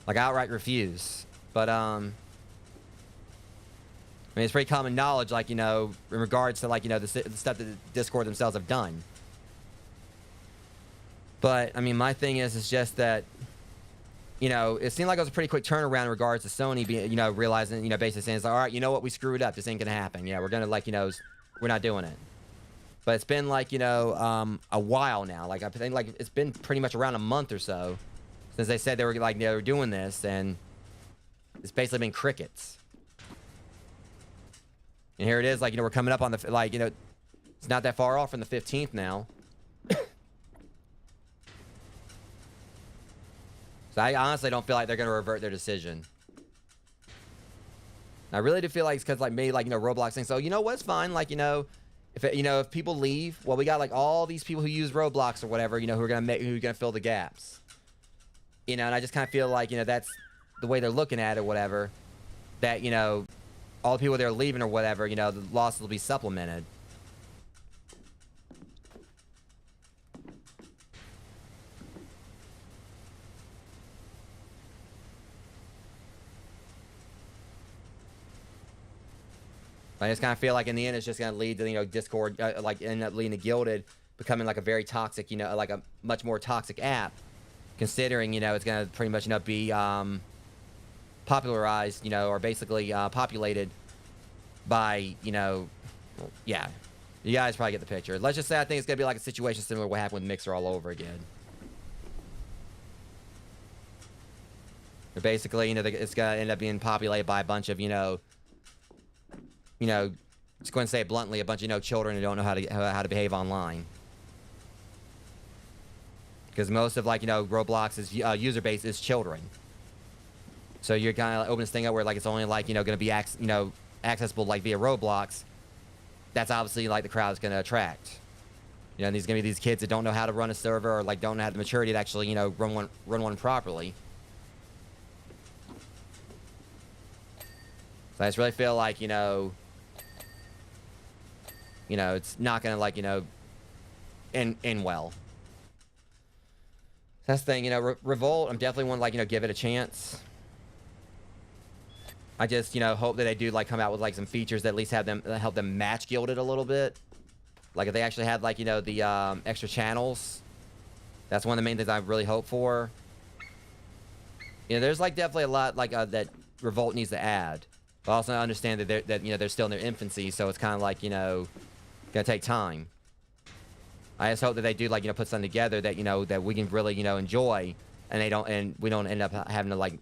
Like, I outright refuse. But, I mean, it's pretty common knowledge, like, you know, in regards to, like, you know, the stuff that the Discord themselves have done. But, I mean, my thing is just that, you know, it seemed like it was a pretty quick turnaround in regards to Sony being, you know, realizing, you know, basically saying, it's like, all right, you know what, we screwed up. This ain't going to happen. Yeah, we're going to, like, you know, we're not doing it. But it's been, like, you know, a while now. Like, I think, like, it's been pretty much around a month or so since they said they were, like, they were doing this. And it's basically been crickets. And here it is, like, you know, we're coming up on the, like, you know, it's not that far off from the 15th now. So I honestly don't feel like they're going to revert their decision. I really do feel like it's because, like, maybe, like, you know, Roblox saying, so, you know what's fine, like, you know, if people leave, well, we got, like, all these people who use Roblox or whatever, you know, who are going to fill the gaps. You know, and I just kind of feel like, you know, that's the way they're looking at it or whatever, that, you know, all the people that are leaving or whatever, you know, the losses will be supplemented. I just kind of feel like in the end it's just going to lead to, you know, Discord, like, end up leading to Gilded becoming, like, a very toxic, you know, like a much more toxic app, considering, you know, it's going to pretty much, you know, be popularized, you know, or basically populated by, you know, well, yeah, you guys probably get the picture. Let's just say I think it's going to be like a situation similar to what happened with Mixer all over again. Or basically, you know, it's going to end up being populated by a bunch of, you know, just going to say it bluntly, a bunch of, you know, children who don't know how to behave online. Because most of, like, you know, Roblox's user base is children. So you're kind of like, open this thing up where, like, it's only, like, you know, going to be accessible, like, via Roblox. That's obviously, like, the crowd is going to attract. You know, and there's going to be these kids that don't know how to run a server or, like, don't have the maturity to actually, you know, run one properly. So I just really feel like, you know, it's not going to, like, you know, end well. That's the thing, you know, Revolt, I'm definitely want to, like, you know, give it a chance. I just, you know, hope that they do, like, come out with, like, some features that at least have them, help them match Gilded a little bit. Like, if they actually had, like, you know, the extra channels. That's one of the main things I really hope for. You know, there's, like, definitely a lot, like, that Revolt needs to add. But also I understand that you know, they're still in their infancy, so it's kind of like, you know, gonna take time. I just hope that they do, like, you know, put something together that, you know, that we can really, you know, enjoy, and we don't end up having to, like,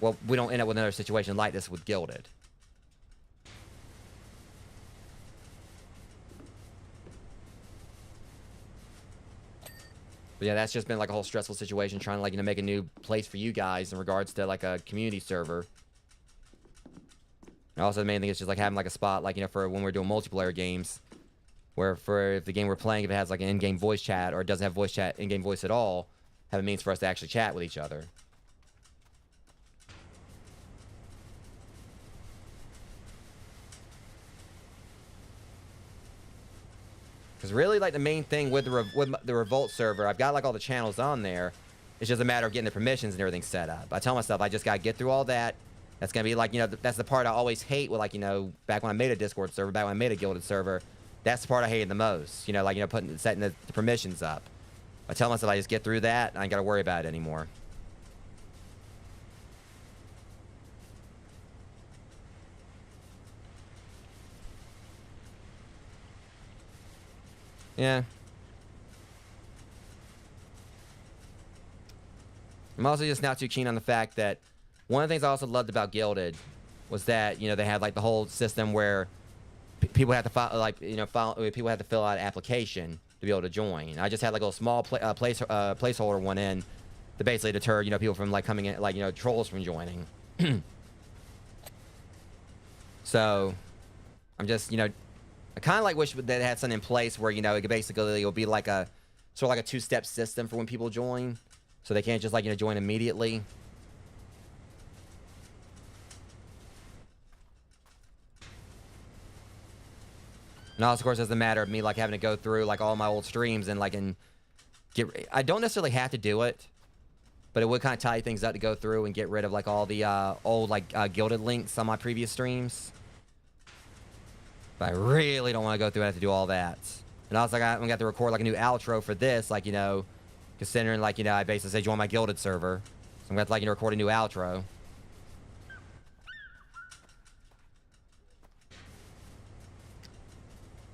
well, we don't end up with another situation like this with Gilded. But yeah, that's just been, like, a whole stressful situation trying to, like, you know, make a new place for you guys in regards to, like, a community server. And also, the main thing is just like having like a spot, like, you know, for when we're doing multiplayer games, where for if the game we're playing, if it has like an in-game voice chat or it doesn't have voice chat, in-game voice at all, have a means for us to actually chat with each other. Because really, like, the main thing with the Revolt server, I've got like all the channels on there. It's just a matter of getting the permissions and everything set up. I tell myself I just gotta get through all that. That's gonna be like, you know, that's the part I always hate with, like, you know, back when I made a Discord server, back when I made a Guilded server. That's the part I hated the most. You know, like, you know, setting the permissions up. I tell myself I just get through that, and I ain't gotta worry about it anymore. Yeah. I'm also just not too keen on the fact that one of the things I also loved about Guilded was that, you know, they had like the whole system where people have to file, like, you know, people have to fill out an application to be able to join. I just had like a little small placeholder one in to basically deter, you know, people from like coming in, like, you know, trolls from joining. So I'm just, you know, I kind of like wish that it had something in place where, you know, it could basically, it'll be like a sort of like a two-step system for when people join, so they can't just, like, you know, join immediately. And also, of course, it's a matter of me, like, having to go through, like, all my old streams and, like, I don't necessarily have to do it, but it would kind of tie things up to go through and get rid of, like, all the old, like, Guilded links on my previous streams. But I really don't want to go through and have to do all that. And also, I'm gonna have to record, like, a new outro for this, like, you know, considering, like, you know, I basically say join my Guilded server. So I'm gonna have to, like, you know, record a new outro.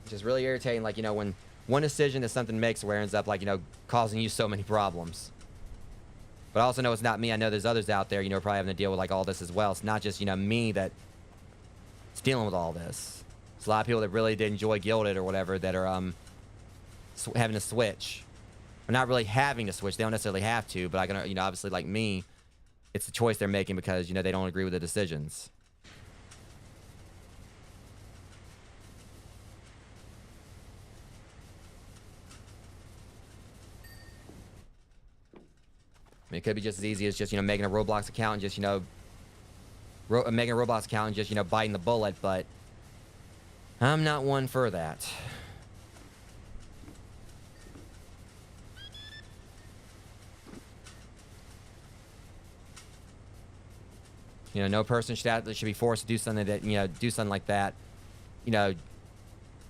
Which is really irritating, like, you know, when one decision that something makes where it ends up, like, you know, causing you so many problems. But I also know it's not me. I know there's others out there, you know, probably having to deal with, like, all this as well. It's not just, you know, me that's dealing with all this. It's a lot of people that really did enjoy Guilded or whatever that are having to switch. Or not really having to switch. They don't necessarily have to, but I can, you know, obviously, like me, it's the choice they're making because, you know, they don't agree with the decisions. I mean, it could be just as easy as just, you know, making a Roblox account and just, you know, making a Roblox account and just, you know, biting the bullet, but I'm not one for that. You know, no person should be forced to do something that, you know, do something like that, you know,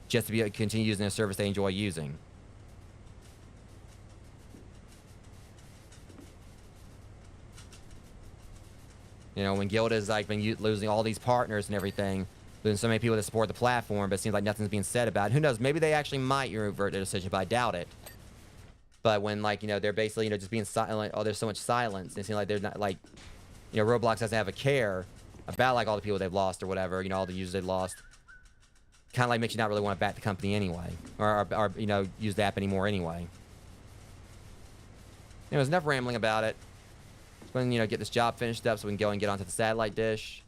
just to be able to continue using a service they enjoy using. You know, when Guild has, like, been losing all these partners and everything, losing so many people that support the platform, but it seems like nothing's being said about it. Who knows? Maybe they actually might revert their decision, but I doubt it. But when, like, you know, they're basically, you know, just being silent, oh, there's so much silence, it seems like there's not, like, you know, Roblox doesn't have a care about, like, all the people they've lost or whatever, you know, all the users they've lost. Kind of, like, makes you not really want to back the company anyway. Or, you know, use the app anymore anyway. You know, there's enough rambling about it. When, you know, get this job finished up so we can go and get onto the satellite dish.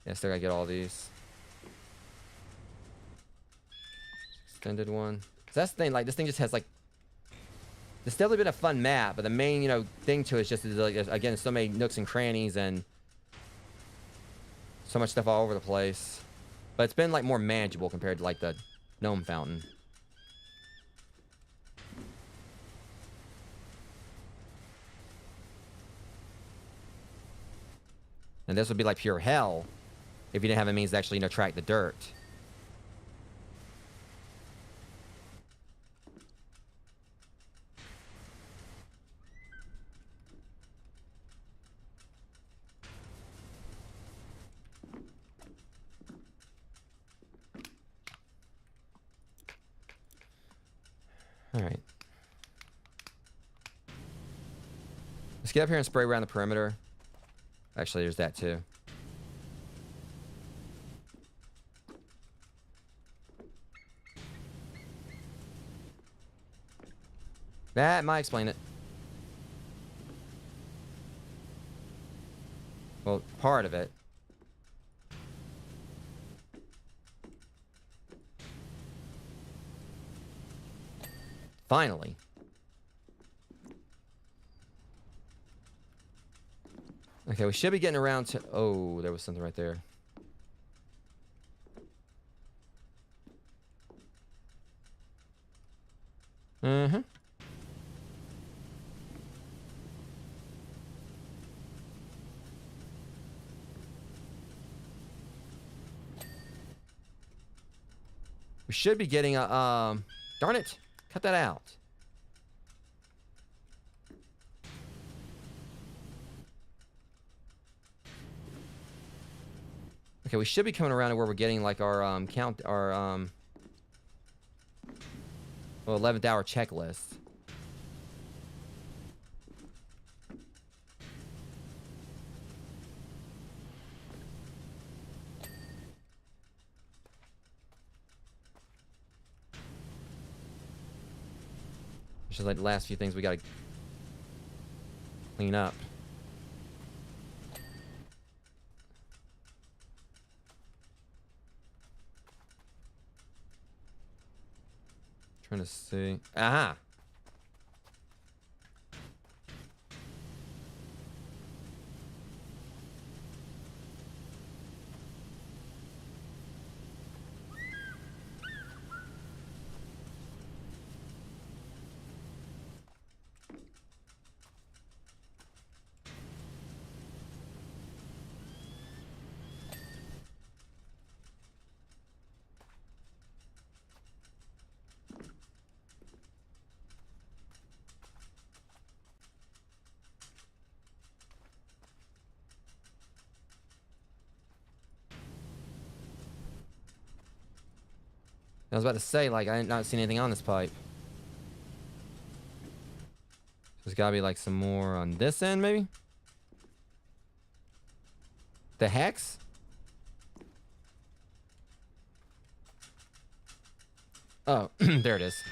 Yeah, still gotta get all these. Extended one. 'Cause that's the thing, like, this thing just has, like, it's definitely been a fun map, but the main, you know, thing to it is just, like, again, so many nooks and crannies and so much stuff all over the place. But it's been, like, more manageable compared to, like, the Gnome Fountain. And this would be, like, pure hell if you didn't have a means to actually, you know, track the dirt. Alright. Let's get up here and spray around the perimeter. Actually, there's that too. That might explain it. Well, part of it. Finally. Okay, we should be getting around to... Oh, there was something right there. Mm-hmm. We should be getting a... Darn it. Cut that out. Okay, we should be coming around to where we're getting like our well, 11th hour checklist. It's just like the last few things we gotta clean up. Trying to see. Aha! I was about to say, like, I ain't not seen anything on this pipe. There's gotta be, like, some more on this end, maybe? The hex? Oh, there it is.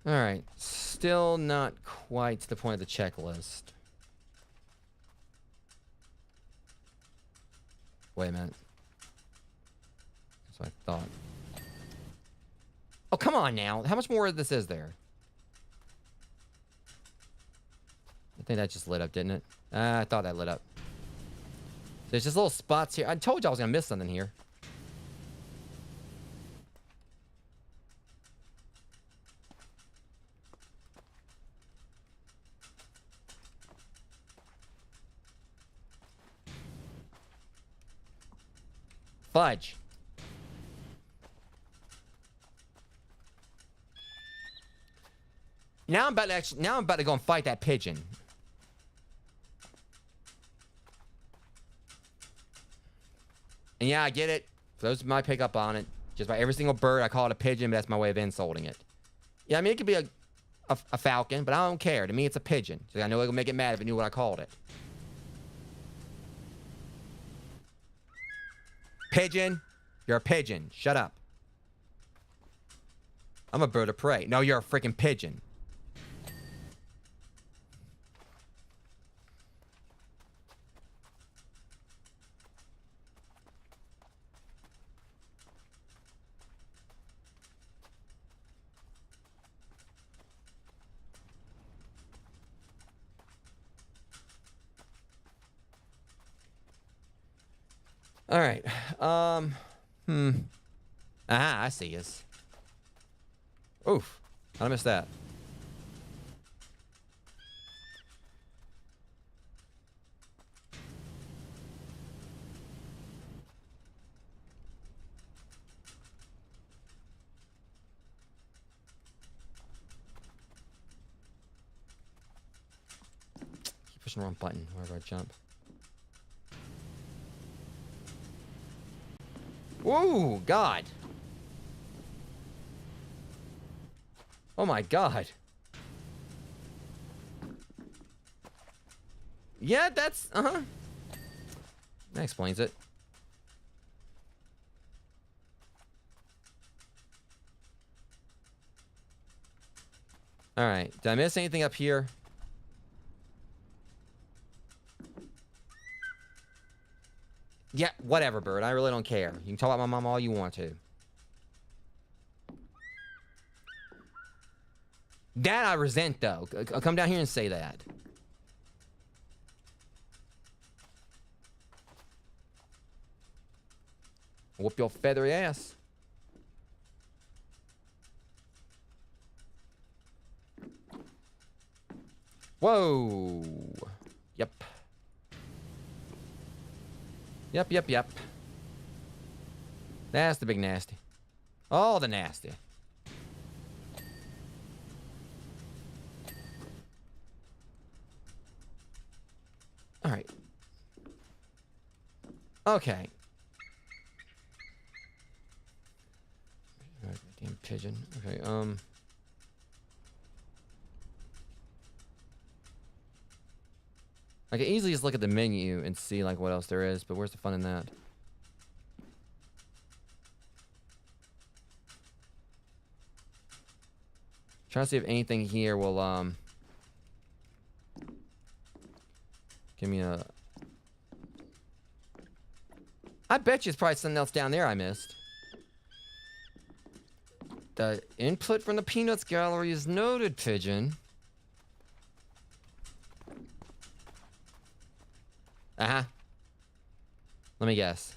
Alright. Still not quite to the point of the checklist. Wait a minute. That's what I thought. Oh, come on now. How much more of this is there? I think that just lit up, didn't it? I thought that lit up. There's just little spots here. I told you I was going to miss something here. Fudge. Now I'm about to go and fight that pigeon. And yeah, I get it. For those who might pick up on it, just by every single bird, I call it a pigeon, but that's my way of insulting it. Yeah, I mean, it could be a falcon, but I don't care. To me, it's a pigeon. So I know it would make it mad if it knew what I called it. Pigeon. You're a pigeon. Shut up. I'm a bird of prey. No, you're a freaking pigeon. All right. Aha, I see us. Oof. I missed that. Keep pushing the wrong button wherever I jump. Whoa, God. Oh my God. Yeah, that's that explains it. All right. Did I miss anything up here? Yeah, whatever, Bird. I really don't care. You can talk about my mom all you want to. That I resent, though. Come down here and say that. Whoop your feathery ass. Whoa. Yep. Yep. That's the big nasty. Oh, the nasty. All right. Okay. Damn pigeon. Okay, I can easily just look at the menu and see, like, what else there is, but where's the fun in that? Trying to see if anything here will, give me a... I bet you it's probably something else down there I missed. The input from the Peanuts gallery is noted, Pigeon. Uh-huh. Let me guess.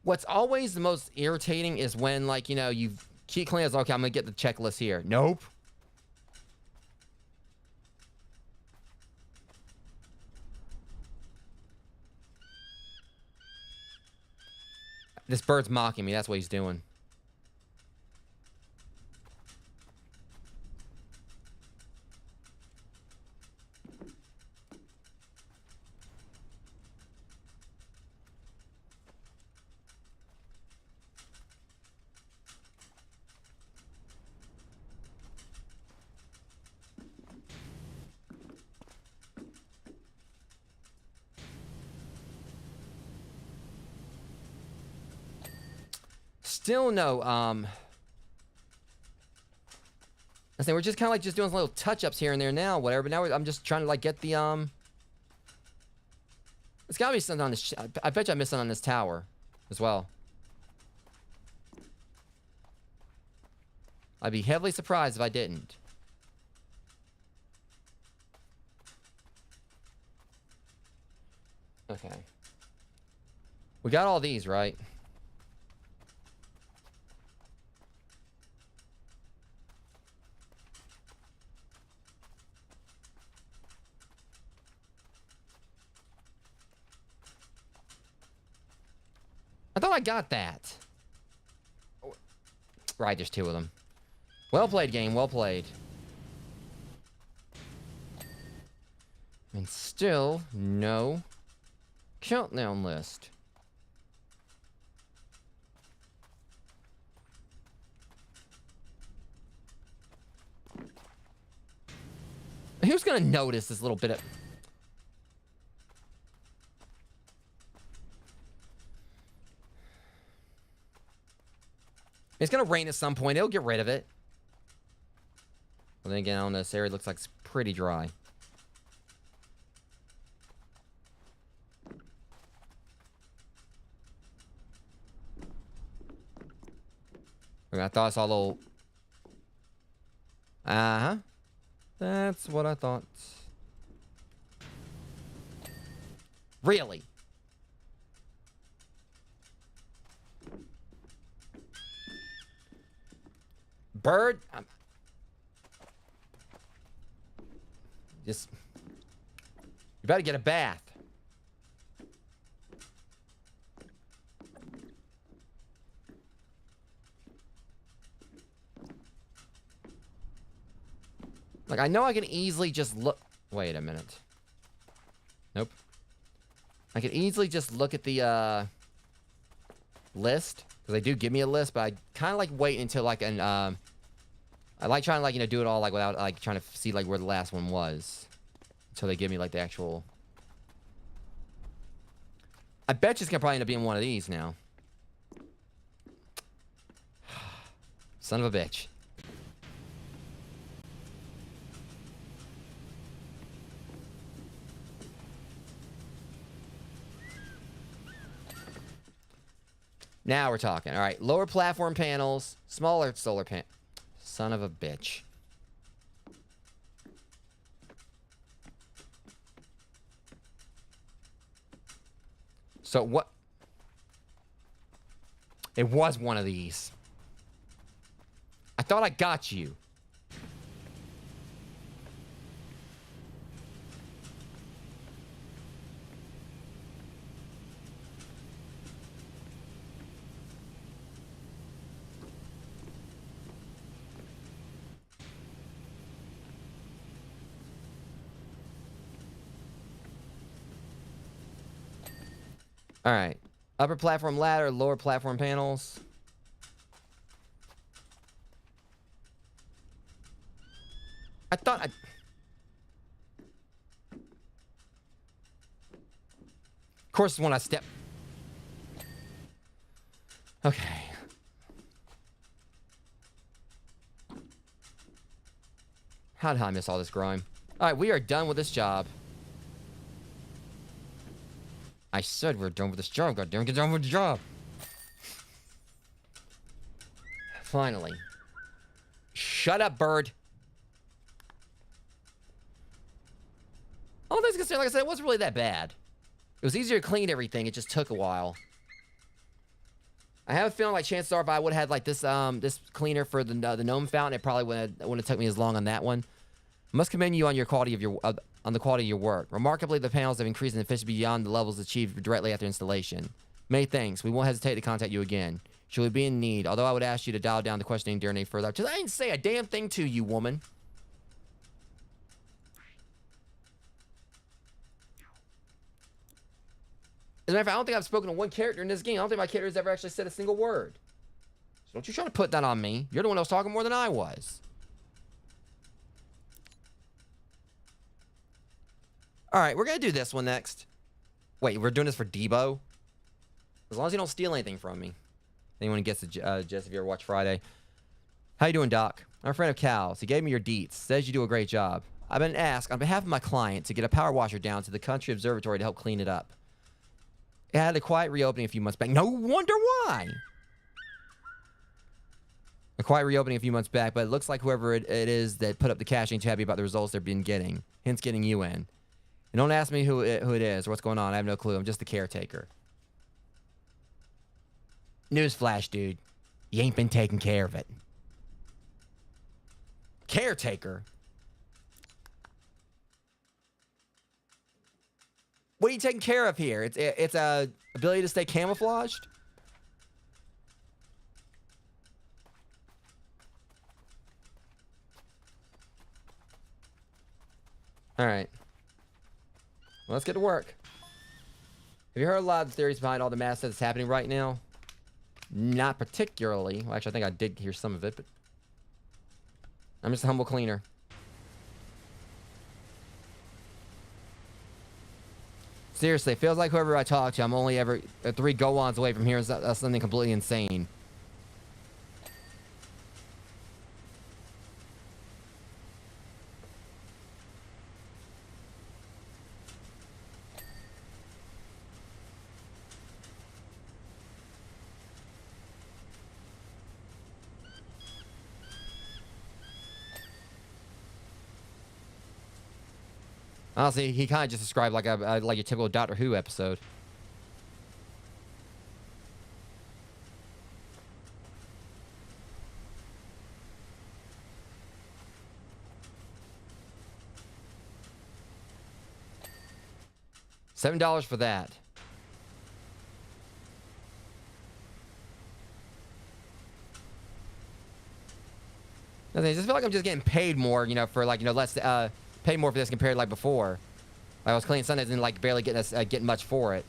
What's always the most irritating is when, like, you know, you keep cleaning. Okay, I'm gonna get the checklist here. Nope. This bird's mocking me. That's what he's doing. Still no, I say we're just kind of like just doing little touch-ups here and there now, whatever. But now I'm just trying to, like, get the, It's gotta be something on this, I bet you I missed something on this tower as well. I'd be heavily surprised if I didn't. Okay. We got all these, right? I thought I got that. Right, there's two of them. Well played, game. Well played. And still, no countdown list. Who's gonna notice this little bit of... It's gonna rain at some point. It'll get rid of it. Well, then again, on this area, it looks like it's pretty dry. I thought I saw a little... Uh-huh. That's what I thought. Really? Bird? Just... You better get a bath. Like, I know I can easily just look... Wait a minute. Nope. I can easily just look at the, list. Because they do give me a list, but I kind of like wait until, like, an, I like trying to, like, you know, do it all, like, without, like, trying to see, like, where the last one was. Until they give me, like, the actual... I bet you it's gonna probably end up being one of these now. Son of a bitch. Now we're talking. All right, lower platform panels, smaller solar pan... Son of a bitch. So what... It was one of these. I thought I got you. All right. Upper platform ladder, lower platform panels. I thought I... Of course, when I step... Okay. How did I miss all this grime? All right, we are done with this job. I said we're done with this job. Goddamn, get done with the job. Finally. Shut up, bird. All things considered, like I said, it wasn't really that bad. It was easier to clean everything. It just took a while. I have a feeling like chances are if I would have had like this this cleaner for the gnome fountain, it probably wouldn't have took me as long on that one. I must commend you on your quality of your on the quality of your work. Remarkably, the panels have increased in efficiency beyond the levels achieved directly after installation. Many thanks. We won't hesitate to contact you again. Should we be in need? Although I would ask you to dial down the questioning during any further. Because I didn't say a damn thing to you, woman. As a matter of fact, I don't think I've spoken to one character in this game. I don't think my character has ever actually said a single word. So don't you try to put that on me. You're the one that was talking more than I was. All right, we're going to do this one next. Wait, we're doing this for Debo? As long as you don't steal anything from me. Anyone gets the gist if you ever watch Friday. How you doing, Doc? I'm a friend of Cal's. He gave me your deets. Says you do a great job. I've been asked on behalf of my client to get a power washer down to the country observatory to help clean it up. It had a quiet reopening a few months back. No wonder why! A quiet reopening a few months back, but it looks like whoever it is that put up the cash ain't too happy about the results they've been getting. Hence getting you in. And don't ask me who it is or what's going on. I have no clue. I'm just the caretaker. Newsflash, dude. You ain't been taking care of it. Caretaker? What are you taking care of here? It's a ability to stay camouflaged? All right. Well, let's get to work. Have you heard a lot of the theories behind all the mass that's happening right now? Not particularly. Well, actually, I think I did hear some of it, but I'm just a humble cleaner. Seriously, it feels like whoever I talk to, I'm only ever 3 go-ons away from hearing something completely insane. Honestly, he kind of just described like a typical Doctor Who episode. $7 for that. I just feel like I'm just getting paid more, you know, for like, you know, less, paid more for this compared to like before. Like I was cleaning Sundays and like barely getting much for it.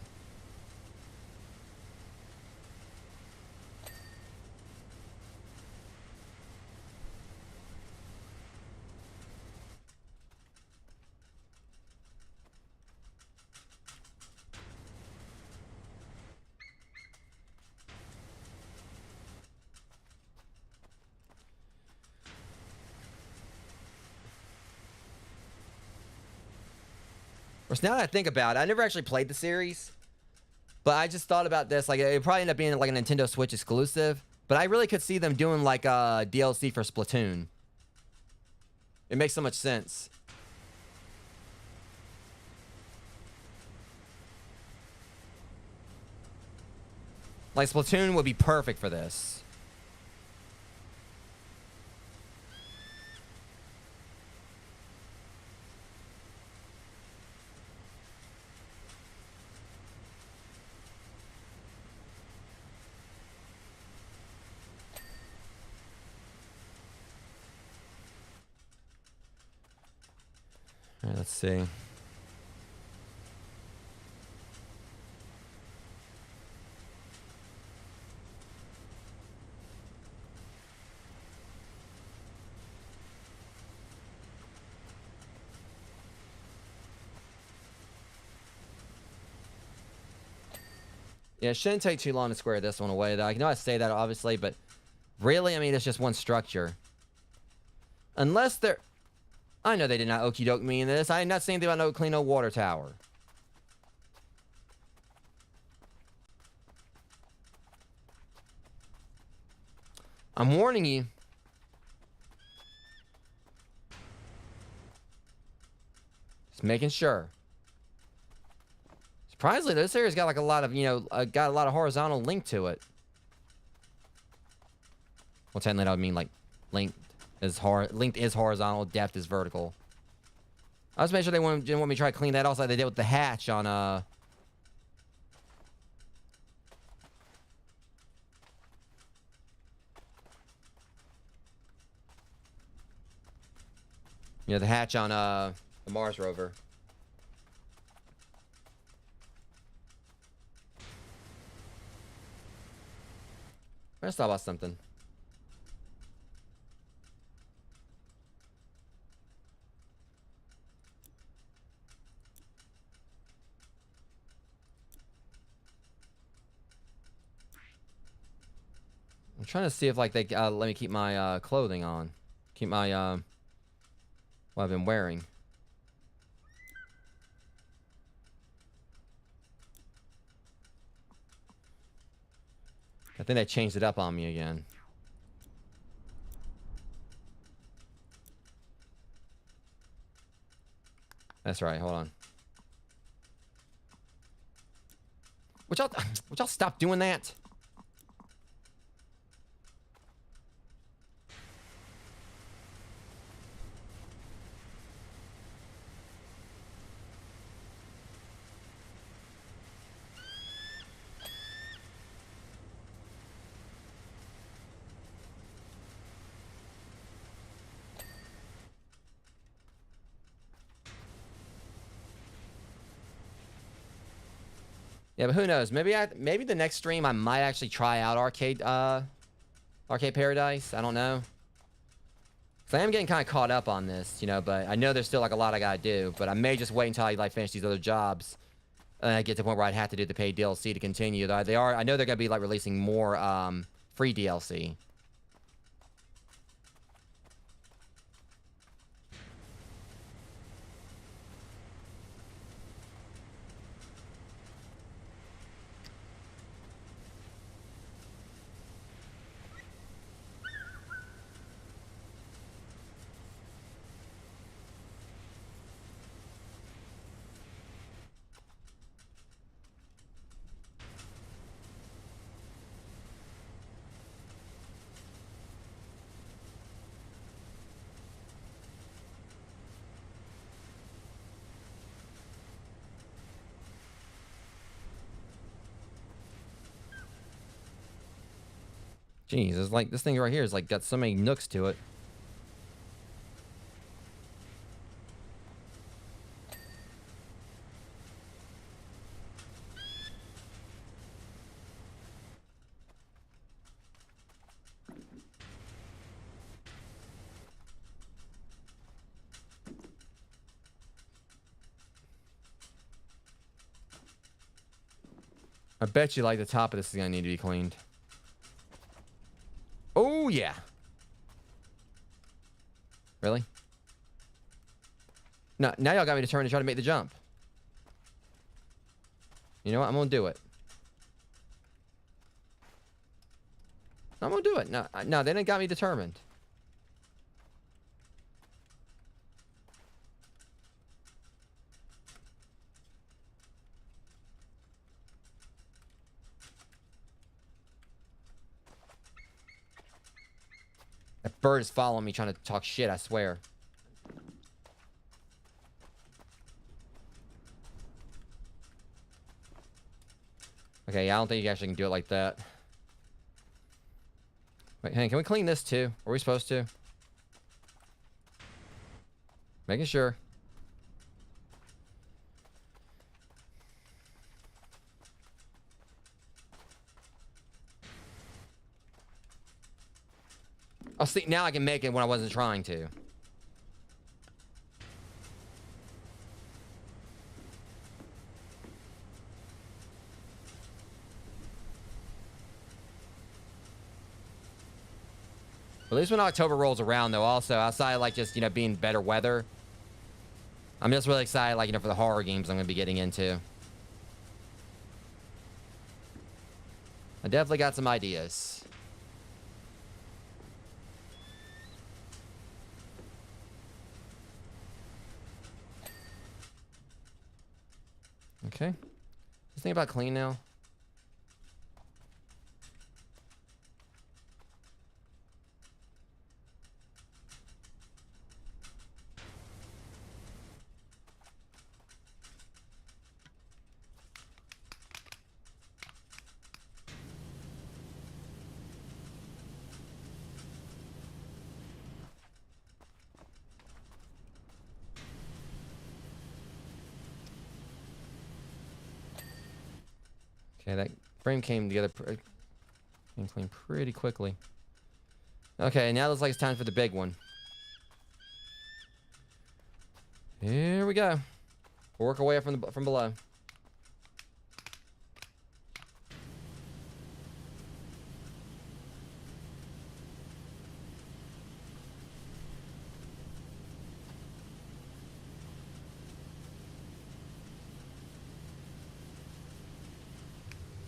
Which now that I think about it, I never actually played the series, but I just thought about this. Like, it probably end up being like a Nintendo Switch exclusive, but I really could see them doing like a DLC for Splatoon. It makes so much sense. Like, Splatoon would be perfect for this. All right, let's see. Yeah, it shouldn't take too long to square this one away, though. I know I say that, obviously, but really, I mean, it's just one structure. Unless they're... I know they did not okie doke me in this. I did not say anything about no clean no water tower. I'm warning you. Just making sure. Surprisingly, this area's got like a lot of, you know, got a lot of horizontal link to it. Well, technically that would mean like length is horizontal, depth is vertical. I was making sure they didn't want me to try to clean that also like they did with the hatch on you know, the hatch on the Mars rover. Let's talk about something. I'm trying to see if like they let me keep my clothing on, keep my what I've been wearing. I think they changed it up on me again. That's right. Hold on. Would y'all stop doing that? Yeah, but who knows? Maybe the next stream I might actually try out Arcade Paradise. I don't know. So I am getting kind of caught up on this, you know, but I know there's still like a lot I gotta do. But I may just wait until I like finish these other jobs, and I get to the point where I'd have to do the paid DLC to continue. I know they're gonna be like releasing more free DLC. Jeez, it's like this thing right here is like got so many nooks to it. I bet you like the top of this is gonna need to be cleaned. Oh yeah. Really? No, now y'all got me to turn to try to make the jump. You know what? I'm gonna do it. I'm gonna do it. No, no, they didn't got me determined. That bird is following me, trying to talk shit, I swear. Okay, yeah, I don't think you actually can do it like that. Wait, hang on, can we clean this too? Are we supposed to? Making sure. Oh, see, now I can make it when I wasn't trying to. At least when October rolls around, though, also, outside of, like, just, you know, being better weather, I'm just really excited, like, you know, for the horror games I'm going to be getting into. I definitely got some ideas. Okay. Just think about clean now. Okay, that frame came together came clean pretty quickly. Okay, now it looks like it's time for the big one. Here we go. We'll work our way up from below.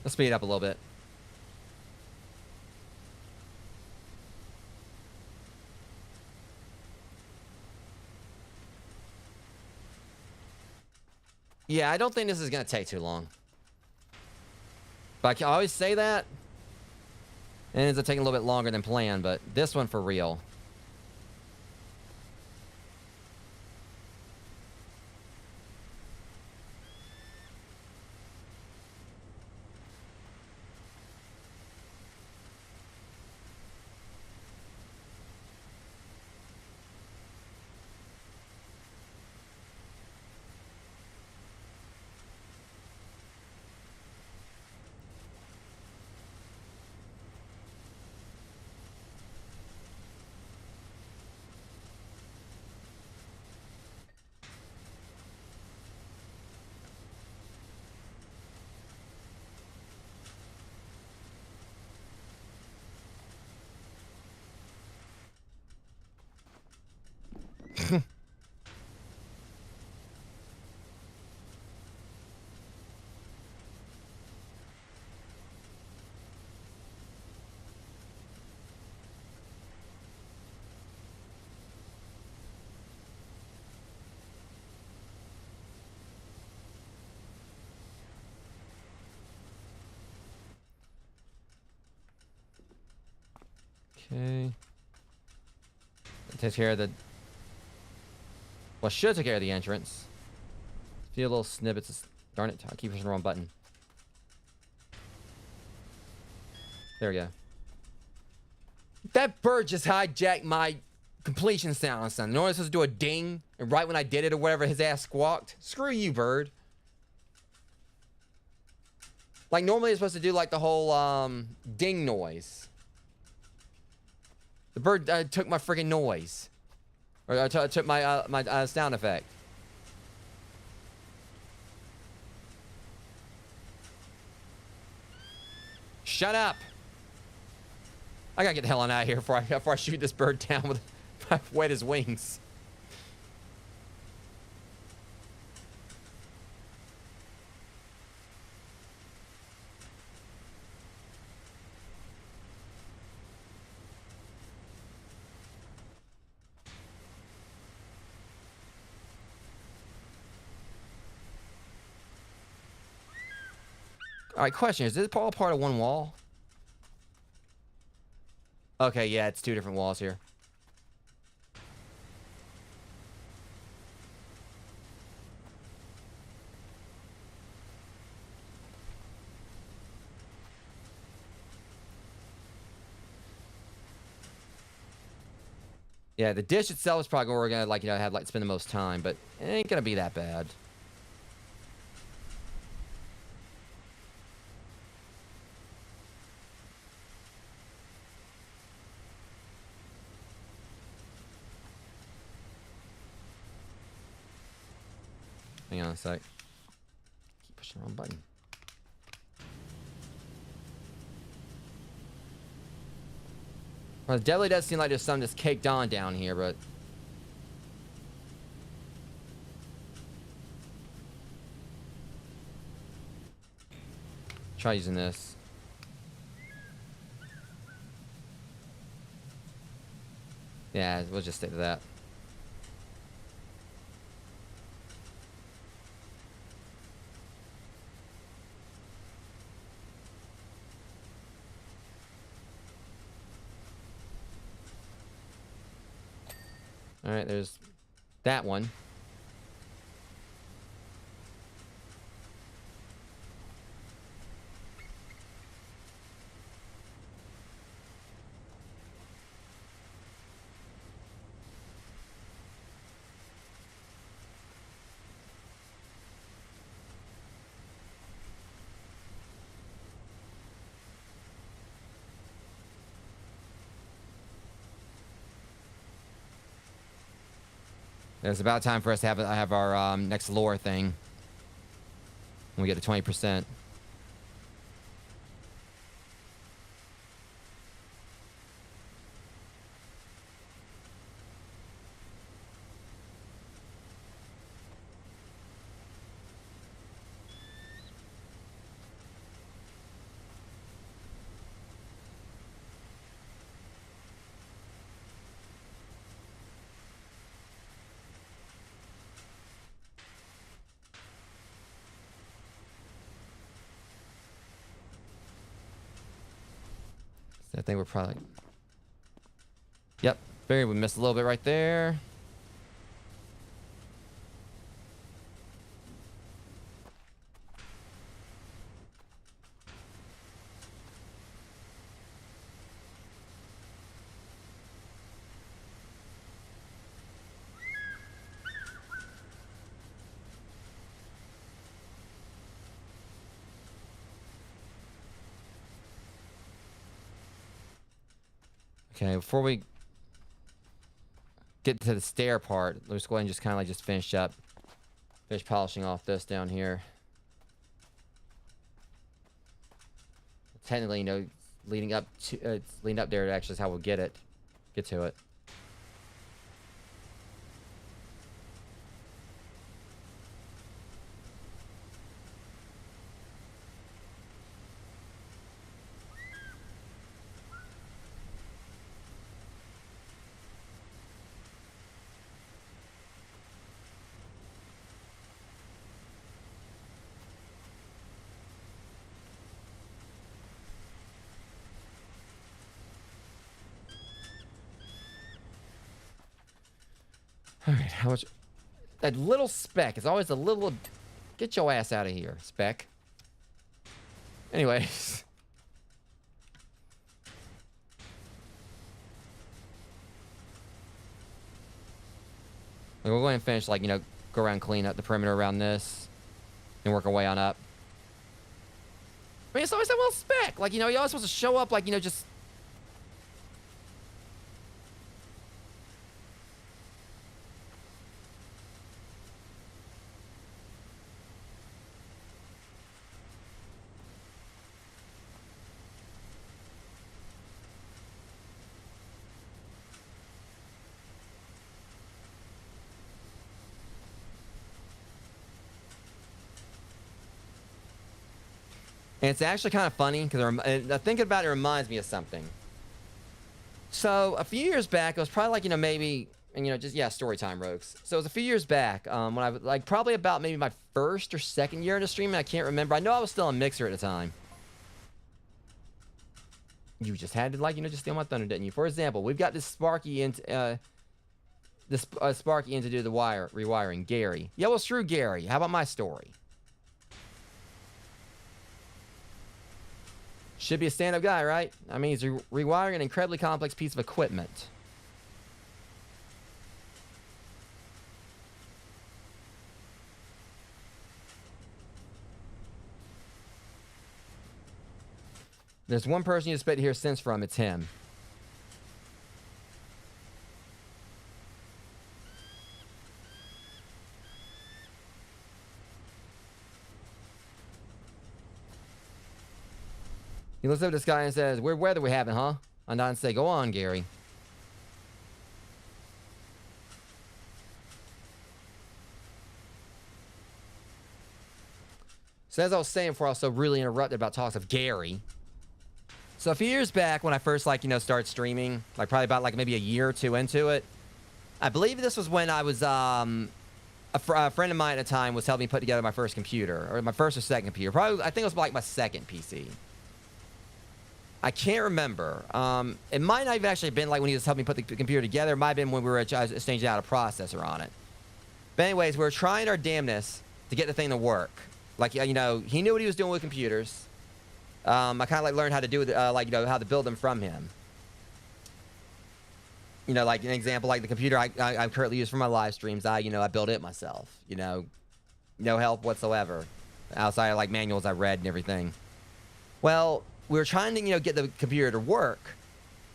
Let's speed it up a little bit. Yeah, I don't think this is going to take too long. But I can always say that. And it ends up taking a little bit longer than planned, but this one for real. Okay. That takes care of the... Well, should take care of the entrance. A few little snippets of... Darn it, I keep pushing the wrong button. There we go. That bird just hijacked my completion sound. Son. Normally supposed to do a ding, and right when I did it or whatever, his ass squawked. Screw you, bird. Like, normally it's supposed to do, like, the whole, ding noise. The bird took my freaking noise. Or took my, my sound effect. shut up. I gotta get the hell on out of here before I shoot this bird down with wet his wings. All right, question. Is this all part of one wall? Okay, yeah, it's two different walls here. Yeah, the dish itself is probably where we're gonna have spend the most time, but it ain't gonna be that bad. Hang on a sec. Keep pushing the wrong button. Well, it definitely does seem like there's something that's caked on down here, but... Try using this. Yeah, we'll just stick to that. Alright, there's that one. It's about time for us to have our next lore thing. When we get to 20%. I think we're probably... Yep. Figured we missed a little bit right there. Okay, before we get to the stair part, let's go ahead and just kind of just finish polishing off this down here. Technically, leading up there actually is how we'll get to it. All right, how much? That little speck is always a little... Get your ass out of here, speck. Anyways. We'll go ahead and finish, go around, clean up the perimeter around this. And work our way on up. I mean, it's always that little speck. You're always supposed to show up, just... And it's actually kind of funny because thinking about it reminds me of something. So a few years back, it was probably like, maybe, and just, yeah, story time, Rogues. So it was a few years back, when I was like probably about maybe my first or second year into streaming. I can't remember. I know I was still a mixer at the time. You just had to just steal my thunder, didn't you? For example, we've got this Sparky in, Sparky in to do the rewiring. Gary. Yeah, well, screw Gary. How about my story? Should be a stand-up guy, right? I mean, he's rewiring an incredibly complex piece of equipment. There's one person you expect to hear sense from. It's him. He looks up at this guy and says, "Weird weather we having, huh?" I nod and say, "Go on, Gary." So as I was saying before I was so really interrupted about talks of Gary. So a few years back when I first started streaming, probably about maybe a year or two into it, I believe this was when I was a friend of mine at the time was helping me put together my first computer, or my first or second computer. Probably I think it was my second PC. I can't remember. It might not even actually been when he was helping me put the computer together. It might have been when we were exchanging out a processor on it. But anyways, we were trying our damnness to get the thing to work. He knew what he was doing with computers. I kind of learned how to do it, how to build them from him. Like an example, the computer I currently use for my live streams, I built it myself. No help whatsoever, outside of manuals I read and everything. Well, we were trying to get the computer to work,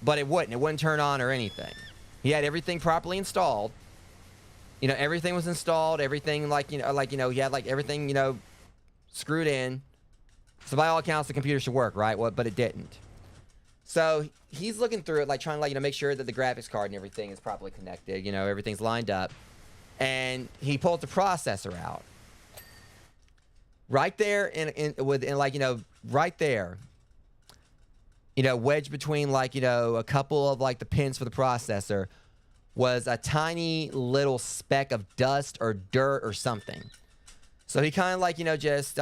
but it wouldn't turn on or anything. He had everything properly installed. Everything was installed. Everything he had everything screwed in. So by all accounts, the computer should work, right? Well, but it didn't. So he's looking through it, trying to make sure that the graphics card and everything is properly connected. Everything's lined up, and he pulls the processor out. Right there, right there. Wedged between a couple of the pins for the processor was a tiny little speck of dust or dirt or something. So he kind of just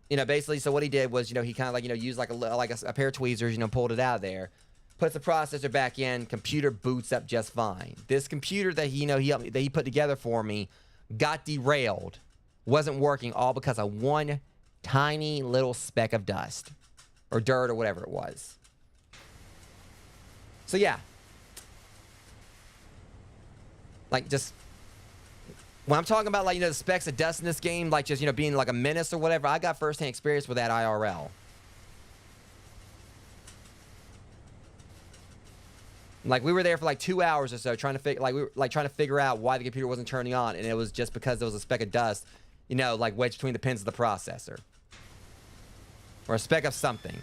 basically, so what he did was he kind of used a pair of tweezers, pulled it out of there, puts the processor back in, computer boots up just fine. This computer that he put together for me got derailed, wasn't working, all because of one tiny little speck of dust or dirt or whatever it was. So yeah, just when I'm talking about the specks of dust in this game, just being a menace or whatever, I got firsthand experience with that IRL. We were there for 2 hours or so trying to trying to figure out why the computer wasn't turning on, and it was just because there was a speck of dust, wedged between the pins of the processor. Or a speck of something.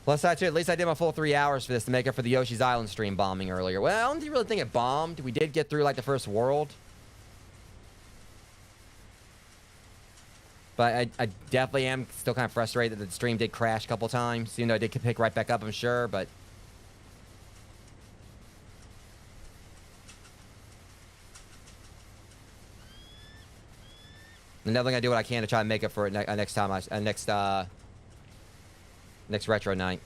Plus, at least I did my full 3 hours for this to make up for the Yoshi's Island stream bombing earlier. Well, I don't really think it bombed. We did get through the first world. But I definitely am still kind of frustrated that the stream did crash a couple times. Even though it did pick right back up, I'm sure, but... I'm definitely gonna do what I can to try and make up for it next time. Next retro night.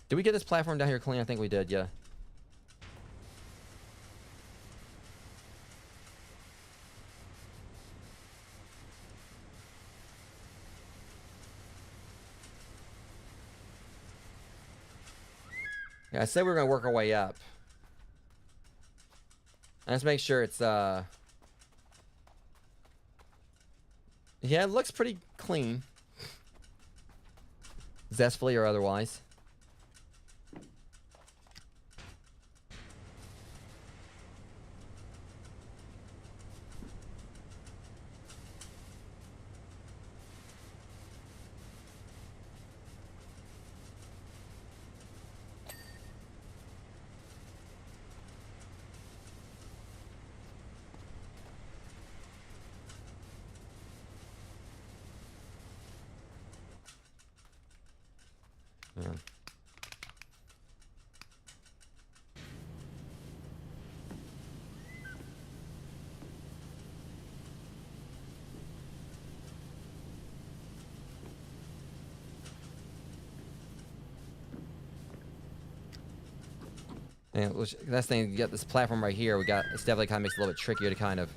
Did we get this platform down here clean? I think we did, yeah. Yeah, I said we were gonna work our way up. Let's make sure it's yeah, it looks pretty clean. Zestfully or otherwise. Yeah. And that's the thing, you got this platform right here. It's definitely kind of makes it a little bit trickier to kind of.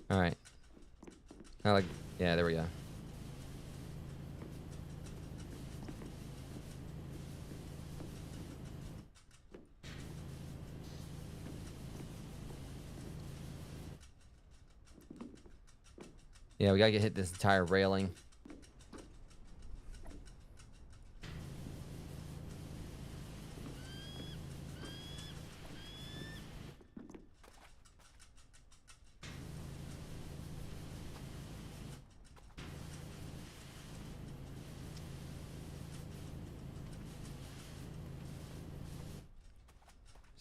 All right. Yeah, there we go. Yeah, we gotta hit this entire railing.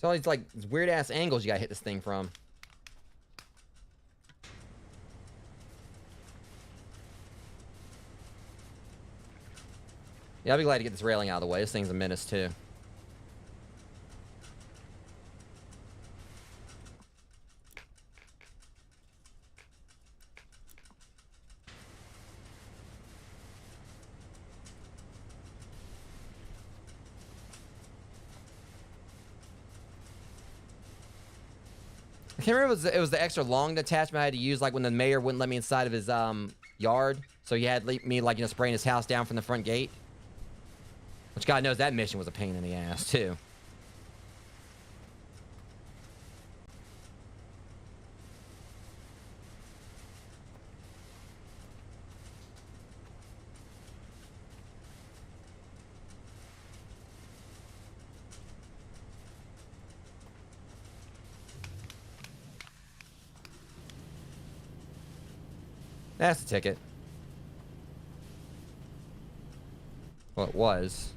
So all these like weird ass angles you gotta hit this thing from. Yeah, I'll be glad to get this railing out of the way. This thing's a menace too. I can't remember if it was the extra long attachment I had to use, like when the mayor wouldn't let me inside of his yard, so he had me like spraying his house down from the front gate. Which God knows that mission was a pain in the ass too. That's the ticket. Well, it was.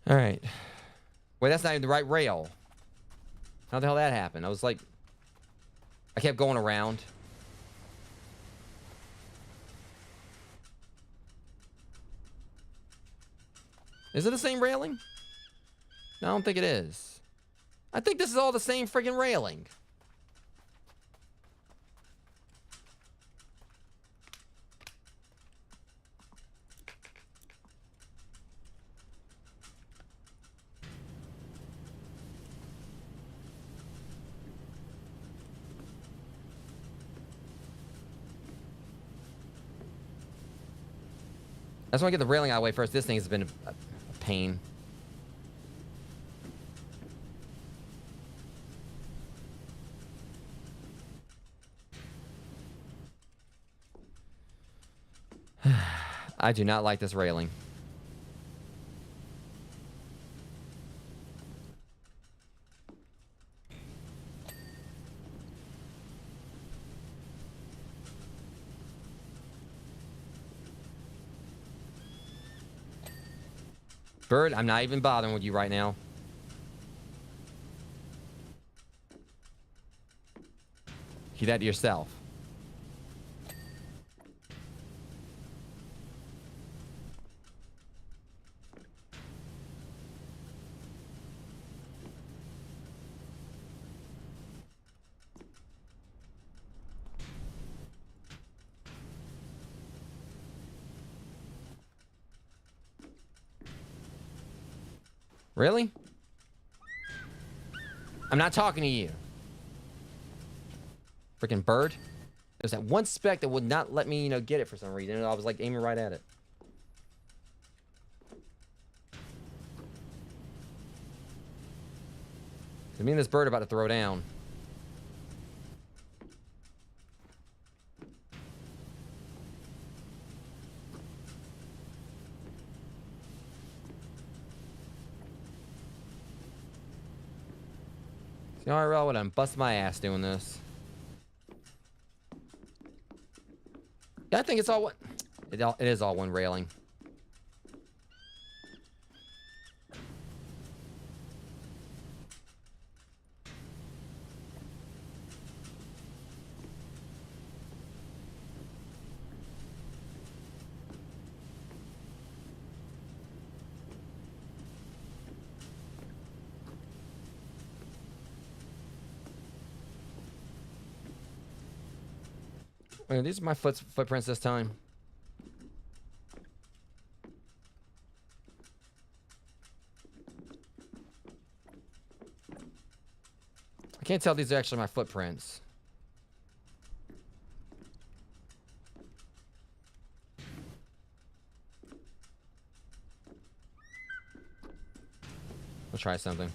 All right. Wait, that's not even the right rail. How the hell that happened? I was like, I kept going around. Is it the same railing? No, I don't think it is. I think this is all the same friggin' railing. I just want to get the railing out of the way first. This thing has been a pain. I do not like this railing. Bird, I'm not even bothering with you right now. Keep that to yourself. Really? I'm not talking to you. Freaking bird. There's that one speck that would not let me, get it for some reason. I was like aiming right at it. So me and this bird are about to throw down. See, IRL would have bust my ass doing this. Yeah, I think it's all one. It is all one railing. Wait, these are my footprints this time. I can't tell if these are actually my footprints. We'll try something.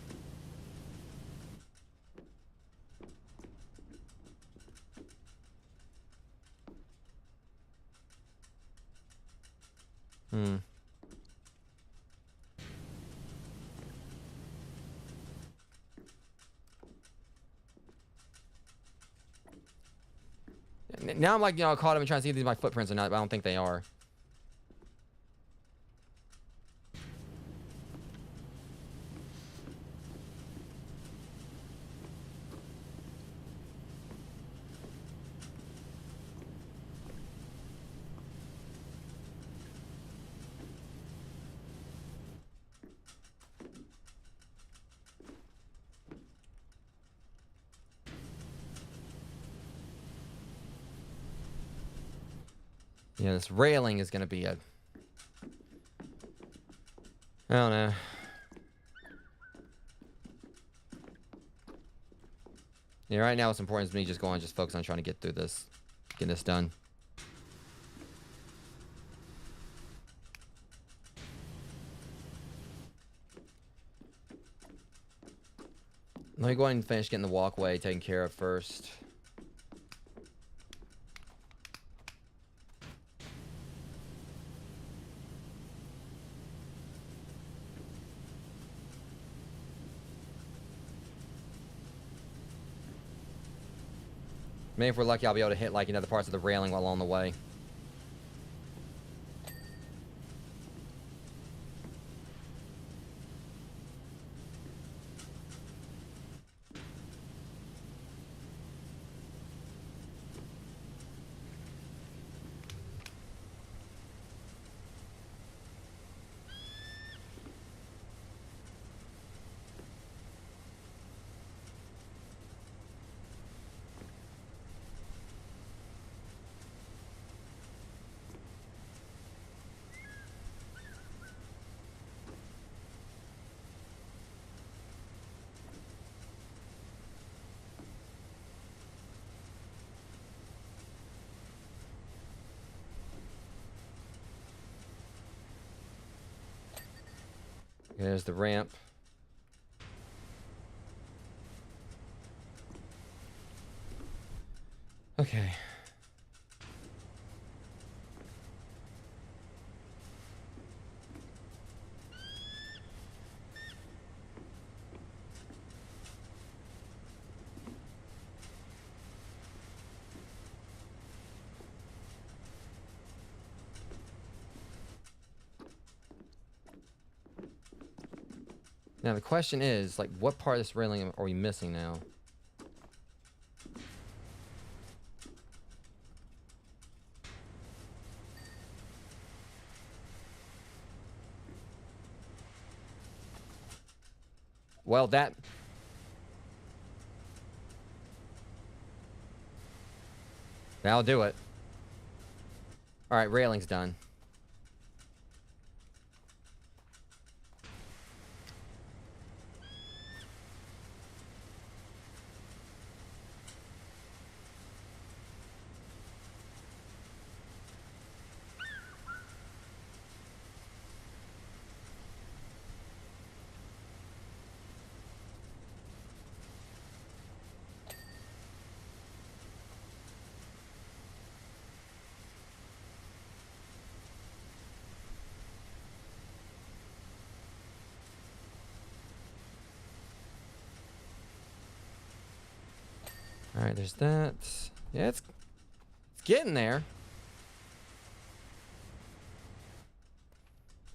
Now I'm like, caught up and trying to see if these are my footprints or not, but I don't think they are. Yeah, this railing is gonna be a... I don't know. Yeah, right now what's important is me just focus on trying to get through this. Getting this done. Let me go ahead and finish getting the walkway taken care of first. Maybe if we're lucky, I'll be able to hit like other parts of the railing while on the way. There's the ramp. Okay. Now the question is, like, what part of this railing are we missing now? Well, that'll do it. All right, railing's done. All right, there's that. Yeah, it's getting there.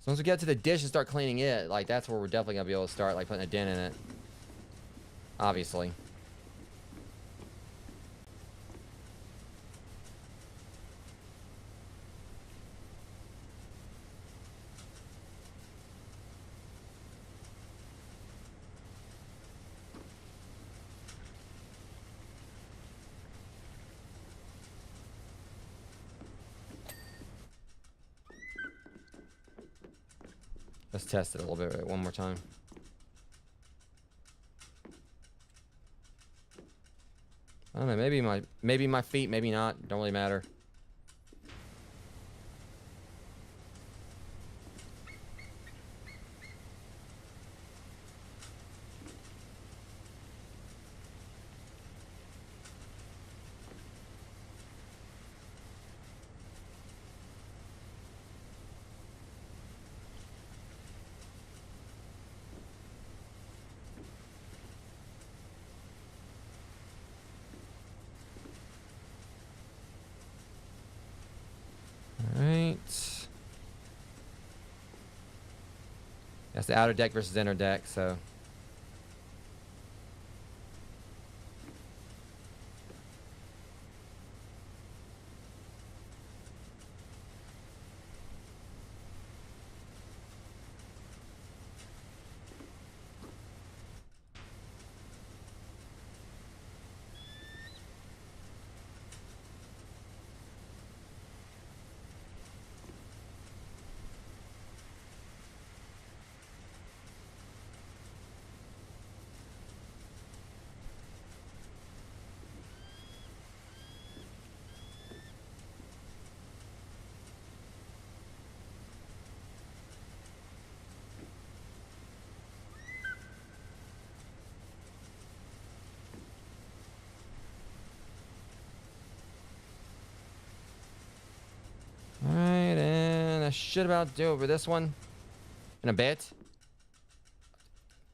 So once we get to the dish and start cleaning it, like, that's where we're definitely gonna be able to start, like, putting a dent in it. Obviously. Let's test it a little bit one more time. I don't know, maybe my feet, maybe not. Don't really matter. Alright. That's the outer deck versus inner deck, so. Alright, and I should about do over this one in a bit.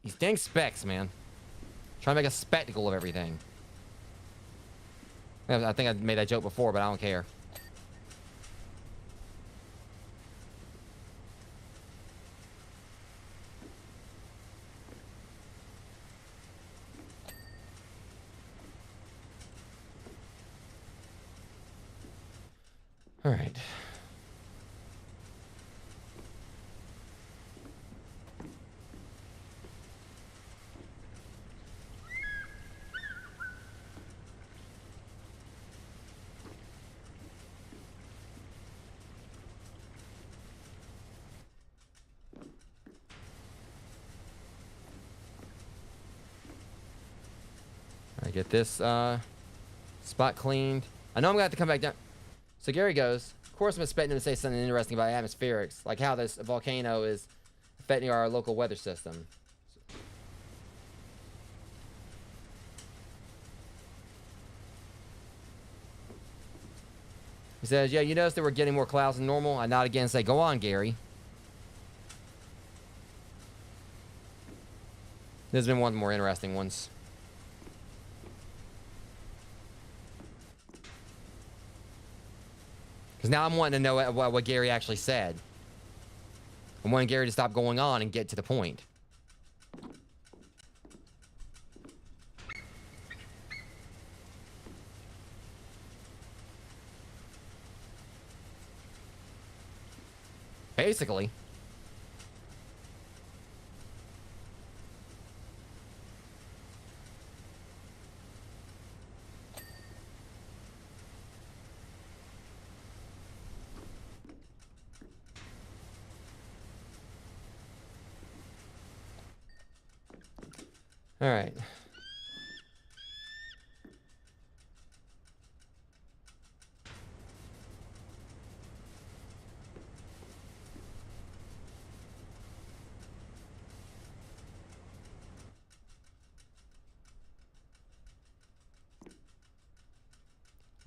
These dang specs, man. Trying to make a spectacle of everything. I think I made that joke before, but I don't care. All right. I get this spot cleaned. I know I'm gonna have to come back down. So Gary goes, of course I'm expecting him to say something interesting about atmospherics, like how this volcano is affecting our local weather system. He says, yeah, you notice that we're getting more clouds than normal? I nod again and say, go on, Gary. There's been one more interesting ones. Because now I'm wanting to know what Gary actually said. I'm wanting Gary to stop going on and get to the point. Basically. All right.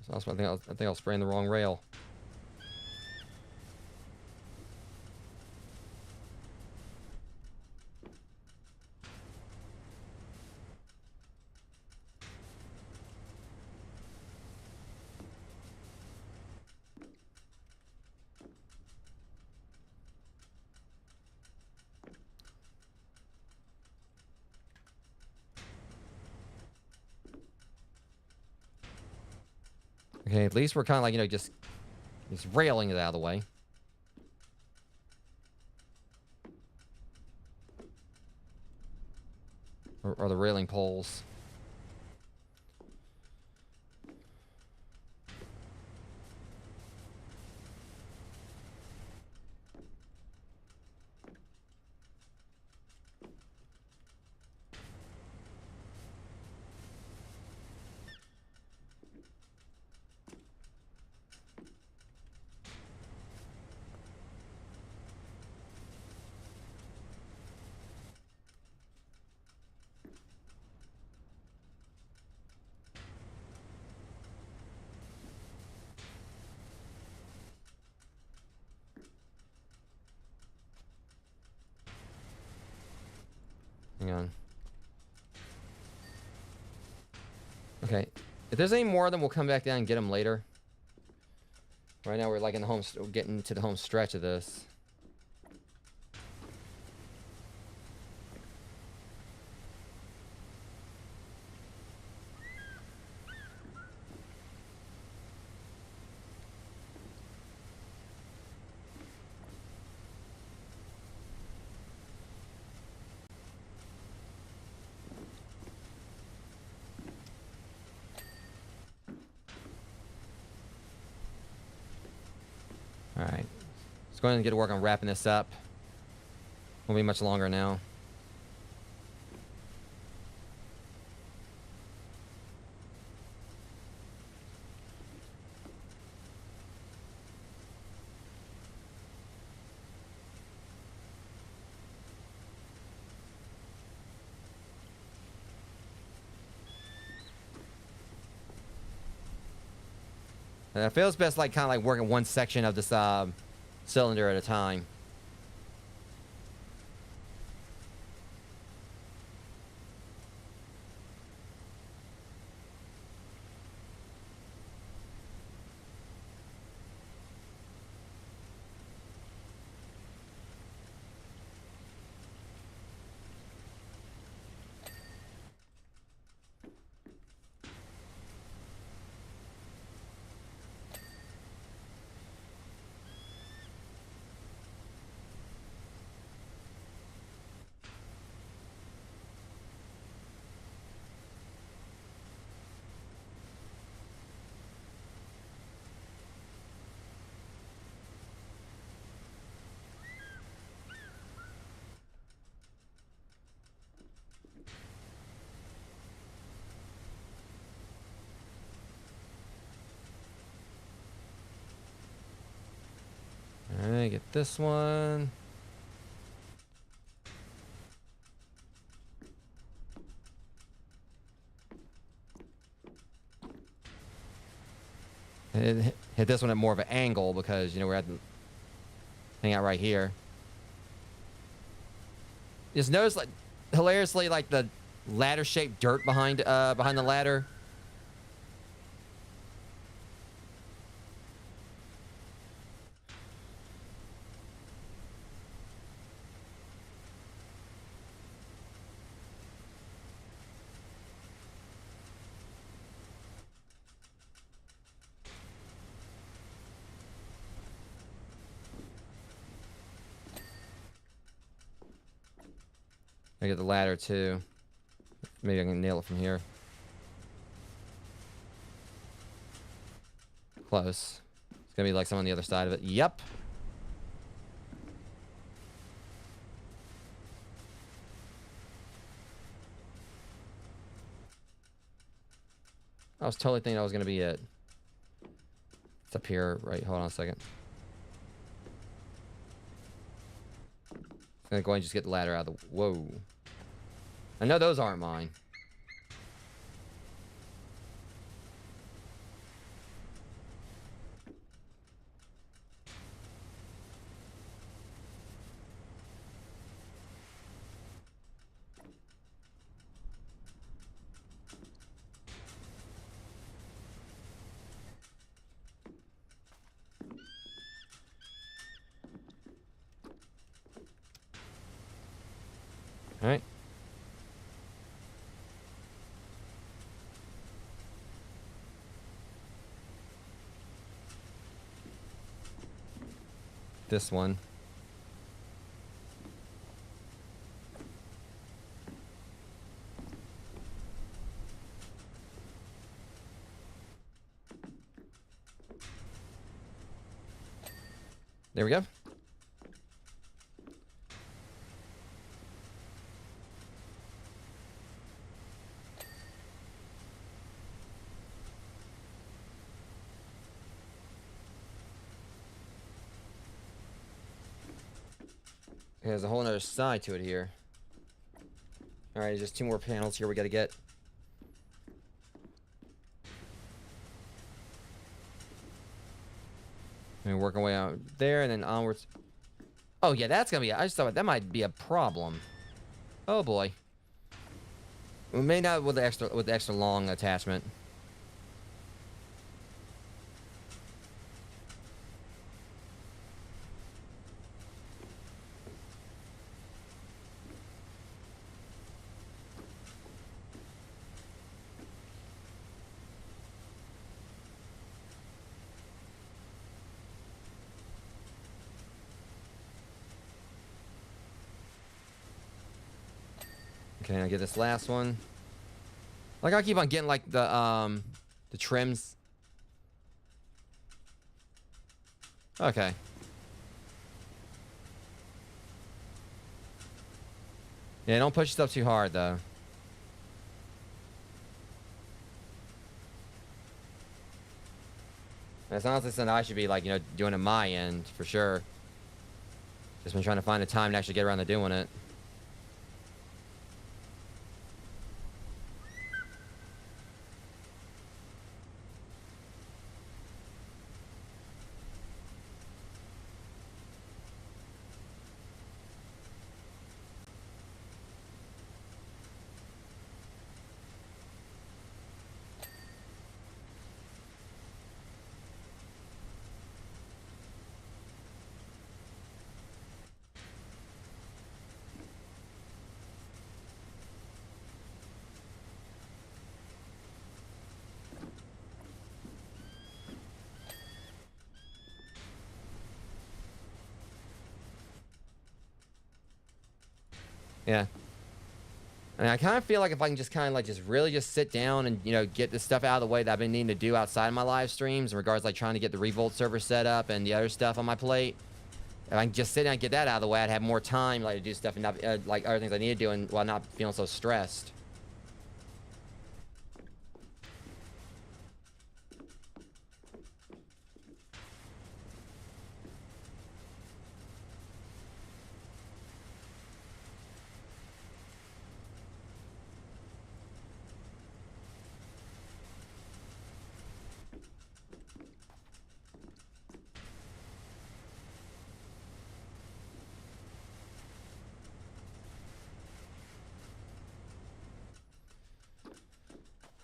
So I think I was spraying the wrong rail. Okay, at least we're kind of like, you know, just railing it out of the way. Or the railing poles. Hang on. Okay. If there's any more of them, we'll come back down and get them later. Right now, we're like in the home, getting to the home stretch of this. All right. Let's go ahead and get to work on wrapping this up. Won't be much longer now. And it feels best like kind of like working one section of this cylinder at a time. All right, get this one. And hit this one at more of an angle because, you know, we're at the hang out right here. Just notice, like, hilariously, like the ladder-shaped dirt behind the ladder. I get the ladder too. Maybe I can nail it from here. Close. It's gonna be like some on the other side of it. Yep. I was totally thinking that was gonna be it. It's up here, right? Hold on a second. I'm gonna go ahead and just get the ladder out of the... Whoa. I know those aren't mine. All right. this one. There we go. There's a whole other side to it here. Alright, just 2 more panels here we gotta get. And work our way out there and then onwards. Oh yeah, that's gonna be, I just thought that might be a problem. Oh boy. We may not with the extra long attachment. Okay, I get this last one. Like I keep on getting like the trims. Okay. Yeah, don't push stuff too hard though. That's honestly something I should be like, you know, doing at my end for sure. Just been trying to find the time to actually get around to doing it. Yeah. I mean, I kind of feel like if I can just kind of like just really just sit down and, you know, get the stuff out of the way that I've been needing to do outside of my live streams in regards to like trying to get the Revolt server set up and the other stuff on my plate. If I can just sit down and get that out of the way, I'd have more time like to do stuff and not like other things I need to do and while not feeling so stressed.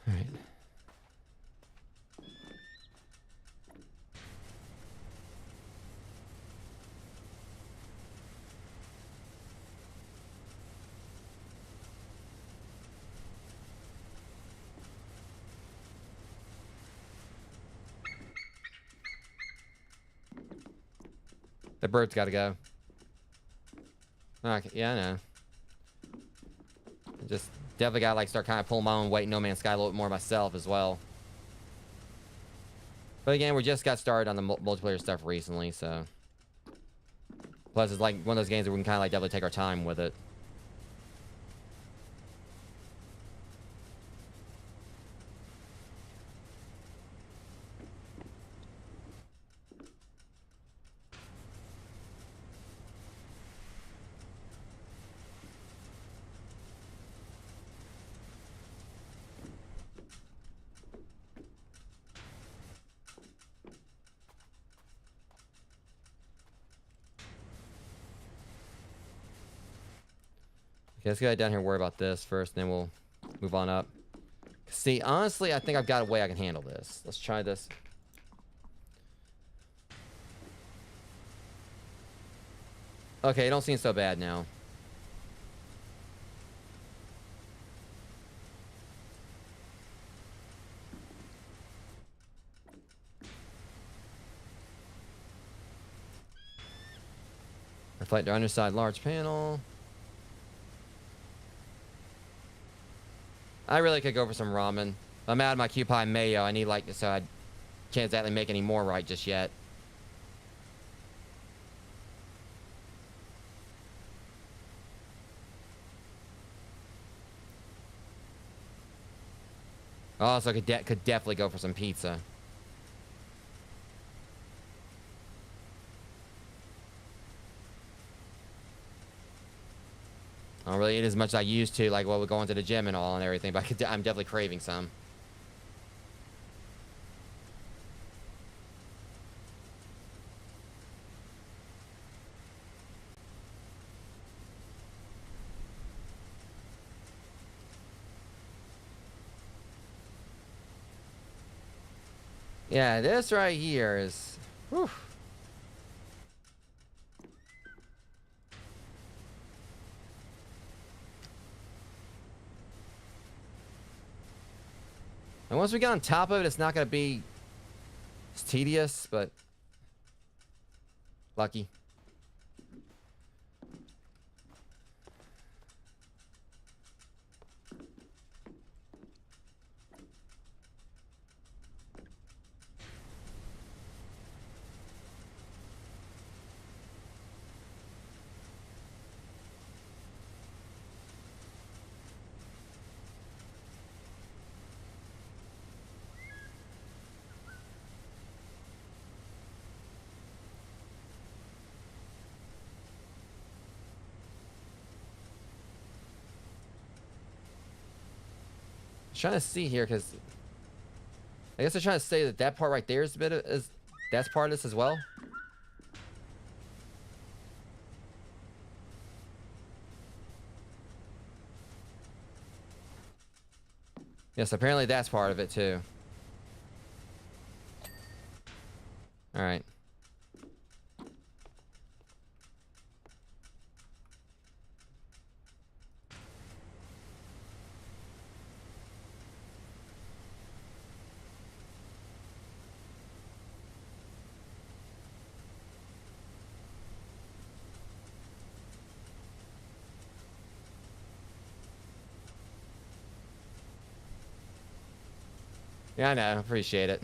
All right. The bird's got to go. Okay, yeah, I know. Just definitely got to like start kind of pulling my own weight in No Man's Sky a little bit more myself as well. But again, we just got started on the multiplayer stuff recently, so. Plus, it's like one of those games where we can kind of like definitely take our time with it. Okay, let's go down here and worry about this first, and then we'll move on up. See, honestly, I think I've got a way I can handle this. Let's try this. Okay, it don't seem so bad now. Deflate their underside large panel. I really could go for some ramen. I'm out of my Kewpie mayo. I need like so I can't exactly make any more right just yet. Also, could definitely go for some pizza. I don't really eat as much as I used to, like while we're going to the gym and all and everything, but I'm definitely craving some. Yeah, this right here is... Whew. And once we get on top of it, it's not going to be... It's tedious, but... Lucky. Trying to see here because I guess they're trying to say that that part right there is a bit of that's part of this as well. Yes, apparently that's part of it too. All right. Yeah, I know. Appreciate it.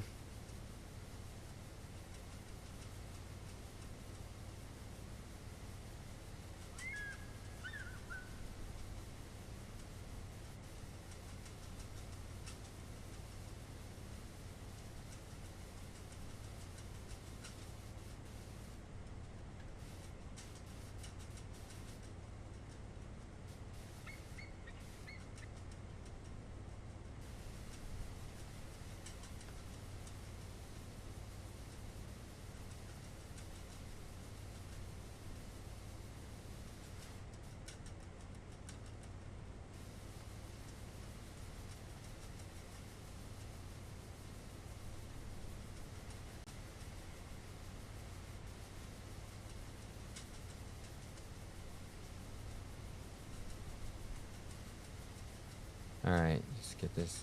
All right, let's get this.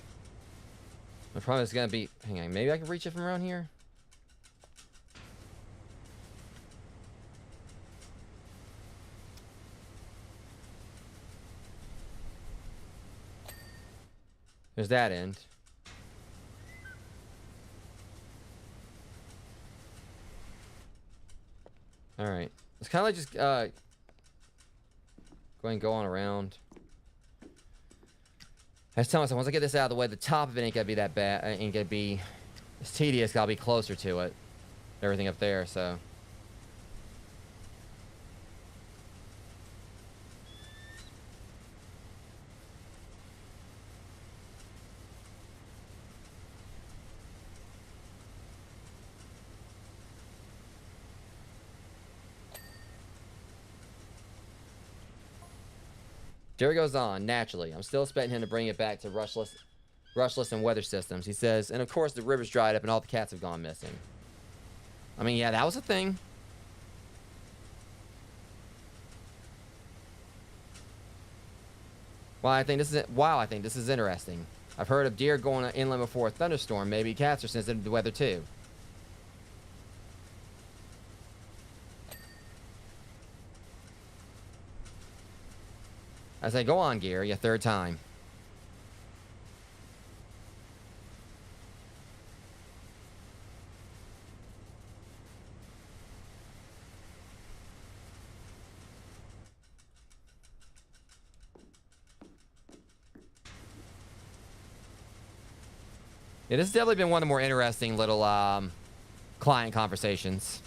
The problem is gonna be. Hang on, maybe I can reach it from around here. There's that end. All right, it's kind of like just go and go on around. I was telling myself, once I get this out of the way, the top of it ain't gonna be that bad. Ain't gonna be as tedious. Gotta be closer to it. Everything up there, so. Jerry goes on, naturally. I'm still expecting him to bring it back to rushless and weather systems. He says, and of course the river's dried up and all the cats have gone missing. I mean, yeah, that was a thing. I think this is interesting. I've heard of deer going inland before a thunderstorm. Maybe cats are sensitive to weather too. I say, go on, Gear. Your third time. Yeah, this has definitely been one of the more interesting little client conversations.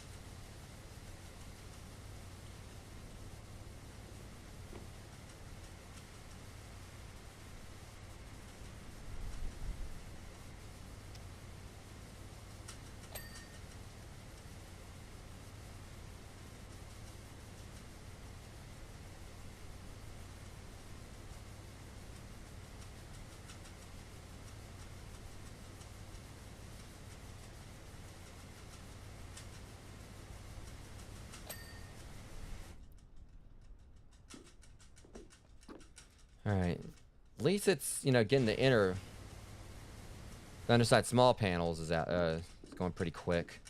All right. At least it's, you know, getting the underside small panels is out. It's going pretty quick.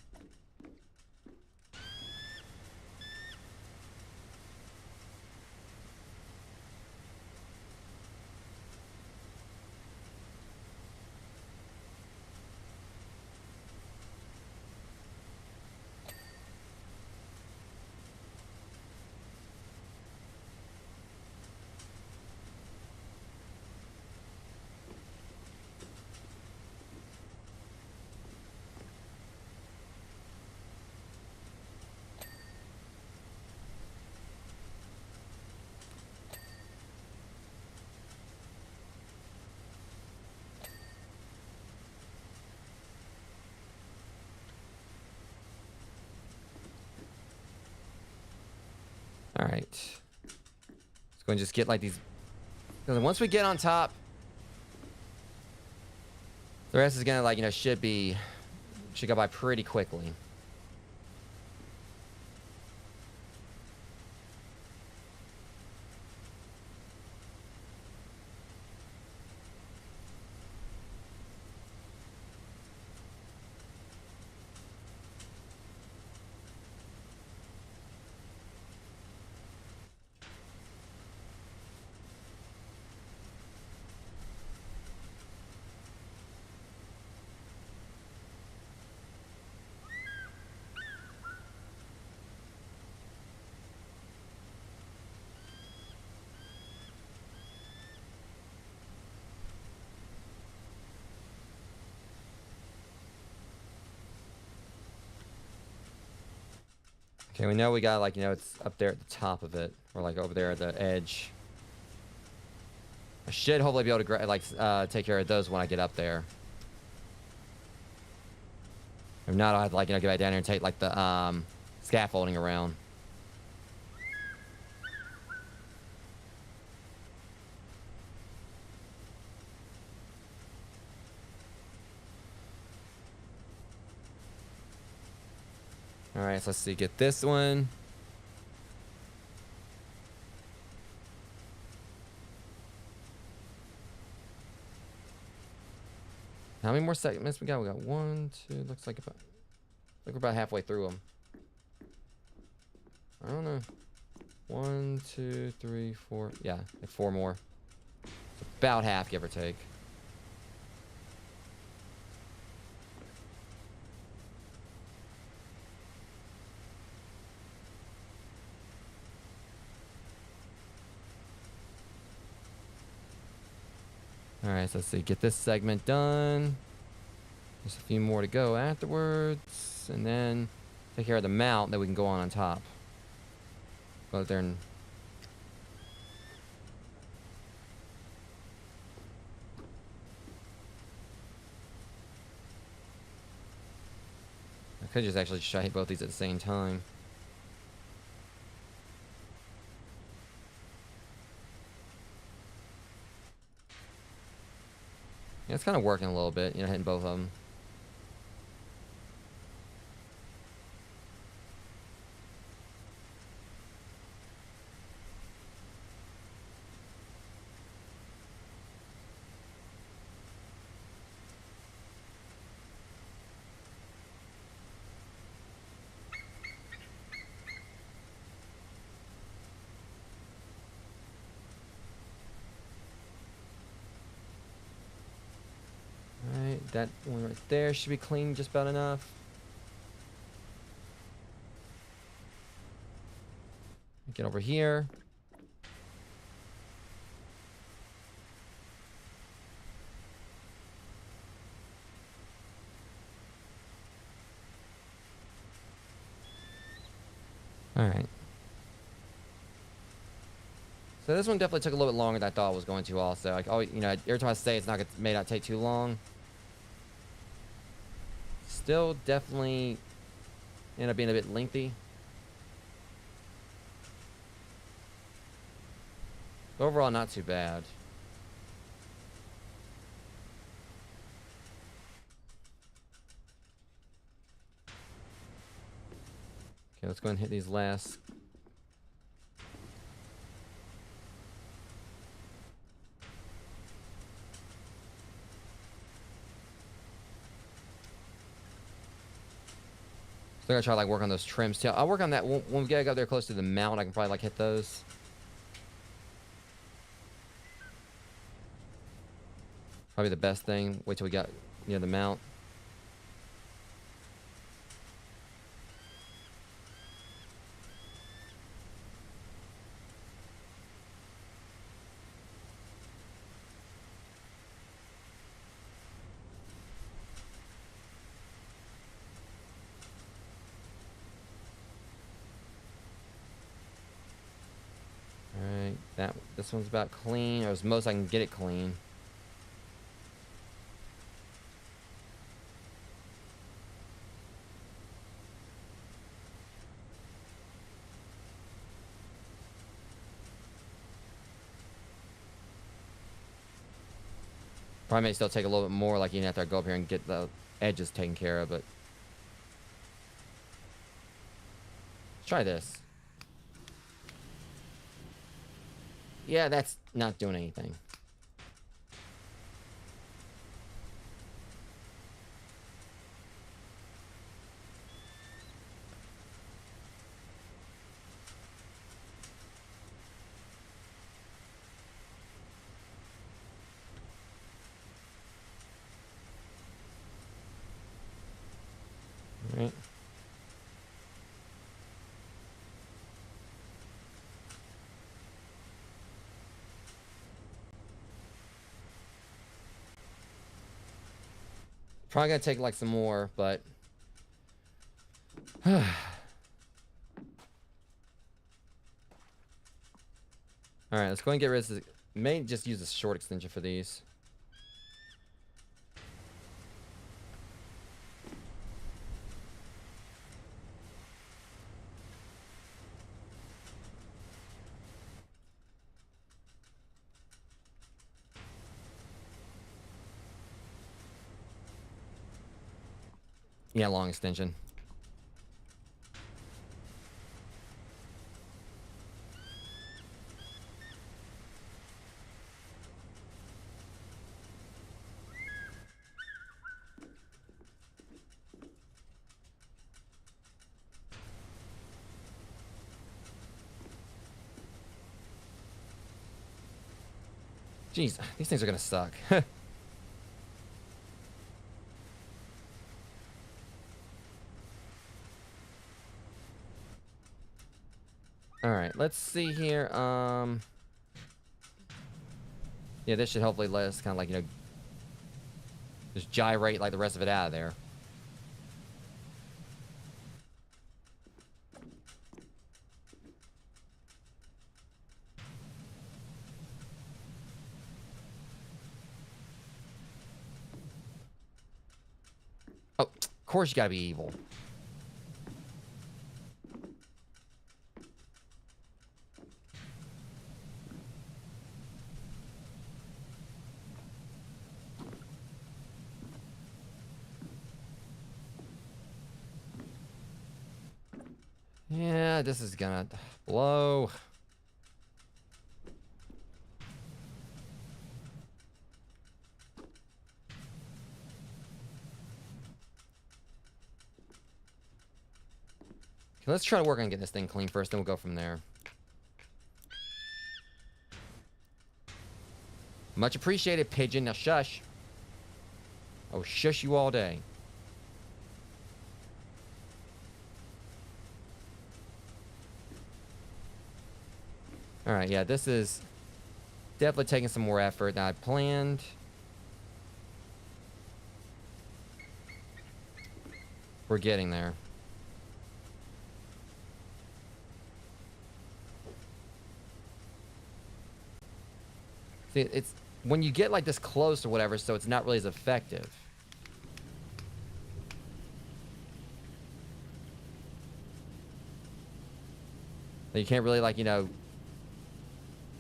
All right. Let's go and just get like these. Because once we get on top, the rest is gonna, like, you know, should go by pretty quickly. Okay, we know we got, like, you know, it's up there at the top of it, or like over there at the edge. I should hopefully be able to like take care of those when I get up there. If not, I'll have to, like, you know, get back down here and take, like, the scaffolding around. All right, so let's see. Get this one. How many more segments we got? We got 1, 2. Looks like we're about halfway through them. I don't know. 1, 2, 3, 4. Yeah, like 4 more. It's about half, give or take. All right, so let's see. Get this segment done. There's a few more to go afterwards, and then take care of the mount that we can go on top. Go out there and I could just actually try to hit both these at the same time. Yeah, it's kind of working a little bit, you know, hitting both of them. that one right there should be clean just about enough. Get over here. All right. So this one definitely took a little bit longer than I thought it was going to also. Like, oh, you know, every time I say it's not, it may not take too long. Still definitely end up being a bit lengthy. But overall, not too bad. Okay, let's go ahead and hit these last. Still gotta try to like work on those trims too. I'll work on that when we get up there close to the mount. I can probably like hit those. Probably the best thing. Wait till we got near the mount. Alright, this one's about clean, or as most I can get it clean. Probably may still take a little bit more, like even after I go up here and get the edges taken care of, but let's try this. Yeah, that's not doing anything. All right. Probably gonna take like some more, but all right, let's go ahead and get rid of this. May just use a short extension for these. Yeah, long extension. Jeez, these things are gonna suck. All right, let's see here. Yeah, this should hopefully let us kind of like, you know, just gyrate like the rest of it out of there. Oh, of course you gotta be evil. Yeah, this is gonna blow. Okay, let's try to work on getting this thing clean first, then we'll go from there. Much appreciated, Pigeon. Now shush. Oh, shush you all day. All right, yeah, this is definitely taking some more effort than I planned. We're getting there. See, it's when you get like this close or whatever, so it's not really as effective. You can't really, like, you know,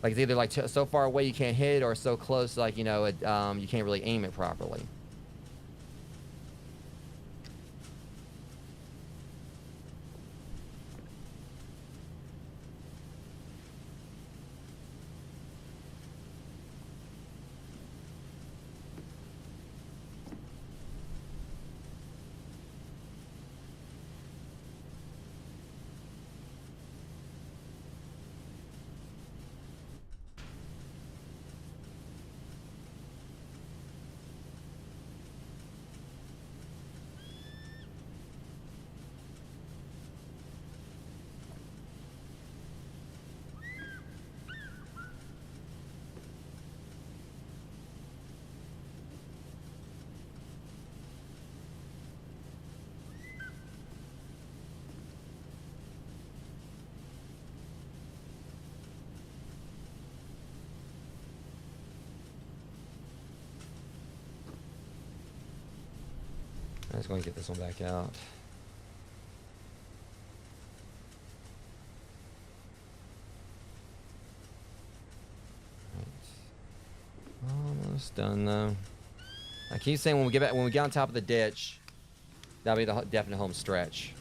like it's either like so far away you can't hit it, or so close, like, you know, it, you can't really aim it properly. I'm just going to get this one back out. Almost done though. I keep saying when we get on top of the ditch, that'll be the definite home stretch.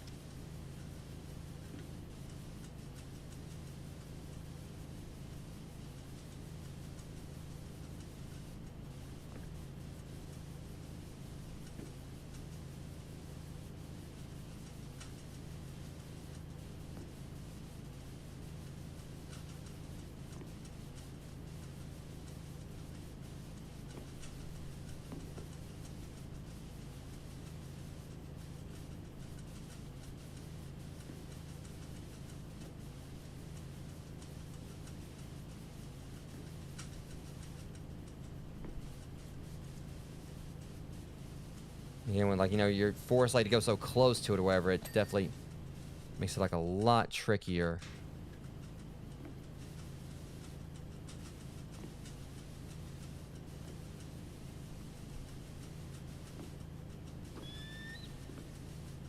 Again, when, like, you know, you're forced, like, to go so close to it or whatever, it definitely makes it, like, a lot trickier.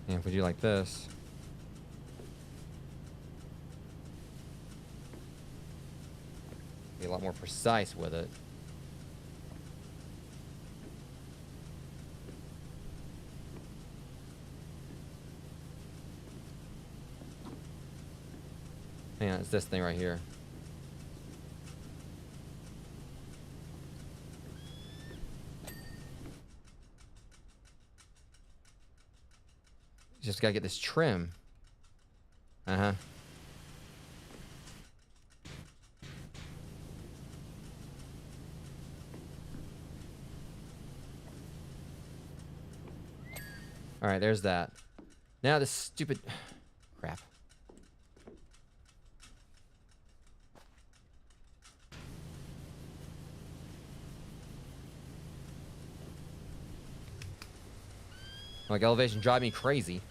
And if we do like this, be a lot more precise with it. Yeah, it's this thing right here. Just gotta get this trim. Uh-huh. Alright, there's that. Now this stupid... crap. Like, elevation drive me crazy.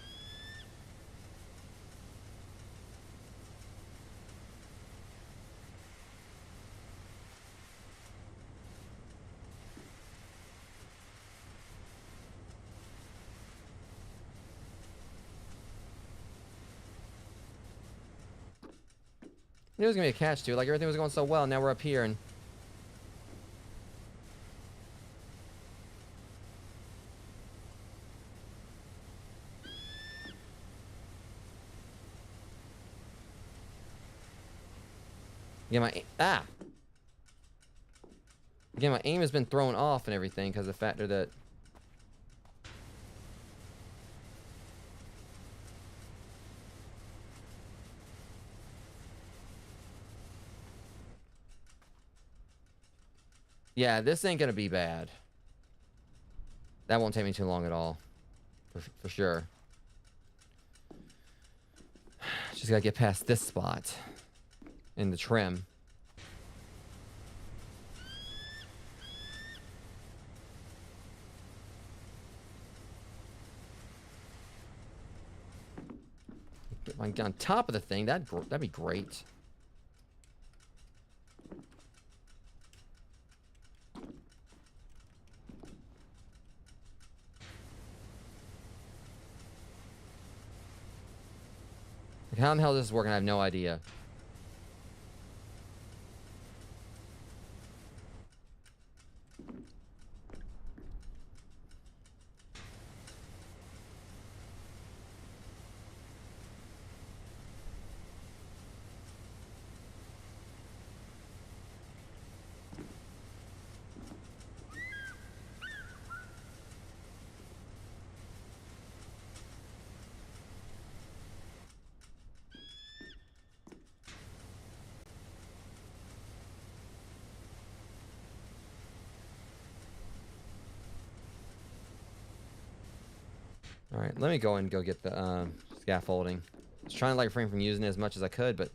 There was gonna be a catch to it. Like, everything was going so well, and now we're up here and... Again, my aim has been thrown off and everything because of the factor that... Yeah, this ain't gonna be bad. That won't take me too long at all. For sure. Just gotta get past this spot. In the trim. Get on top of the thing. That'd be great. Like, how in the hell is this working? I have no idea. All right, let me go and go get the scaffolding. I was trying to like refrain from using it as much as I could, but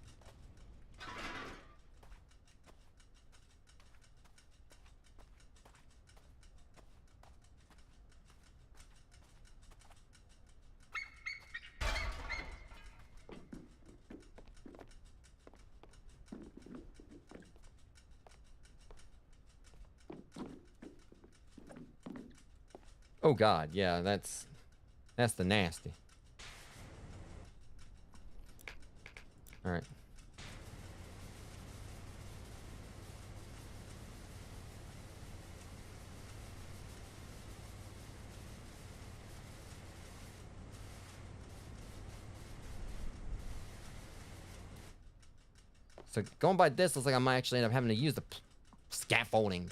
oh god, yeah, that's the nasty. All right. So going by this looks like I might actually end up having to use the scaffolding.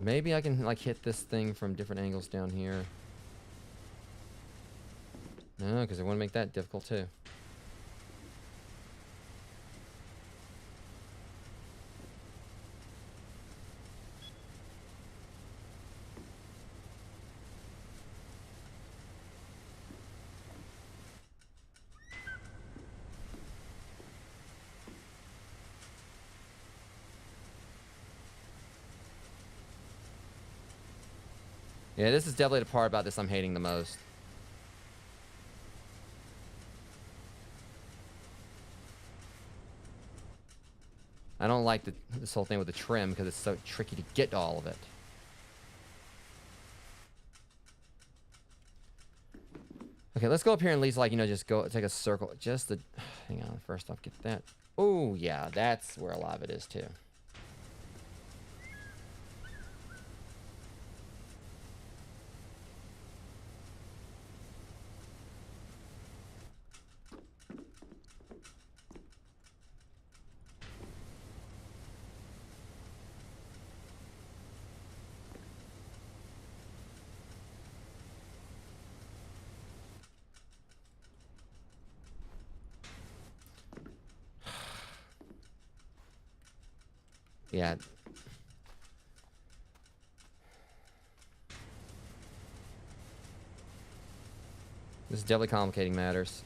Maybe I can like hit this thing from different angles down here. No, because I want to make that difficult too. Yeah, this is definitely the part about this I'm hating the most. I don't like this whole thing with the trim because it's so tricky to get all of it. Okay, let's go up here and at least, like, you know, just go take a circle. Just the... Hang on, first off, get that. Oh, yeah, that's where a lot of it is, too. Yeah. This is definitely complicating matters.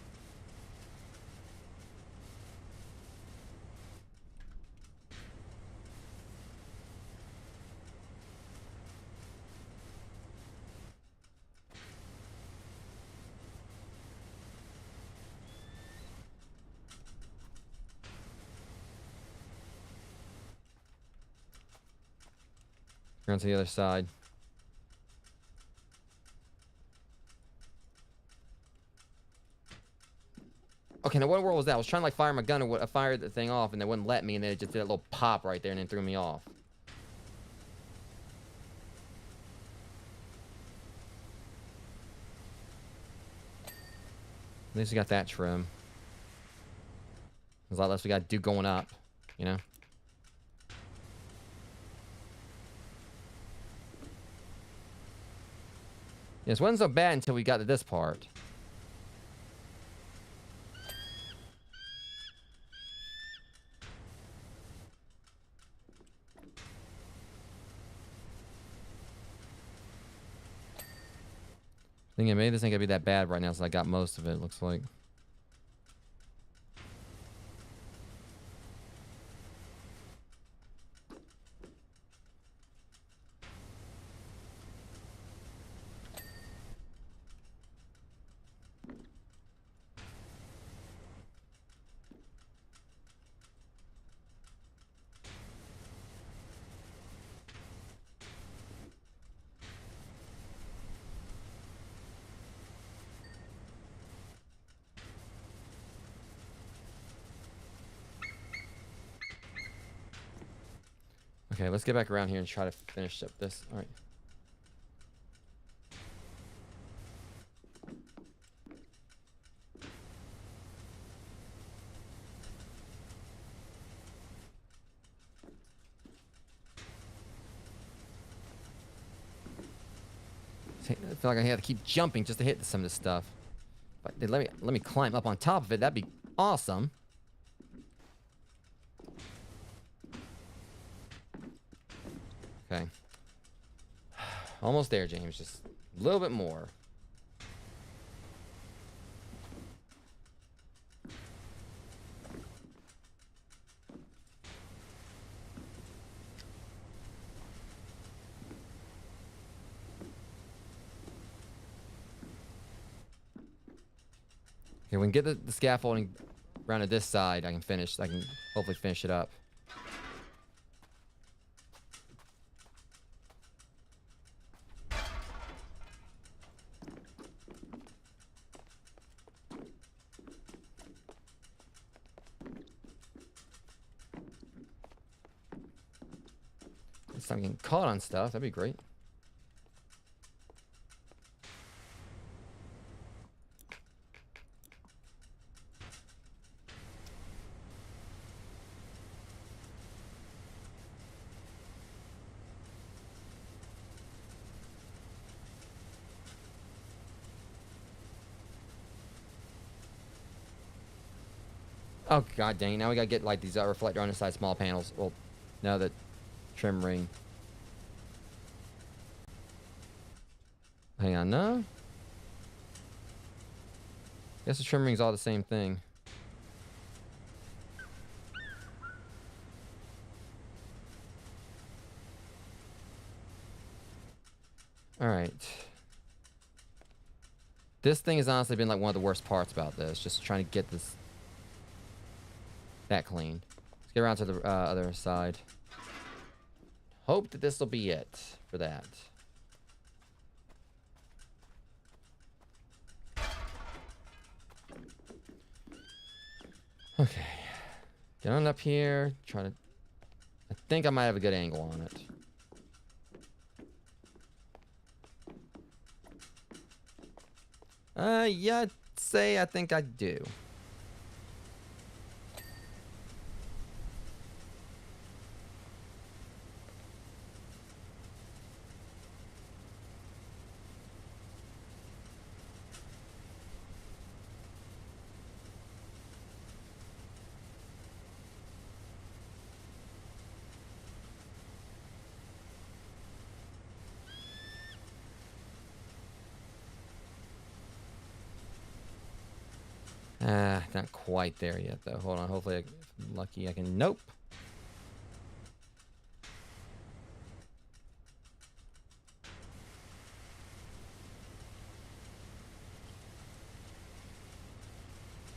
Turn to the other side. Okay, now what world was that? I was trying to like fire my gun or I fired the thing off and they wouldn't let me, and then it just did a little pop right there and then threw me off. At least we got that trim. There's a lot less we got to do going up, you know? Yes, it wasn't so bad until we got to this part. Thinking maybe this ain't gonna be that bad right now, so I got most of it, looks like. Okay, let's get back around here and try to finish up this. All right. I feel like I have to keep jumping just to hit some of this stuff. But they let me climb up on top of it. That'd be awesome. Okay. Almost there, James. Just a little bit more. Okay, we can get the scaffolding around to this side. I can hopefully finish it up. Instead of getting caught on stuff, that'd be great. Oh god dang! Now we gotta get like these reflector on the side small panels. Well, no, the trim ring. Hang on, no. Guess the trim ring's all the same thing. All right. This thing has honestly been like one of the worst parts about this. Just trying to get that clean. Let's get around to the other side. Hope that this will be it for that. Okay. Get on up here. I think I might have a good angle on it. Yeah, I'd say I think I do. Not quite there yet, though. Hold on. Hopefully, if I'm lucky, I can... Nope.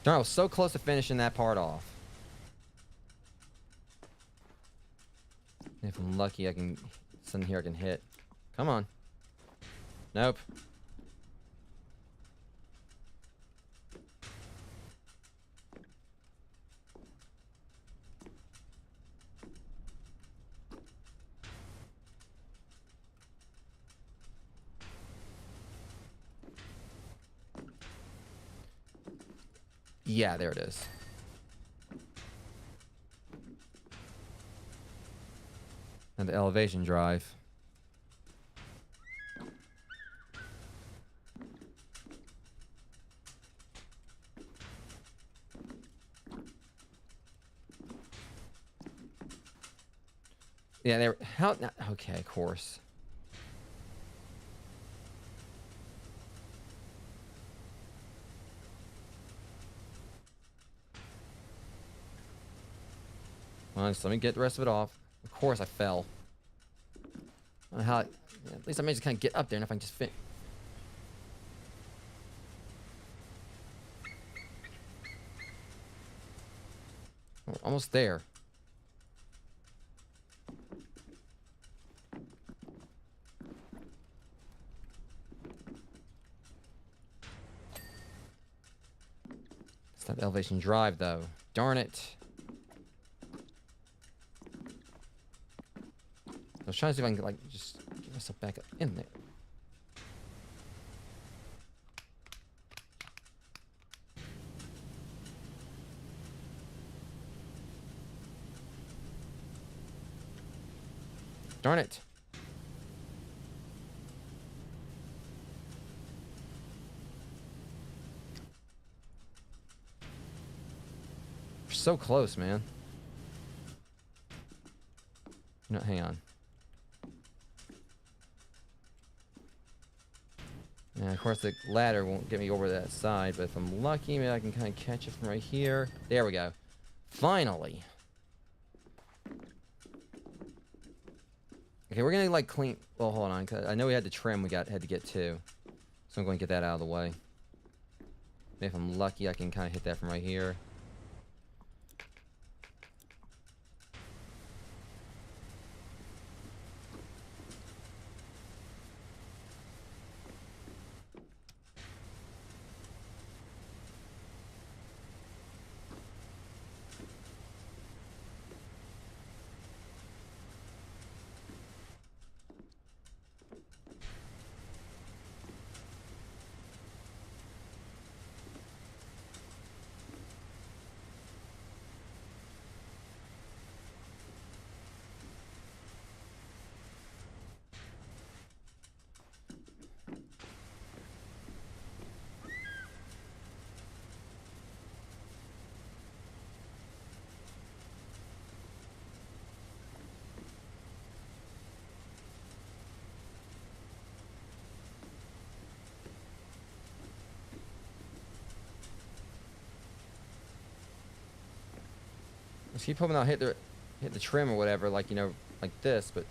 Darn, I was so close to finishing that part off. If I'm lucky, I can... Something here I can hit. Come on. Nope. Yeah, there it is. And the elevation drive. Yeah, there. How? Okay, of course. So let me get the rest of it off. Of course I fell. I don't know how... Yeah, at least I managed to kind of get up there, and if I can just fit... Oh, almost there. It's not the elevation drive, though. Darn it. I was trying to see if I can, like, just get myself back up in there. Darn it. We're so close, man. No, hang on. Yeah, of course the ladder won't get me over that side, but if I'm lucky, maybe I can kind of catch it from right here. There we go. Finally. Okay, we're gonna like clean. Well, hold on, 'cause I know we had the trim had to get to, so I'm going to get that out of the way. Maybe if I'm lucky, I can kind of hit that from right here. Just keep hoping I'll hit the trim or whatever, like, you know, like this, but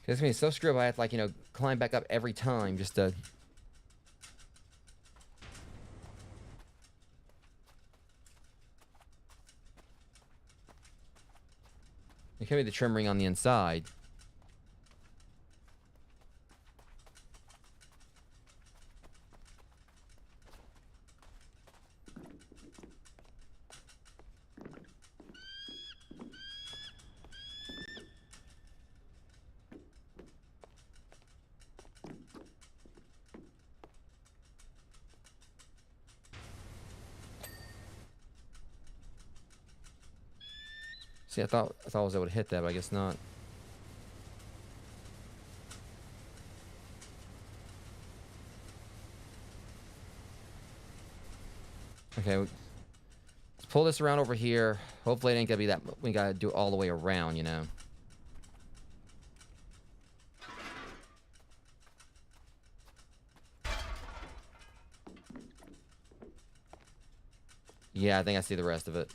it's gonna be so screwed up. I have to, like, you know, climb back up every time just to... It could be the trim ring on the inside. See, I thought I was able to hit that, but I guess not. Okay, let's pull this around over here. Hopefully it ain't gonna be that... We gotta do it all the way around, you know. Yeah, I think I see the rest of it.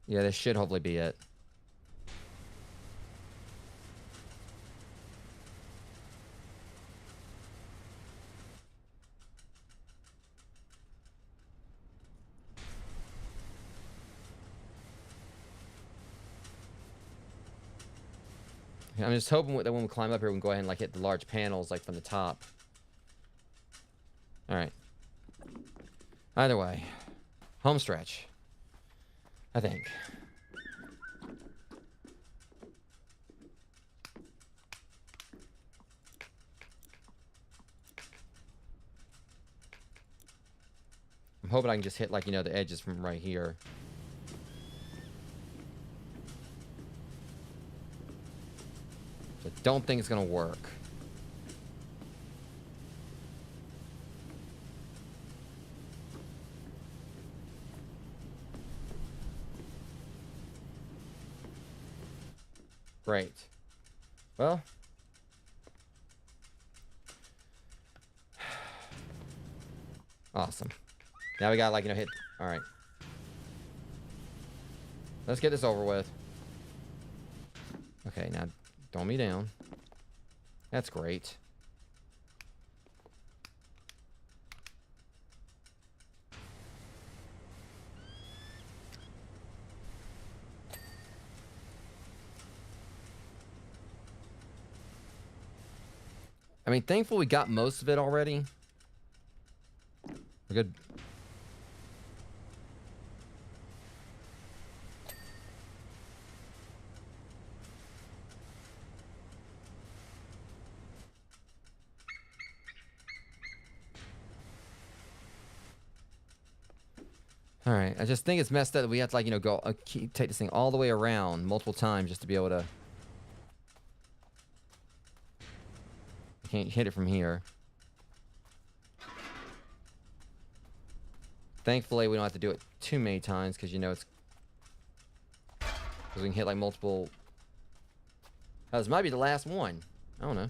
Yeah, this should hopefully be it. I'm just hoping that when we climb up here, we can go ahead and, like, hit the large panels, like, from the top. Alright. Either way. Home stretch. I think. I'm hoping I can just hit, like, you know, the edges from right here. I don't think it's gonna work. Great. Well. Awesome. Now we got, like, you know, hit. All right. Let's get this over with. Okay, now throw me down. That's great. I mean, thankfully we got most of it already. We're good. All right. I just think it's messed up that we have to, like, you know, go take this thing all the way around multiple times just to be able to. I can't hit it from here. Thankfully, we don't have to do it too many times because, you know, it's because we can hit like multiple. Oh, this might be the last one. I don't know.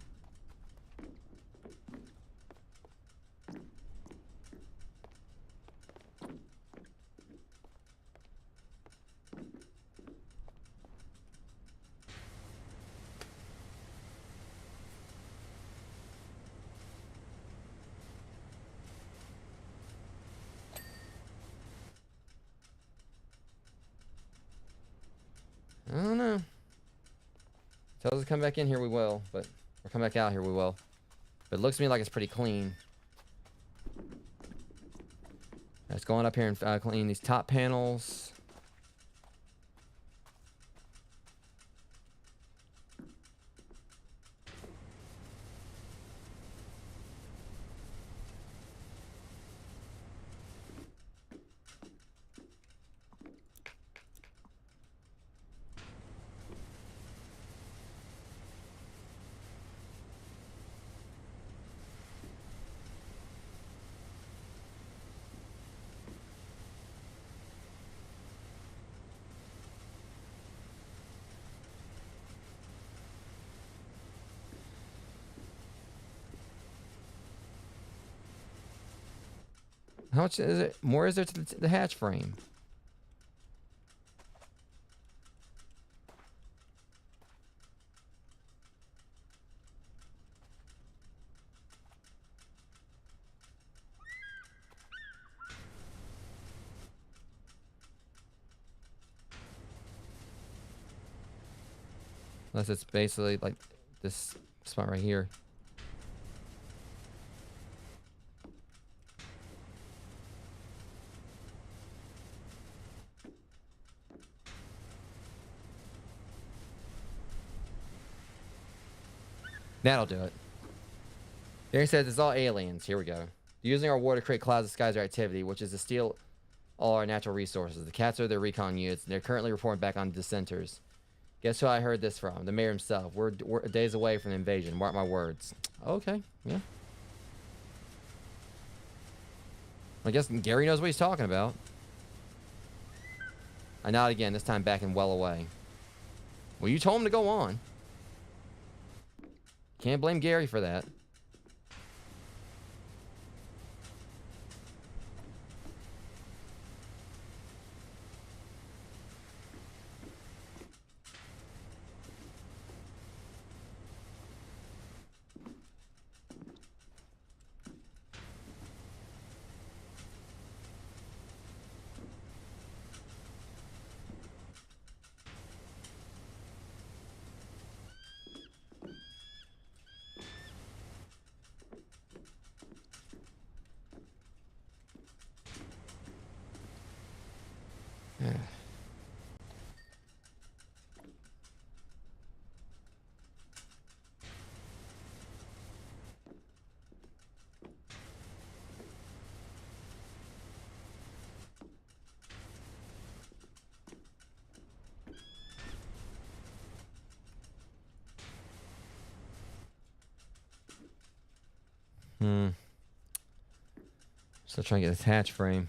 I don't know. Tells us to come back in here, we will. But or come back out here, we will. But it looks to me like it's pretty clean. Let's go on up here and clean these top panels. How much is it? More is there to the hatch frame? Unless it's basically like this spot right here. That'll do it. There he says it's all aliens. Here we go. Using our war to create clouds to disguise our activity, which is to steal all our natural resources. The cats are their recon units, and they're currently reporting back on dissenters. Guess who I heard this from? The mayor himself. We're days away from the invasion. Mark my words. Okay, yeah. I guess Gary knows what he's talking about. I nod again, this time backing well away. Well, you told him to go on. Can't blame Gary for that. Still trying to get this hatch frame.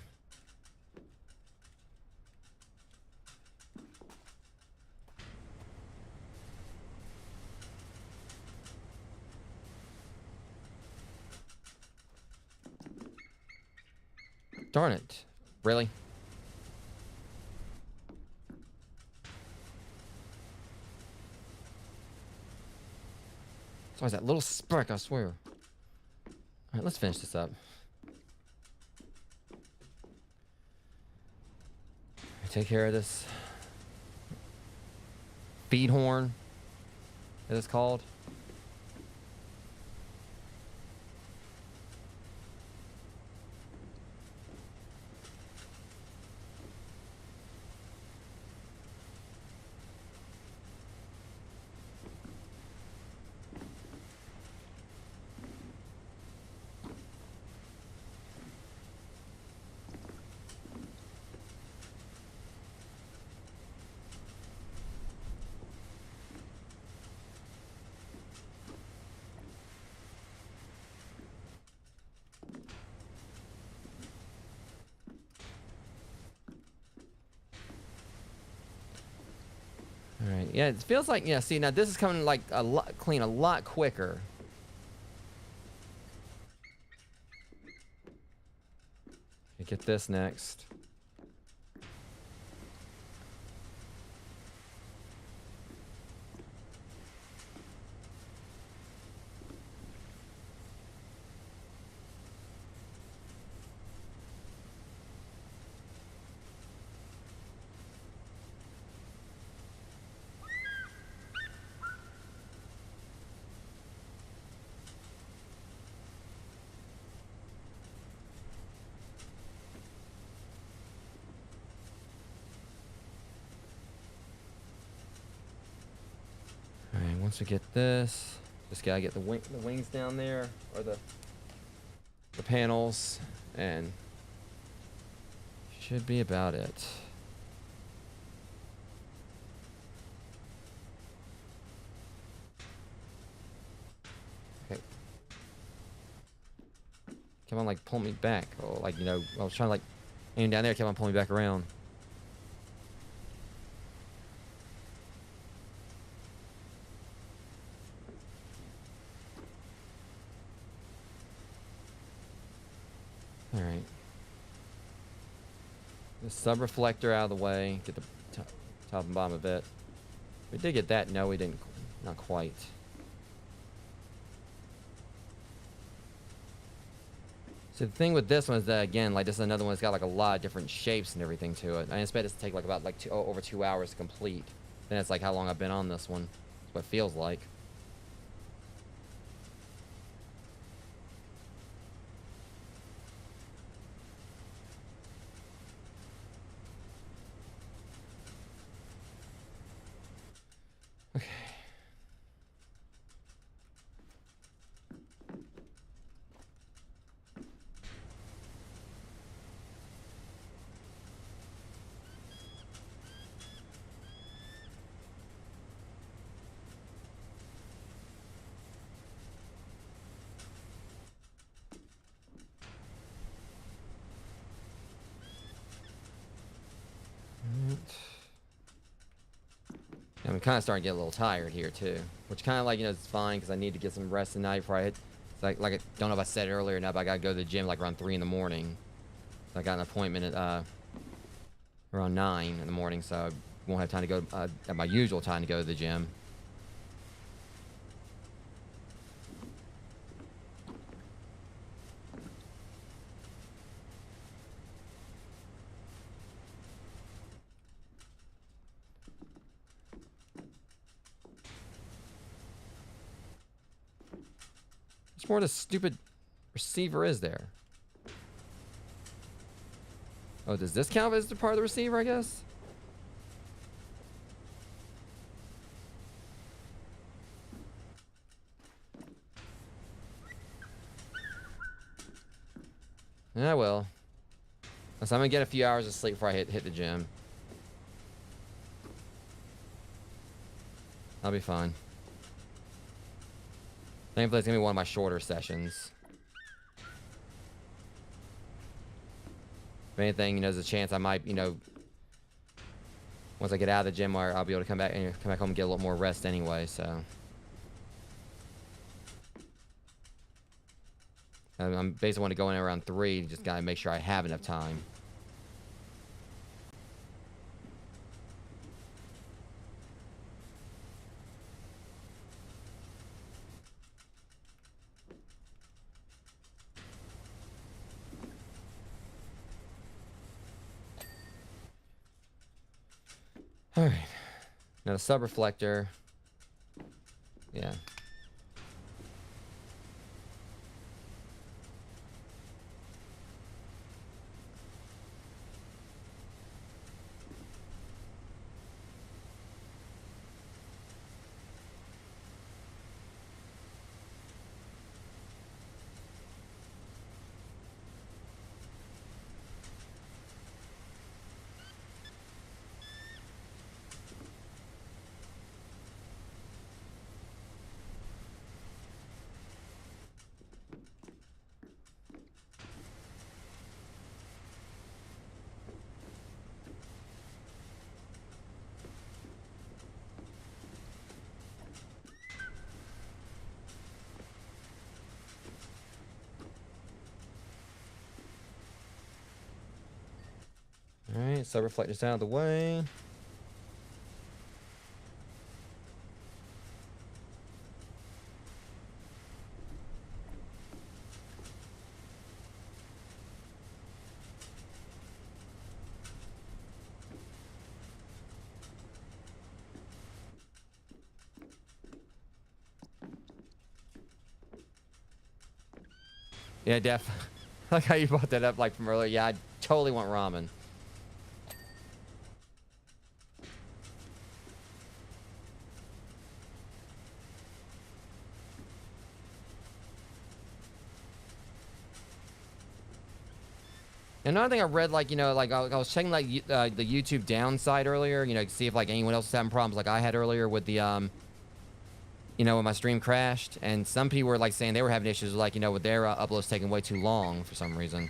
Darn it. Really? It's always that little speck, I swear. Alright, let's finish this up. Take care of this feed horn, as it's called. Alright, yeah, it feels like, yeah, see, now this is coming like a lot clean, a lot quicker. Get this next. Alright, once we get this, just gotta get the wings down there, or the panels, and should be about it. Okay. Come on, like, pull me back, or like, you know, I was trying to like aim down there, kept on pulling me back around. Alright. The sub-reflector out of the way. Get the top and bottom of it. We did get that. No, we didn't. Not quite. So the thing with this one is that, again, like, this is another one that's got like a lot of different shapes and everything to it. I expect this to take like about like over 2 hours to complete. Then it's like how long I've been on this one. That's what it feels like. Okay. I'm kind of starting to get a little tired here too, which kind of like, you know, it's fine because I need to get some rest tonight before I hit. It's like I don't know if I said it earlier enough, but I gotta go to the gym like around 3 in the morning. So I got an appointment at around 9 in the morning, so I won't have time to go at my usual time to go to the gym. How much more of this stupid receiver is there? Oh, does this count as part of the receiver, I guess? Yeah, well. So I'm gonna get a few hours of sleep before I hit the gym. I'll be fine. Thankfully, it's gonna be one of my shorter sessions. If anything, you know, there's a chance I might, you know, once I get out of the gym, I'll be able to come back home and get a little more rest anyway. So I'm basically want to go in around 3. Just gotta make sure I have enough time. All right. Now the sub reflector. Yeah. All right, sub reflector's out of the way. Yeah, Def. Like how you brought that up like from earlier. Yeah, I totally want ramen. Another thing I read, like, you know, like I was checking like the YouTube downside earlier, you know, to see if like anyone else was having problems like I had earlier with the you know, when my stream crashed, and some people were like saying they were having issues like, you know, with their uploads taking way too long for some reason.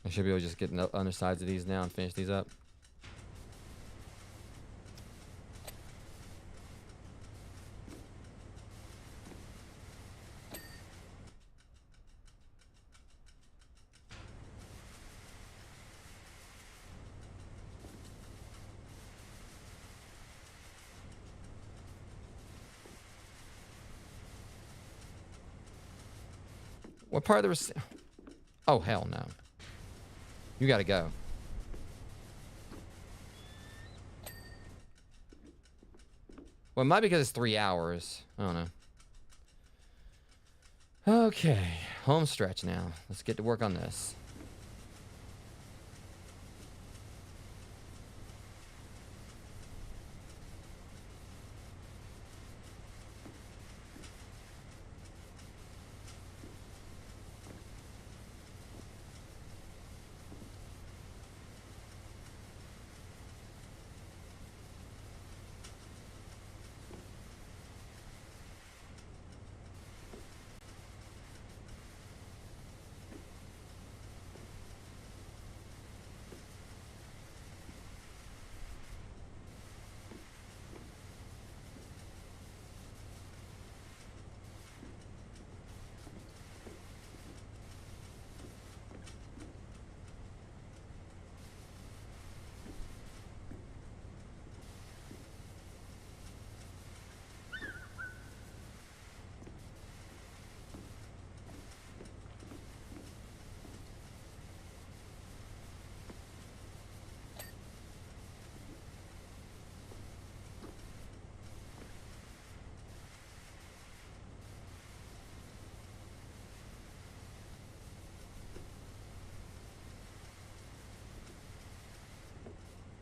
I should be able to just get the undersides of these now and finish these up. What part of the Oh, hell no. You gotta go. Well, it might be because it's 3 hours. I don't know. Okay. Home stretch now. Let's get to work on this.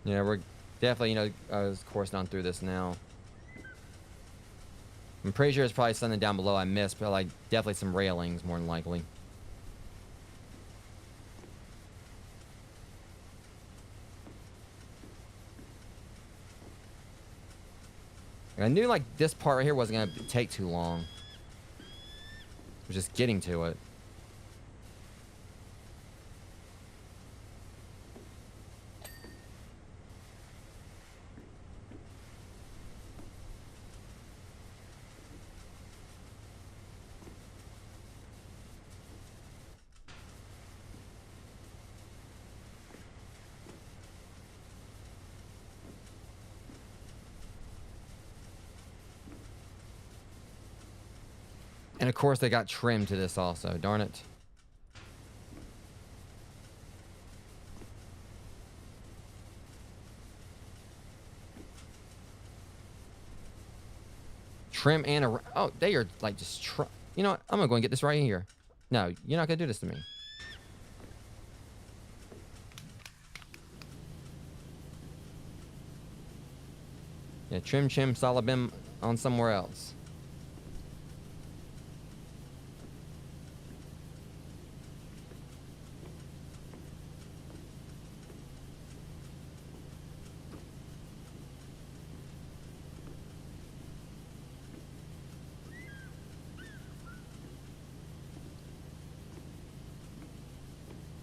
Yeah, we're definitely, you know, coursing on through this now. I'm pretty sure it's probably something down below I missed, but like definitely some railings more than likely. I knew like this part right here wasn't gonna take too long. We're just getting to it. And of course they got trim to this also, darn it. Trim and a... Oh, they are like just... You know what? I'm gonna go and get this right here. No, you're not gonna do this to me. Yeah, trim, chim, salabim on somewhere else.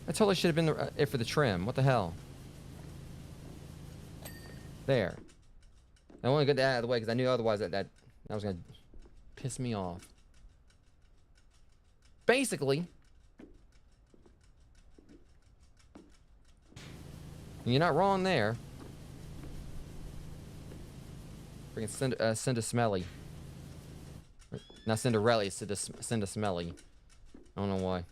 That totally should have been it for the trim. What the hell? There. I want to get that out of the way because I knew otherwise that was going to piss me off. Basically, you're not wrong there. Freaking send a smelly. Not Cinderella, send a smelly. I don't know why.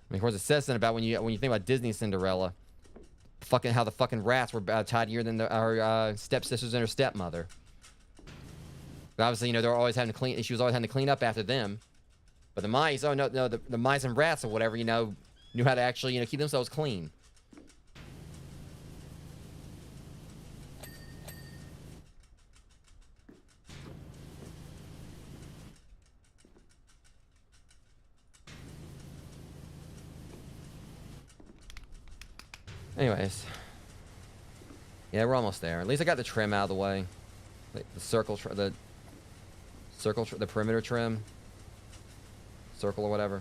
I mean, of course, it says something about when you think about Disney Cinderella, fucking how the fucking rats were tidier than our stepsisters and her stepmother. But obviously, you know, they're always having to clean. She was always having to clean up after them. But the mice, oh no, the mice and rats or whatever, you know, knew how to actually, you know, keep themselves clean. Anyways. Yeah, we're almost there. At least I got the trim out of the way. Like the the perimeter trim. Circle or whatever.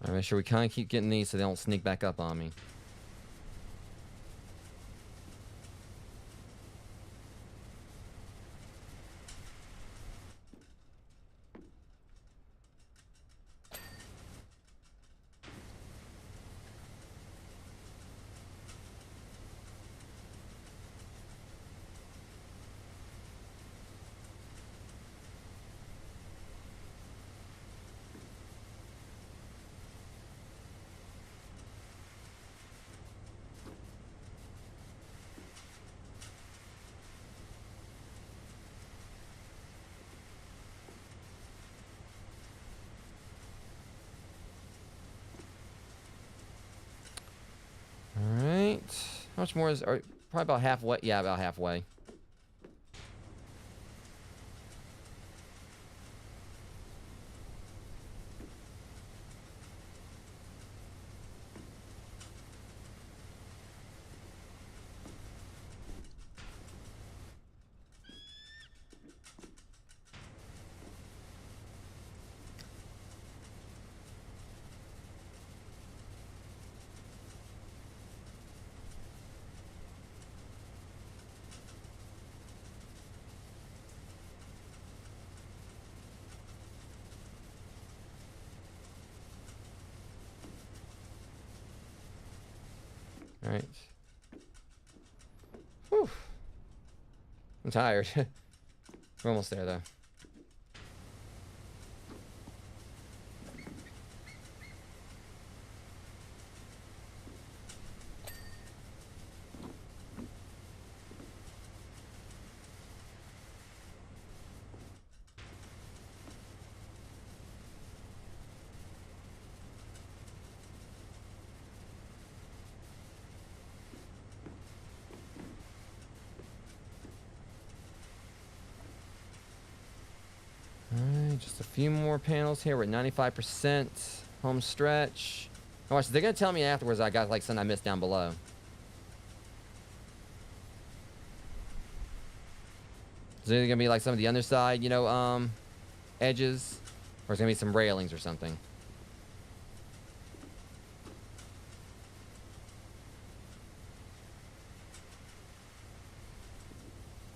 Alright, make sure we kind of keep getting these so they don't sneak back up on me. How much more is... Probably about halfway. Yeah, about halfway. All right. Whew. I'm tired. We're almost there, though. Alright, just a few more panels here. We're at 95%. Home stretch. Oh, watch, they're going to tell me afterwards I got like something I missed down below. Is there going to be like some of the underside, you know, edges? Or is there going to be some railings or something?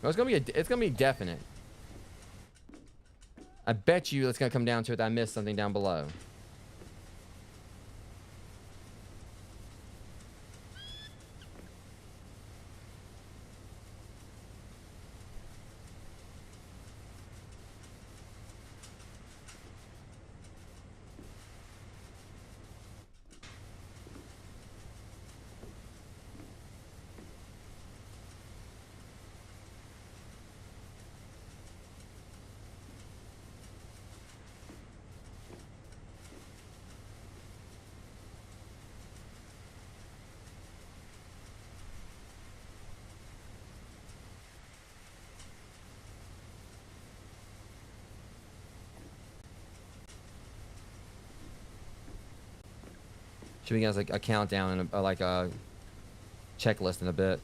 No, it's gonna be definite. I bet you it's gonna come down to it that I missed something down below. Should we get like a countdown and like a checklist in a bit.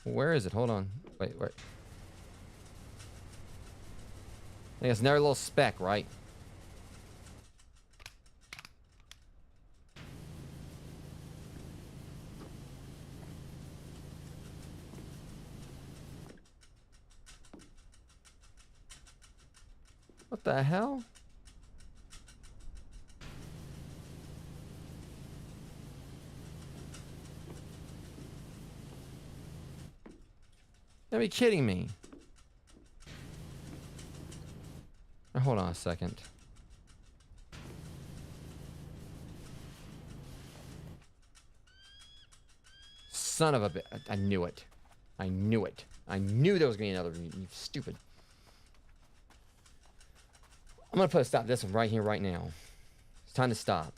Where is it? Hold on. Wait. I think it's another little speck, right? What the hell? Are you kidding me? Now, hold on a second. Son of a bitch. I knew it. I knew it. I knew there was going to be another. You stupid. I'm going to put a stop to this one right here, right now. It's time to stop.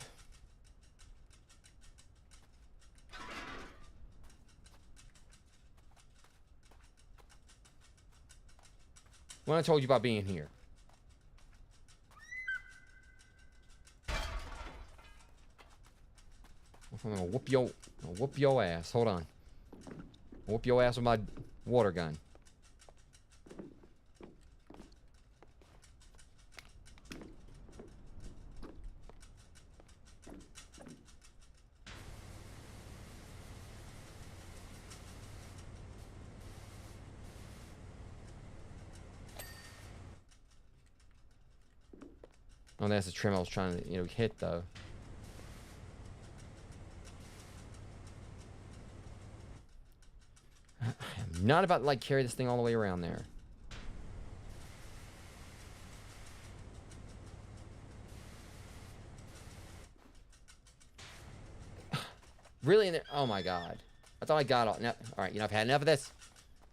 When I told you about being here. I'm gonna whoop your ass. Hold on. Whoop your ass with my water gun. Oh, that's the trim I was trying to, hit though. I'm not about to like carry this thing all the way around there. Really in there? Oh my god. I thought I got all. No, all right, I've had enough of this.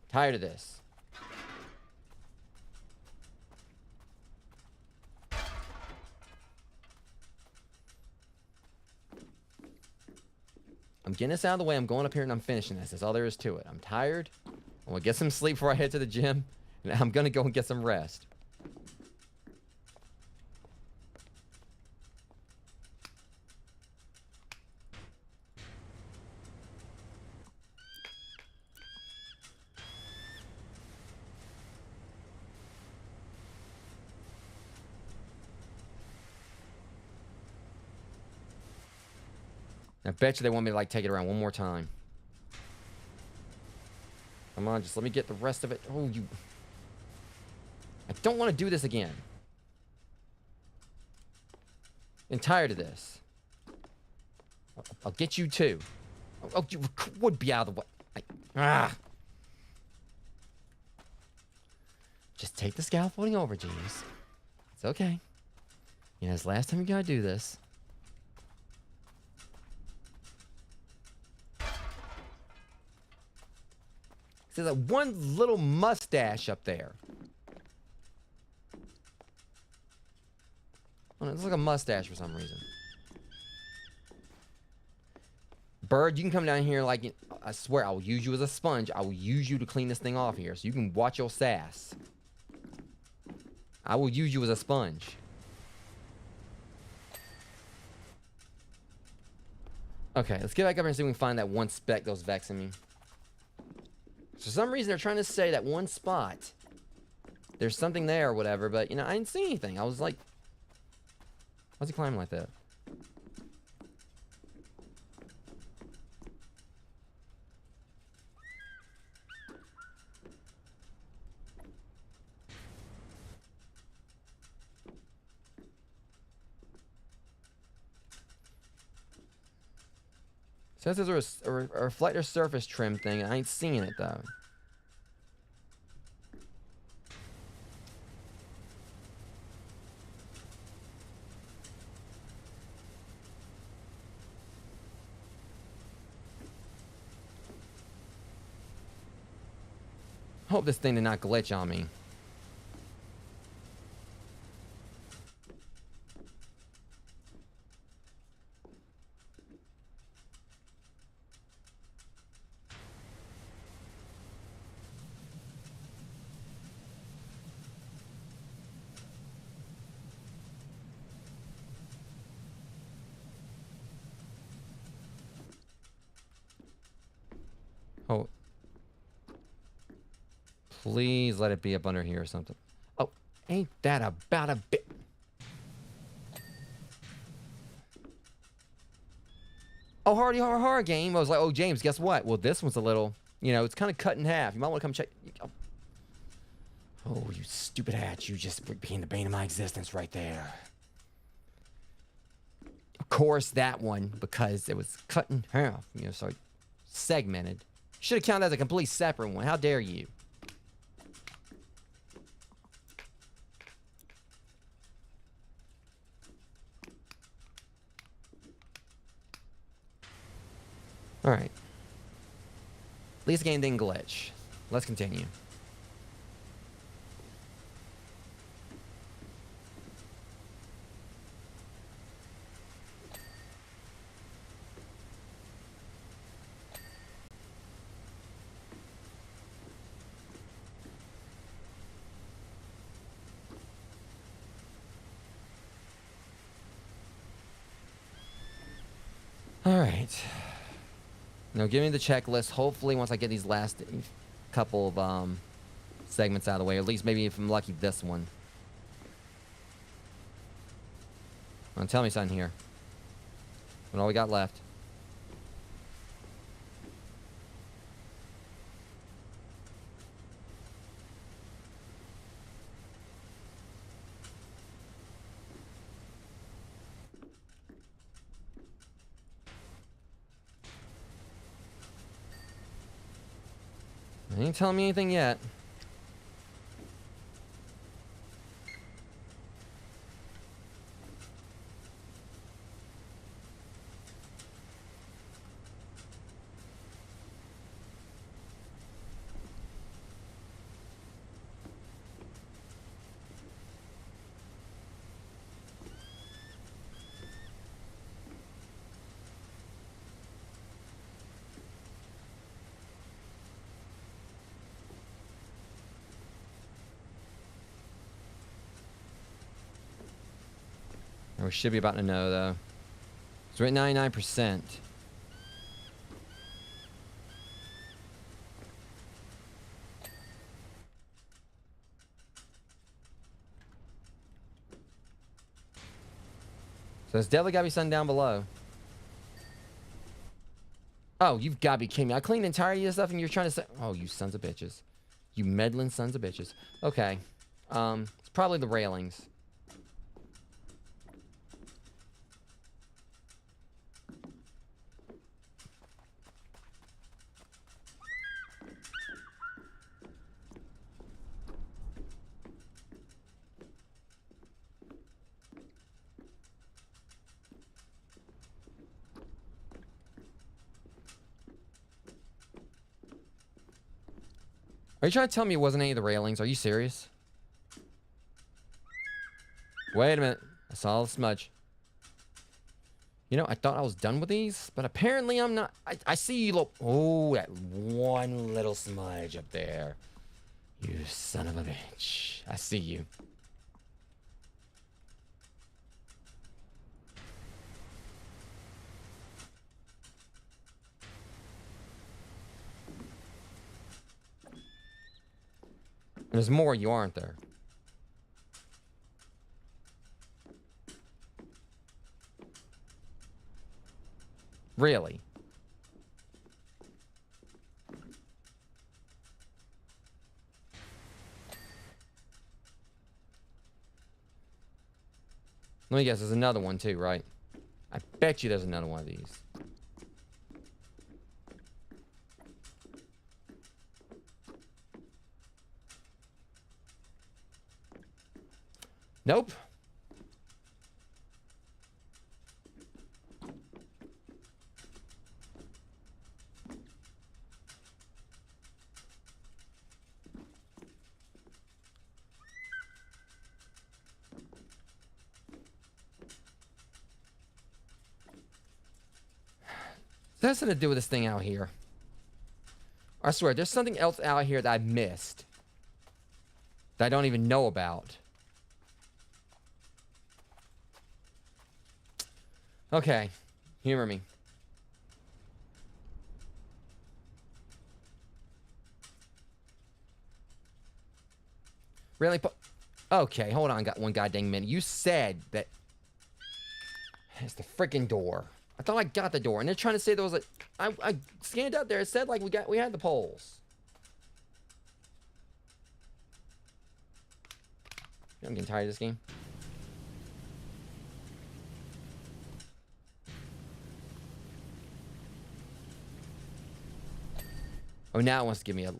Tired of this. I'm getting this out of the way. I'm going up here and I'm finishing this. That's all there is to it. I'm tired. I'm going to get some sleep before I head to the gym. And I'm going to go and get some rest. I bet you they want me to like take it around one more time. Come on, just let me get the rest of it. Oh, you... I don't want to do this again. I'm tired of this. I'll get you too. Oh, you would be out of the way. Just take the scaffolding over, James. It's okay. You know, it's the last time you gotta do this. There's that one little mustache up there. Oh, it looks like a mustache for some reason. Bird, you can come down here like... I swear, I will use you as a sponge. I will use you to clean this thing off here so you can watch your sass. I will use you as a sponge. Okay, let's get back up here and see if we can find that one speck that was vexing me. For some reason, they're trying to say that one spot, there's something there or whatever, but, you know, I didn't see anything. I was like, why's he climbing like that? Says there's a reflector surface trim thing. I ain't seeing it though. Hope this thing did not glitch on me. Oh. Please let it be up under here or something. Oh, ain't that about a bit? Oh, horror game. I was like, oh, James, guess what? Well, this one's a little, you know, it's kind of cut in half. You might want to come check. Oh, you stupid hatch. You just being the bane of my existence right there. Of course, that one, because it was cut in half, you know, so segmented. Should have counted as a complete separate one. How dare you? Alright. At least the game didn't glitch. Let's continue. Alright. Now give me the checklist. Hopefully once I get these last couple of segments out of the way, or at least maybe if I'm lucky this one. Tell me something here. What all we got left? They ain't telling me anything yet. We should be about to know, though. It's right at 99%. So there's definitely got to be something down below. Oh, you've got to be kidding me. I cleaned the entirety of this stuff and you're trying to say... Oh, you sons of bitches. You meddling sons of bitches. Okay. It's probably the railings. Are you trying to tell me it wasn't any of the railings? Are you serious? Wait a minute. I saw a smudge. You know, I thought I was done with these, but apparently I'm not. I see you look. Oh, that one little smudge up there. You son of a bitch. I see you. There's more you aren't there. Really? Let me guess, there's another one too, right? I bet you there's another one of these. Nope. That's something to do with this thing out here. I swear, there's something else out here that I missed. That I don't even know about. Okay. Humor me. Really? Okay, hold on. Got one goddamn minute. You said that... It's the freaking door. I thought I got the door, and they're trying to say there was a... I scanned out there. It said like we had the poles. I'm getting tired of this game. Oh, now it wants to give me a...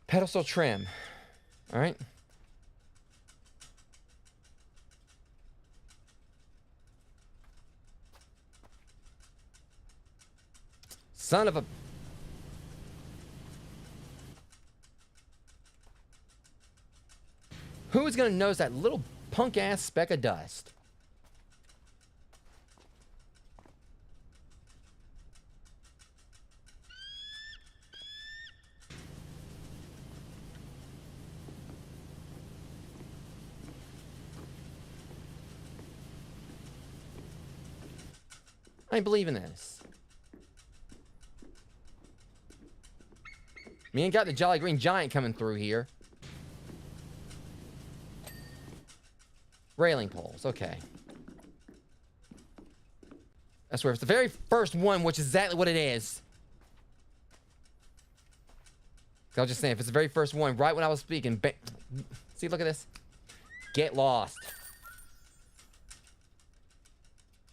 Pedestal trim. All right. Son of a... Who is going to notice that little punk-ass speck of dust? I believe in this. Me ain't got the Jolly Green Giant coming through here. Railing poles, okay. I swear, it's the very first one, which is exactly what it is. I was just saying, if it's the very first one, right when I was speaking, see, look at this. Get lost.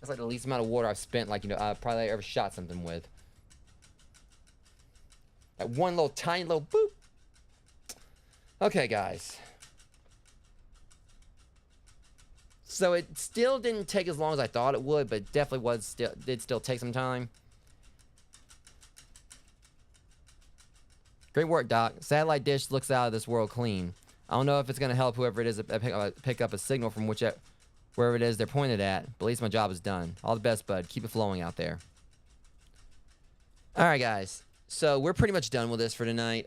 That's like the least amount of water I've spent, like, you know, probably ever shot something with. That one little tiny little boop. Okay, guys. So it still didn't take as long as I thought it would, but it definitely did still take some time. Great work, Doc. Satellite dish looks out of this world clean. I don't know if it's going to help whoever it is pick up a signal from wherever it is they're pointed at, but at least my job is done. All the best, bud. Keep it flowing out there. All right, guys. So we're pretty much done with this for tonight.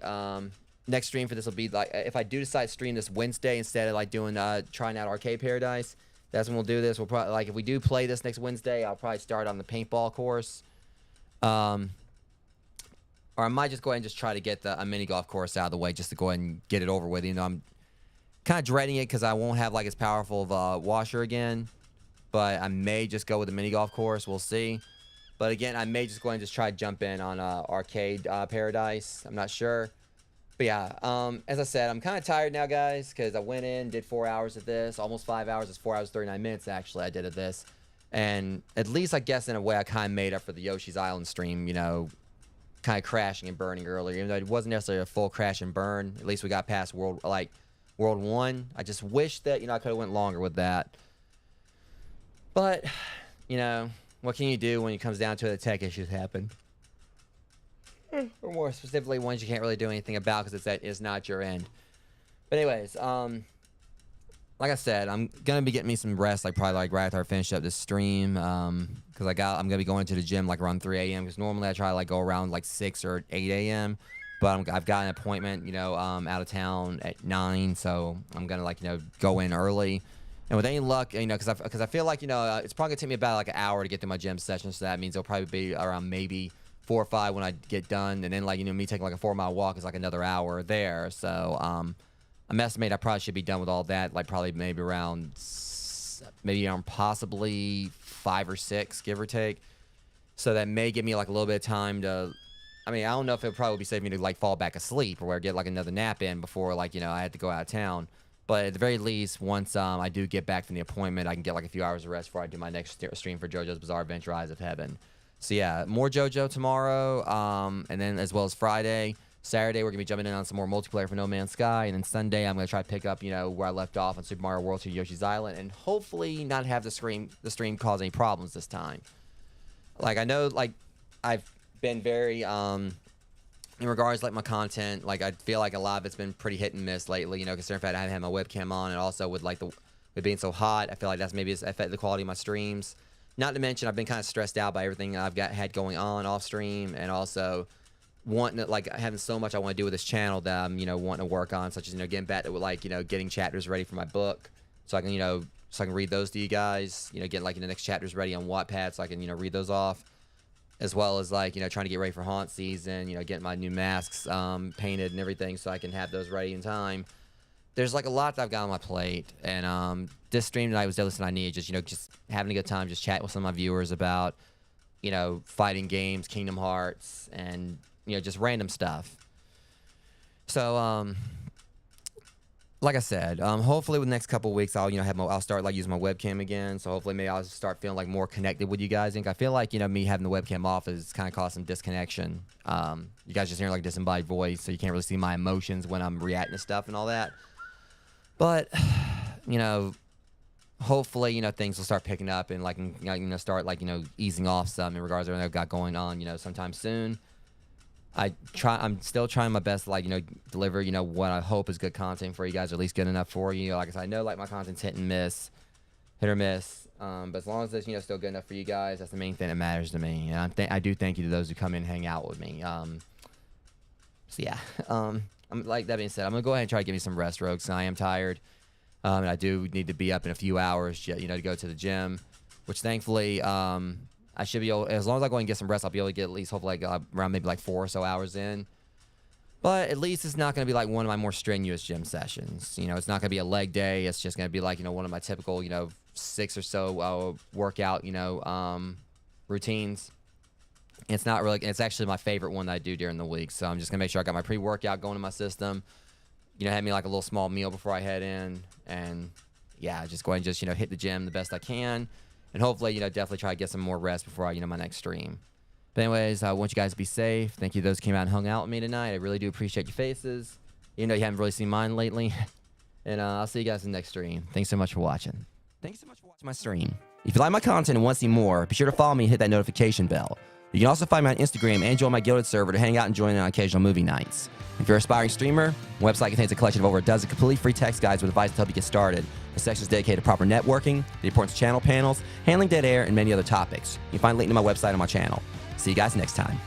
Next stream for this will be like, if I do decide to stream this Wednesday instead of like doing trying out Arcade Paradise, that's when we'll do this. We'll probably, like, if we do play this next Wednesday, I'll probably start on the paintball course. Or I might just go ahead and just try to get a mini golf course out of the way just to go ahead and get it over with. You know, I'm kind of dreading it because I won't have like as powerful of a washer again. But I may just go with the mini golf course. We'll see. But again, I may just go ahead and just try to jump in on Arcade Paradise. I'm not sure. But yeah, as I said, I'm kind of tired now, guys, because I went in, did 4 hours of this, almost 5 hours. It's 4 hours 39 minutes actually I did of this, and at least I guess in a way I kind of made up for the Yoshi's Island stream. You know, kind of crashing and burning earlier, even though it wasn't necessarily a full crash and burn. At least we got past World 1. I just wish that, you know, I could have went longer with that. But, you know, what can you do when it comes down to it? The tech issues happen. Or more specifically, ones you can't really do anything about because it's not your end. But anyways, like I said, I'm gonna be getting me some rest, like probably like right after I finish up this stream, because I'm gonna be going to the gym like around 3 a.m. because normally I try to like go around like 6 or 8 a.m. But I've got an appointment, you know, out of town at 9, so I'm gonna like, you know, go in early. And with any luck, you know, because I feel like, you know, it's probably gonna take me about like an hour to get through my gym session, so that means it'll probably be around maybe 4 or 5 when I get done, and then like, you know, me taking like a 4-mile walk is like another hour there. So I'm estimating I probably should be done with all that like probably maybe around possibly 5 or 6, give or take. So that may give me like a little bit of time to, I mean, I don't know if it'll probably be safe for me to like fall back asleep or get like another nap in before like, you know, I had to go out of town. But at the very least, once I do get back from the appointment, I can get like a few hours of rest before I do my next stream for JoJo's Bizarre Adventure Eyes of Heaven. So yeah, more JoJo tomorrow, and then as well as Friday. Saturday, we're going to be jumping in on some more multiplayer for No Man's Sky, and then Sunday, I'm going to try to pick up, you know, where I left off on Super Mario World 2 Yoshi's Island, and hopefully not have the stream cause any problems this time. Like, I know, like, I've been very, in regards to, like, my content, like, I feel like a lot of it's been pretty hit and miss lately, you know, considering the fact I haven't had my webcam on, and also with, like, with being so hot, I feel like that's maybe affected the quality of my streams. Not to mention, I've been kind of stressed out by everything I've had going on off stream, and also wanting to, like, having so much I want to do with this channel that I'm, you know, wanting to work on, such as, you know, getting back to, like, you know, getting chapters ready for my book, so I can, you know, read those to you guys, you know, getting, like, the next chapters ready on Wattpad, so I can, you know, read those off, as well as, like, you know, trying to get ready for haunt season, you know, getting my new masks painted and everything, so I can have those ready in time. There's like a lot that I've got on my plate, and this stream tonight was definitely something I needed. Just, you know, just having a good time, just chatting with some of my viewers about, you know, fighting games, Kingdom Hearts, and, you know, just random stuff. So, like I said, hopefully with the next couple of weeks, I'll, you know, I'll start like using my webcam again. So hopefully maybe I'll start feeling like more connected with you guys. I feel like, you know, me having the webcam off is kind of caused some disconnection. You guys just hear like disembodied voice, so you can't really see my emotions when I'm reacting to stuff and all that. But, you know, hopefully, you know, things will start picking up and, like, you know, start, like, you know, easing off some in regards to what I've got going on, you know, sometime soon. I'm still trying my best to, like, you know, deliver, you know, what I hope is good content for you guys, or at least good enough for you. Like I said, I know, like, my content's hit or miss. But as long as it's, you know, still good enough for you guys, that's the main thing that matters to me. And I do thank you to those who come in and hang out with me. So, yeah. Like that being said, I'm going to go ahead and try to give me some rest, Rogues. I am tired. And I do need to be up in a few hours, you know, to go to the gym, which thankfully, I should be able, as long as I go and get some rest, I'll be able to get at least hopefully like, around maybe like 4 or so hours in. But at least it's not going to be like one of my more strenuous gym sessions. You know, it's not going to be a leg day. It's just going to be like, you know, one of my typical, you know, 6 or so workout, you know, routines. It's not really, it's actually my favorite one that I do during the week. So I'm just going to make sure I got my pre-workout going in my system. You know, have me like a little small meal before I head in. And yeah, just go ahead and just, you know, hit the gym the best I can. And hopefully, you know, definitely try to get some more rest before I, you know, my next stream. But anyways, I want you guys to be safe. Thank you to those who came out and hung out with me tonight. I really do appreciate your faces. Even though you haven't really seen mine lately. And I'll see you guys in the next stream. Thanks so much for watching. Thanks so much for watching my stream. If you like my content and want to see more, be sure to follow me and hit that notification bell. You can also find me on Instagram and join my Guilded server to hang out and join in on occasional movie nights. If you're an aspiring streamer, my website contains a collection of over a dozen completely free text guides with advice to help you get started. The section is dedicated to proper networking, the importance of channel panels, handling dead air, and many other topics. You can find a link to my website on my channel. See you guys next time.